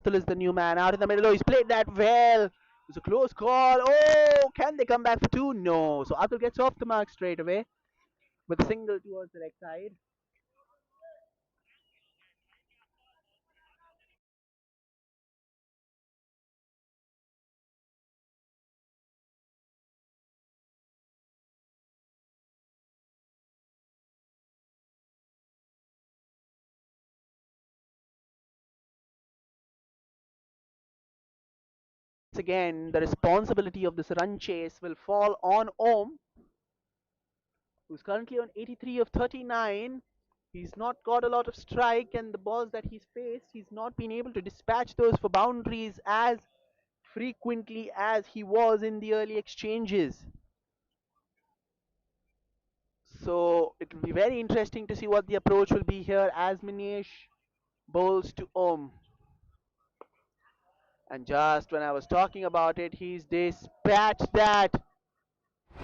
Is the new man out in the middle. Oh, he's played that well. It's a close call. Oh, can they come back for two? No. So Atul gets off the mark straight away with a single towards the leg side. Once again, the responsibility of this run chase will fall on Om, who's currently on 83 of 39. He's not got a lot of strike, and the balls that he's faced, he's not been able to dispatch those for boundaries as frequently as he was in the early exchanges. So it will be very interesting to see what the approach will be here as Manish bowls to Om. And just when I was talking about it, he's dispatched that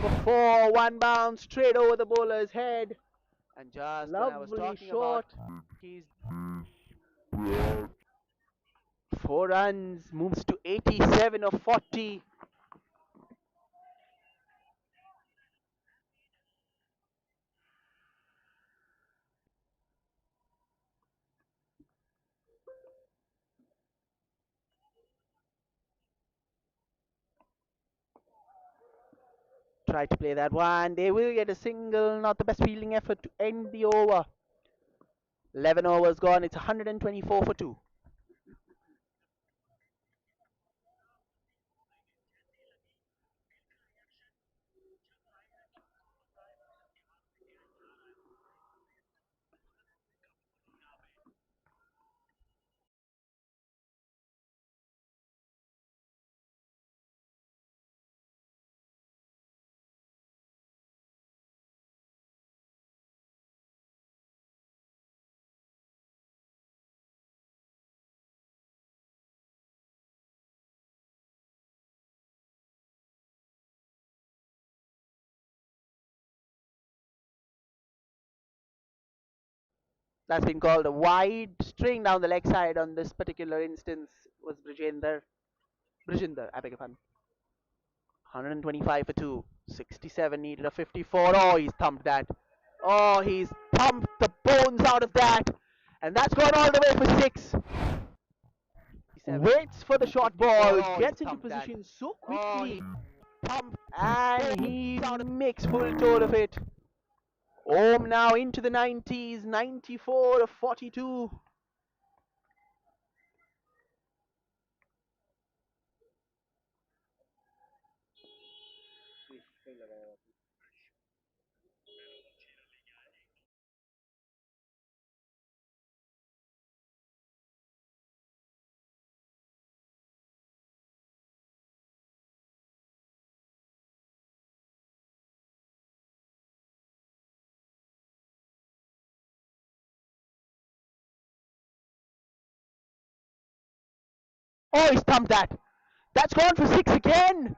for four, one bounce straight over the bowler's head. And just when I was Lovely talking about shot. he's 4 runs, moves to 87 of 40. Try to play that one. They will get a single, not the best fielding effort to end the over. 11 overs gone. It's 124 for 2. That's been called a wide string down the leg side on this particular instance was Brijinder, I beg your pardon. 125 for 2. 67 needed a 54. Oh, he's thumped that. Oh, he's thumped the bones out of that. And that's gone all the way for 6. Waits for the short ball, gets into position so quickly, and he makes full tour of it. Om now into the 90s, 94 of 42. Oh, he's thumped that. That's gone for 6 again.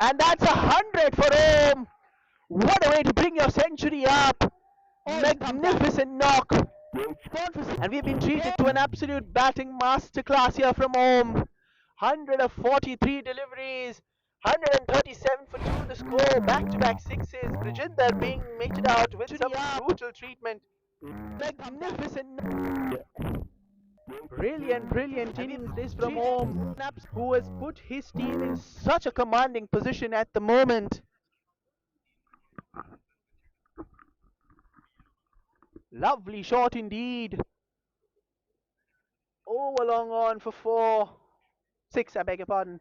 And that's 100 for Om. What a way to bring your century up. Magnificent knock. And we've been treated to an absolute batting masterclass here from Om. 143 deliveries, 137 for 2 the score, back-to-back sixes. Brijinder being meted out with some brutal treatment. Magnificent. Brilliant innings this from Om, who has put his team in such a commanding position at the moment. Lovely shot indeed. Over long on for 4. 6, I beg your pardon.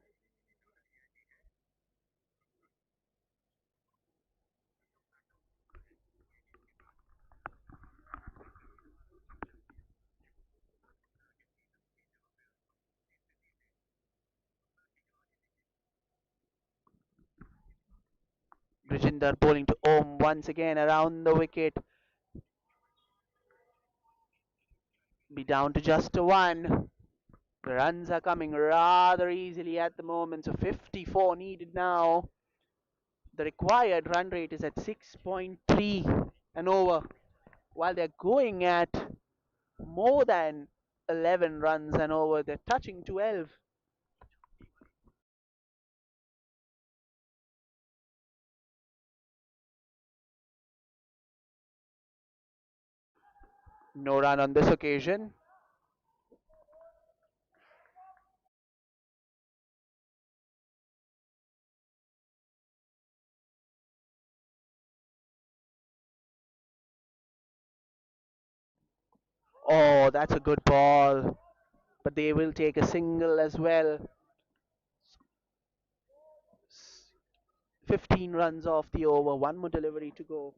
Brijinder bowling to Om once again around the wicket. Be down to just a 1. The runs are coming rather easily at the moment, so 54 needed now. The required run rate is at 6.3 and over, while they're going at more than 11 runs and over. They're touching 12. No run on this occasion. Oh, that's a good ball, but they will take a single as well. 15 runs off the over, one more delivery to go.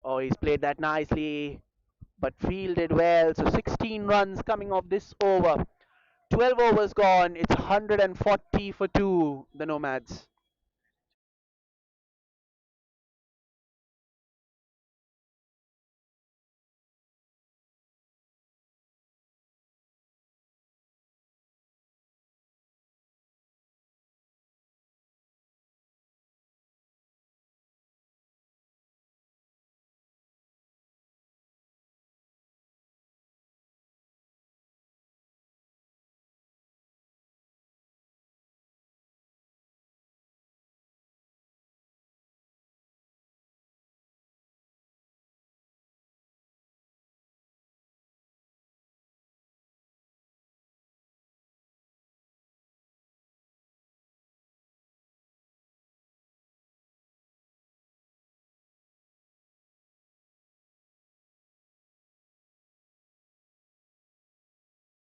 Oh, he's played that nicely, but fielded well. So 16 runs coming off this over. 12 overs gone. It's 140 for 2, the Nomads.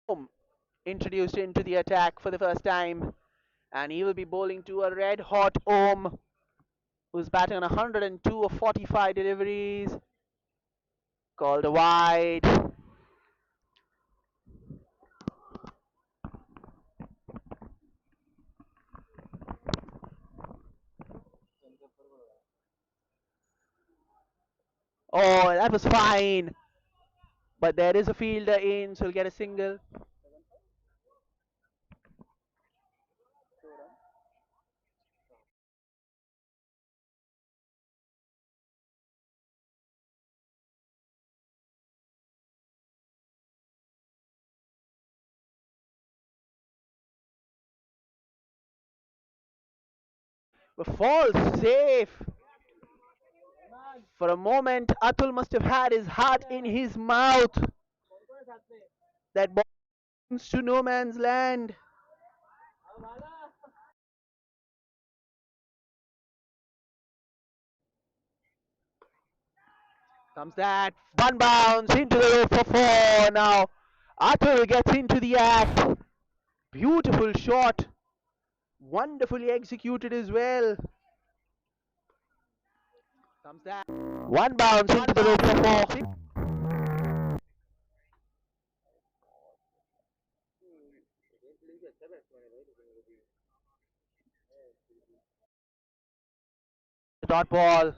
Om introduced into the attack for the first time, and he will be bowling to a red hot Om, who's batting on 102 of 45 deliveries. Called a wide. Oh, that was fine. But there is a fielder in, so he'll get a single. But falls safe. For a moment, Atul must have had his heart in his mouth. That ball comes to no man's land. Comes that one bounce into the rope for four. Now Atul gets into the act. Beautiful shot. Wonderfully executed as well. Comes that one bounce into the rope for four. Dot ball.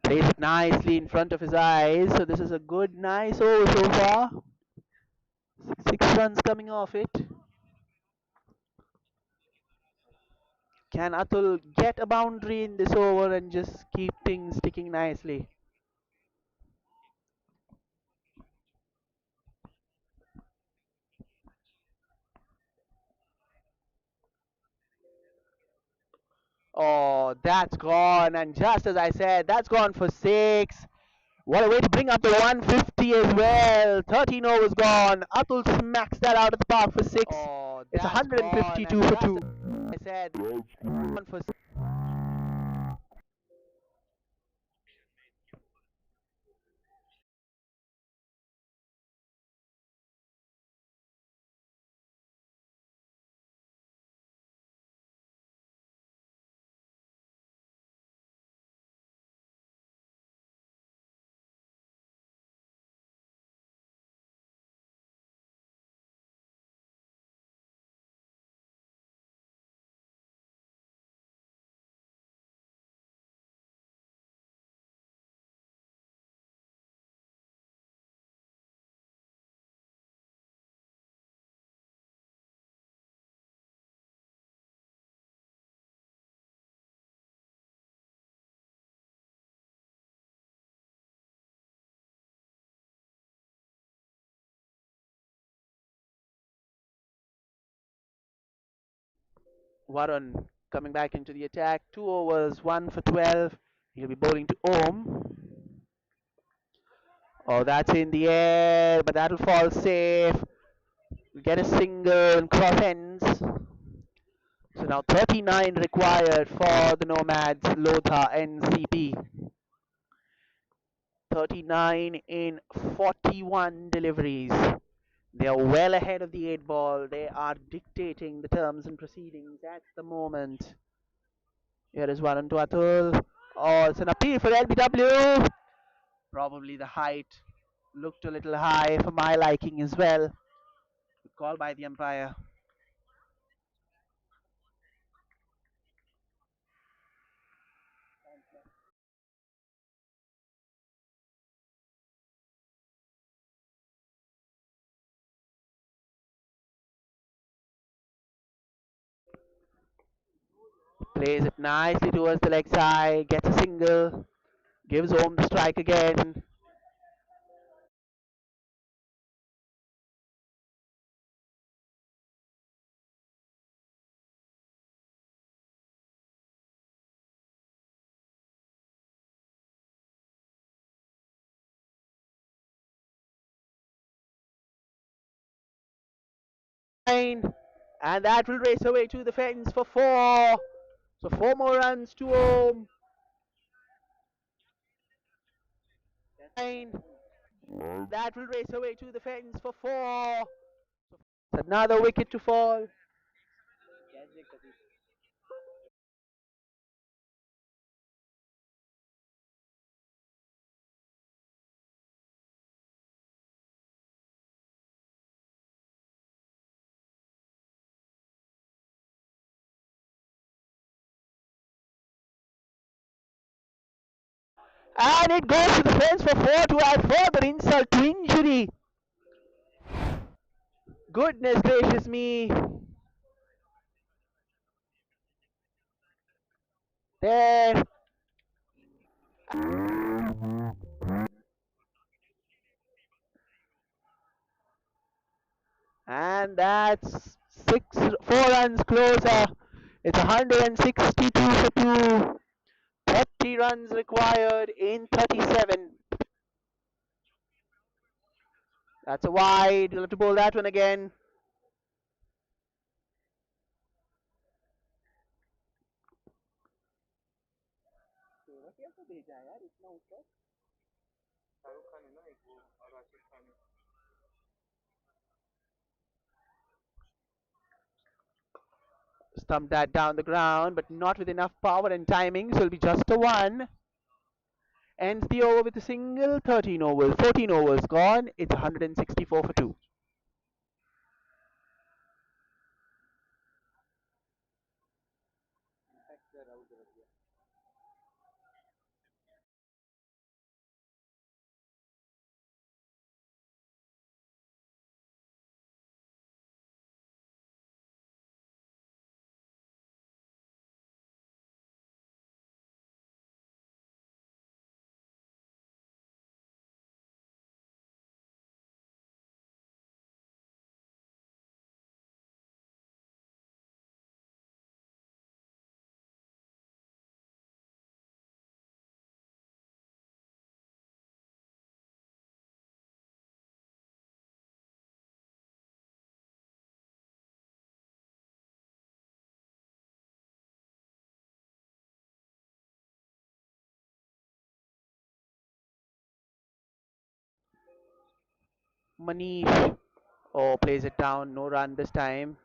Plays it nicely in front of his eyes. So this is a good, nice over so far. 6 runs coming off it. Can Atul get a boundary in this over and just keep things ticking nicely? Oh, that's gone. And just as I said, that's gone for six. What a way to bring up the 150 as well. 13 overs gone. Atul smacks that out of the park for six. Oh, it's 152 for two. I said, gone for Varun coming back into the attack. 2 overs, 1 for 12. He'll be bowling to Om. Oh, that's in the air, but that'll fall safe. We get a single and cross ends. So now 39 required for the Nomads Lodha Ncp. 39 in 41 deliveries. They are well ahead of the 8 ball. They are dictating the terms and proceedings at the moment. Here is one to Atul. Oh, it's an appeal for LBW. Probably the height looked a little high for my liking as well. Good call by the umpire. Plays it nicely towards the leg side, gets a single, gives home the strike again. And that will race away to the fence for 4. So 4 more runs to home. And that will race away to the fence for 4. So another wicket to fall. And it goes to the fence for 4 to add further insult to injury. Goodness gracious me. There. And that's 4 runs closer. It's 162 for 2. 30 runs required in 37. That's a wide. You'll have to bowl that one again. Stumped that down the ground, but not with enough power and timing, so it'll be just a 1. Ends the over with a single. 13 overs, 14 overs gone. It's 164 for 2. Manish, oh, plays it down. No run this time.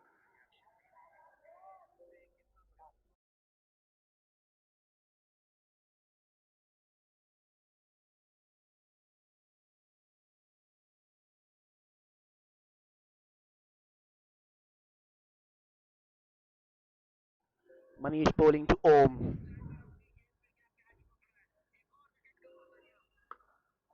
Manish bowling to Om.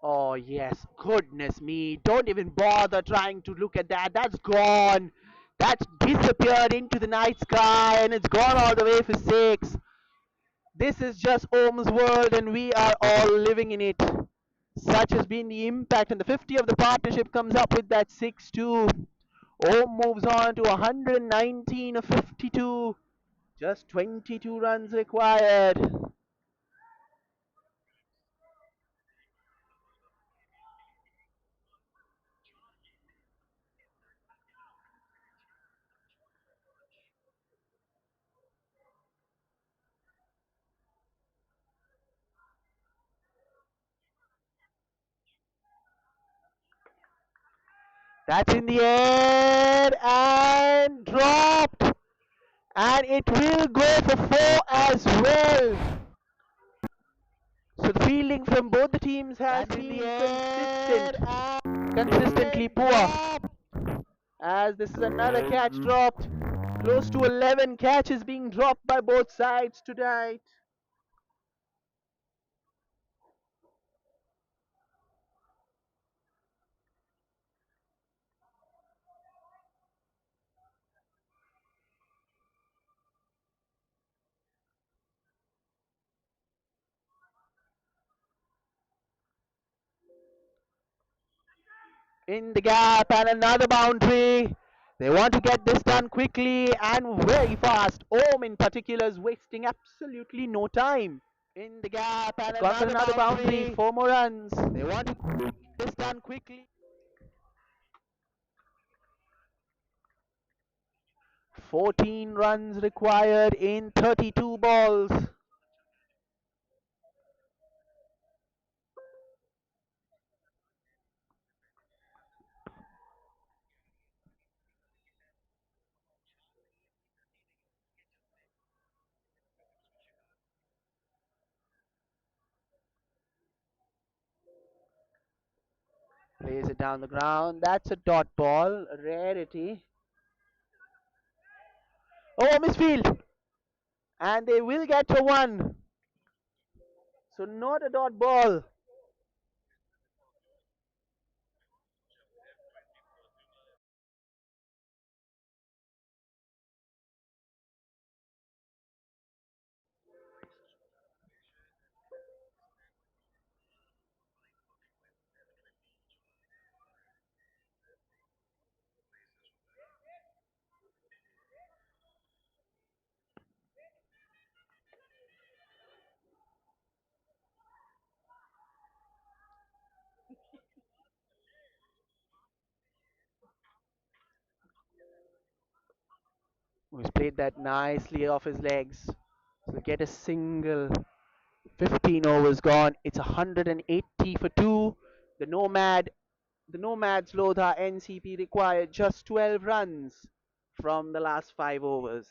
Oh, yes. Goodness me. Don't even bother trying to look at that. That's gone. That's disappeared into the night sky and it's gone all the way for 6. This is just Om's world and we are all living in it. Such has been the impact, and the 50 of the partnership comes up with that 6-2. Om moves on to 119 of 52. Just 22 runs required. That's in the air and dropped. And it will go for 4 as well. So the fielding from both the teams has been consistently poor. As this is another catch dropped. Close to 11 catches being dropped by both sides tonight. In the gap and another boundary. They want to get this done quickly and very fast. Om in particular is wasting absolutely no time. In the gap and gone for another boundary. 4 more runs. They want to get this done quickly. 14 runs required in 32 balls. Plays it down the ground. That's a dot ball, a rarity. Oh, misfield! And they will get to one. So not a dot ball. He's played that nicely off his legs. So get a single. 15 overs gone. It's 180 for two. The Nomad, the Nomads Lodha Ncp required just 12 runs from the last 5 overs.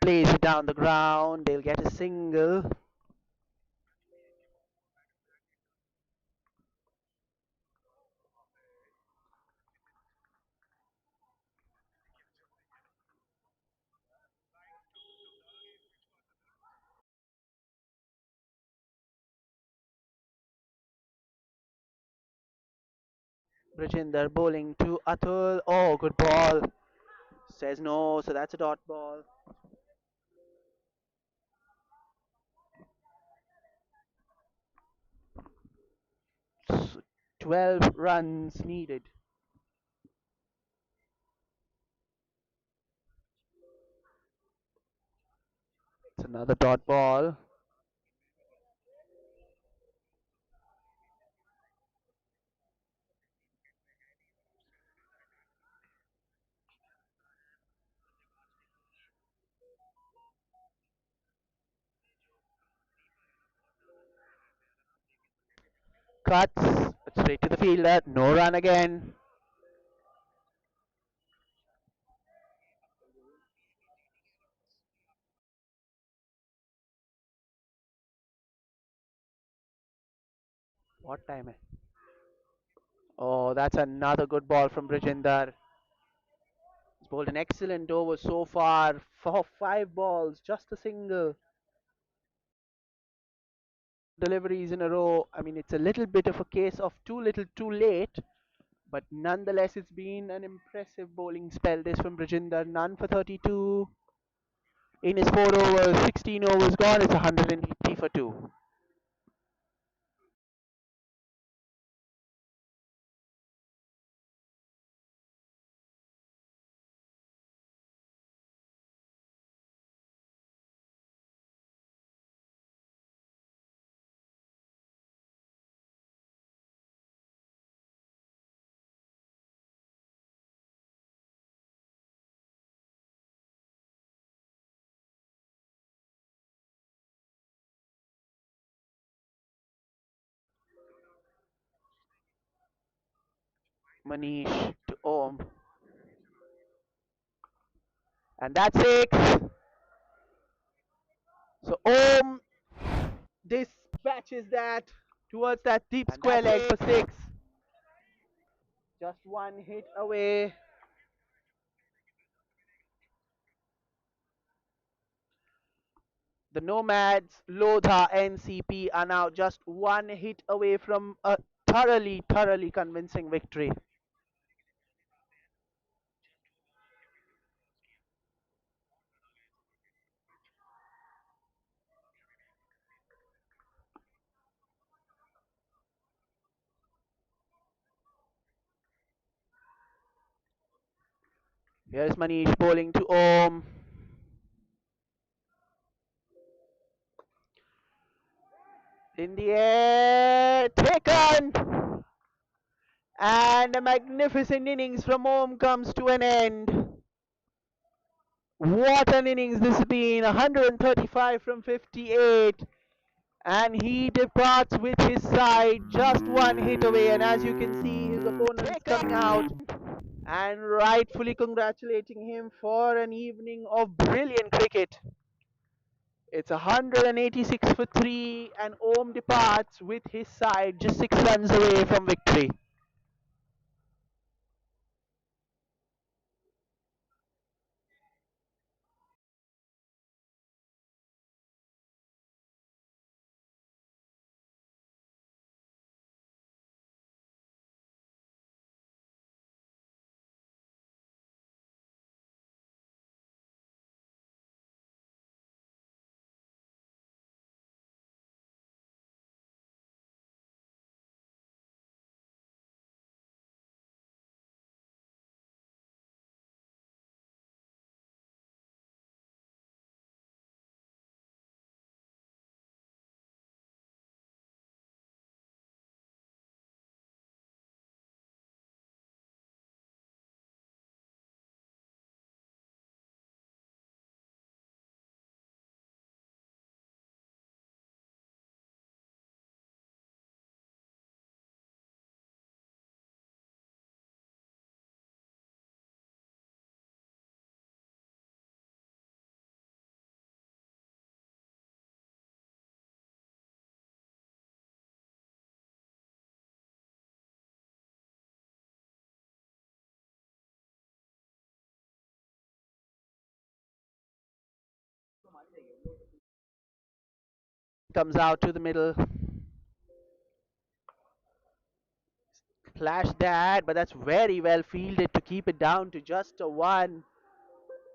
Plays it down the ground. They'll get a single. Brajinder bowling to Atul. Oh, good ball. Says no, so that's a dot ball. 12 runs needed. It's another dot ball. Cuts straight to the fielder. No run again. What time? Oh, that's another good ball from Brajinder. He's bowled an excellent over so far. For 5 balls, just a single. Deliveries in a row. I mean, it's a little bit of a case of too little, too late. But nonetheless, it's been an impressive bowling spell. This from Brajinder. None for 32. In his 4 overs, 16 overs gone. It's 180 for two. Manish to Om. And that's 6. So Om dispatches that towards that deep And square that's leg for it. 6. Just one hit away. The Nomads Lodha Ncp are now just one hit away from a thoroughly convincing victory. Here's Manish bowling to Om. In the air, taken! And a magnificent innings from Om comes to an end. What an innings this has been, 135 from 58. And he departs with his side just one hit away. And as you can see, his opponents coming out and rightfully congratulating him for an evening of brilliant cricket. It's 186 for 3, and Om departs with his side just 6 runs away from victory. Comes out to the middle. Flash that, but that's very well fielded to keep it down to just a 1.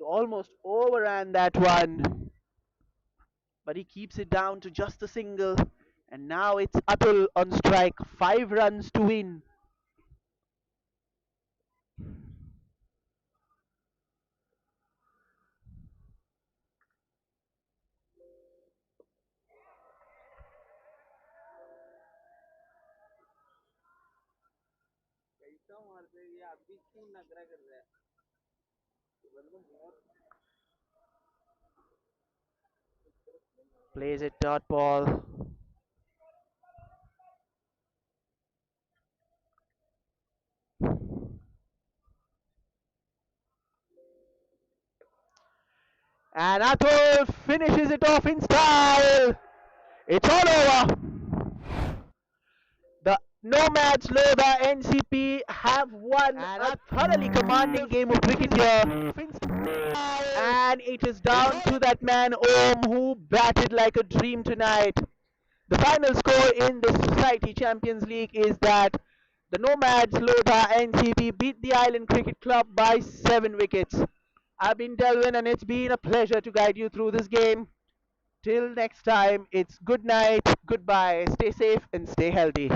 Almost overran that one, but he keeps it down to just a single. And now it's Atul on strike, 5 runs to win. Plays it dot ball. And Atul finishes it off in style. It's all over. The Nomads Lodha Ncp have won a thoroughly commanding game of cricket here. And it is down to that man Om, who batted like a dream tonight. The final score in the Society Champions League is that the Nomads Lodha Ncp beat the Island Cricket Club by 7 wickets. I've been Delvin, and it's been a pleasure to guide you through this game. Till next time, it's good night, goodbye, stay safe and stay healthy.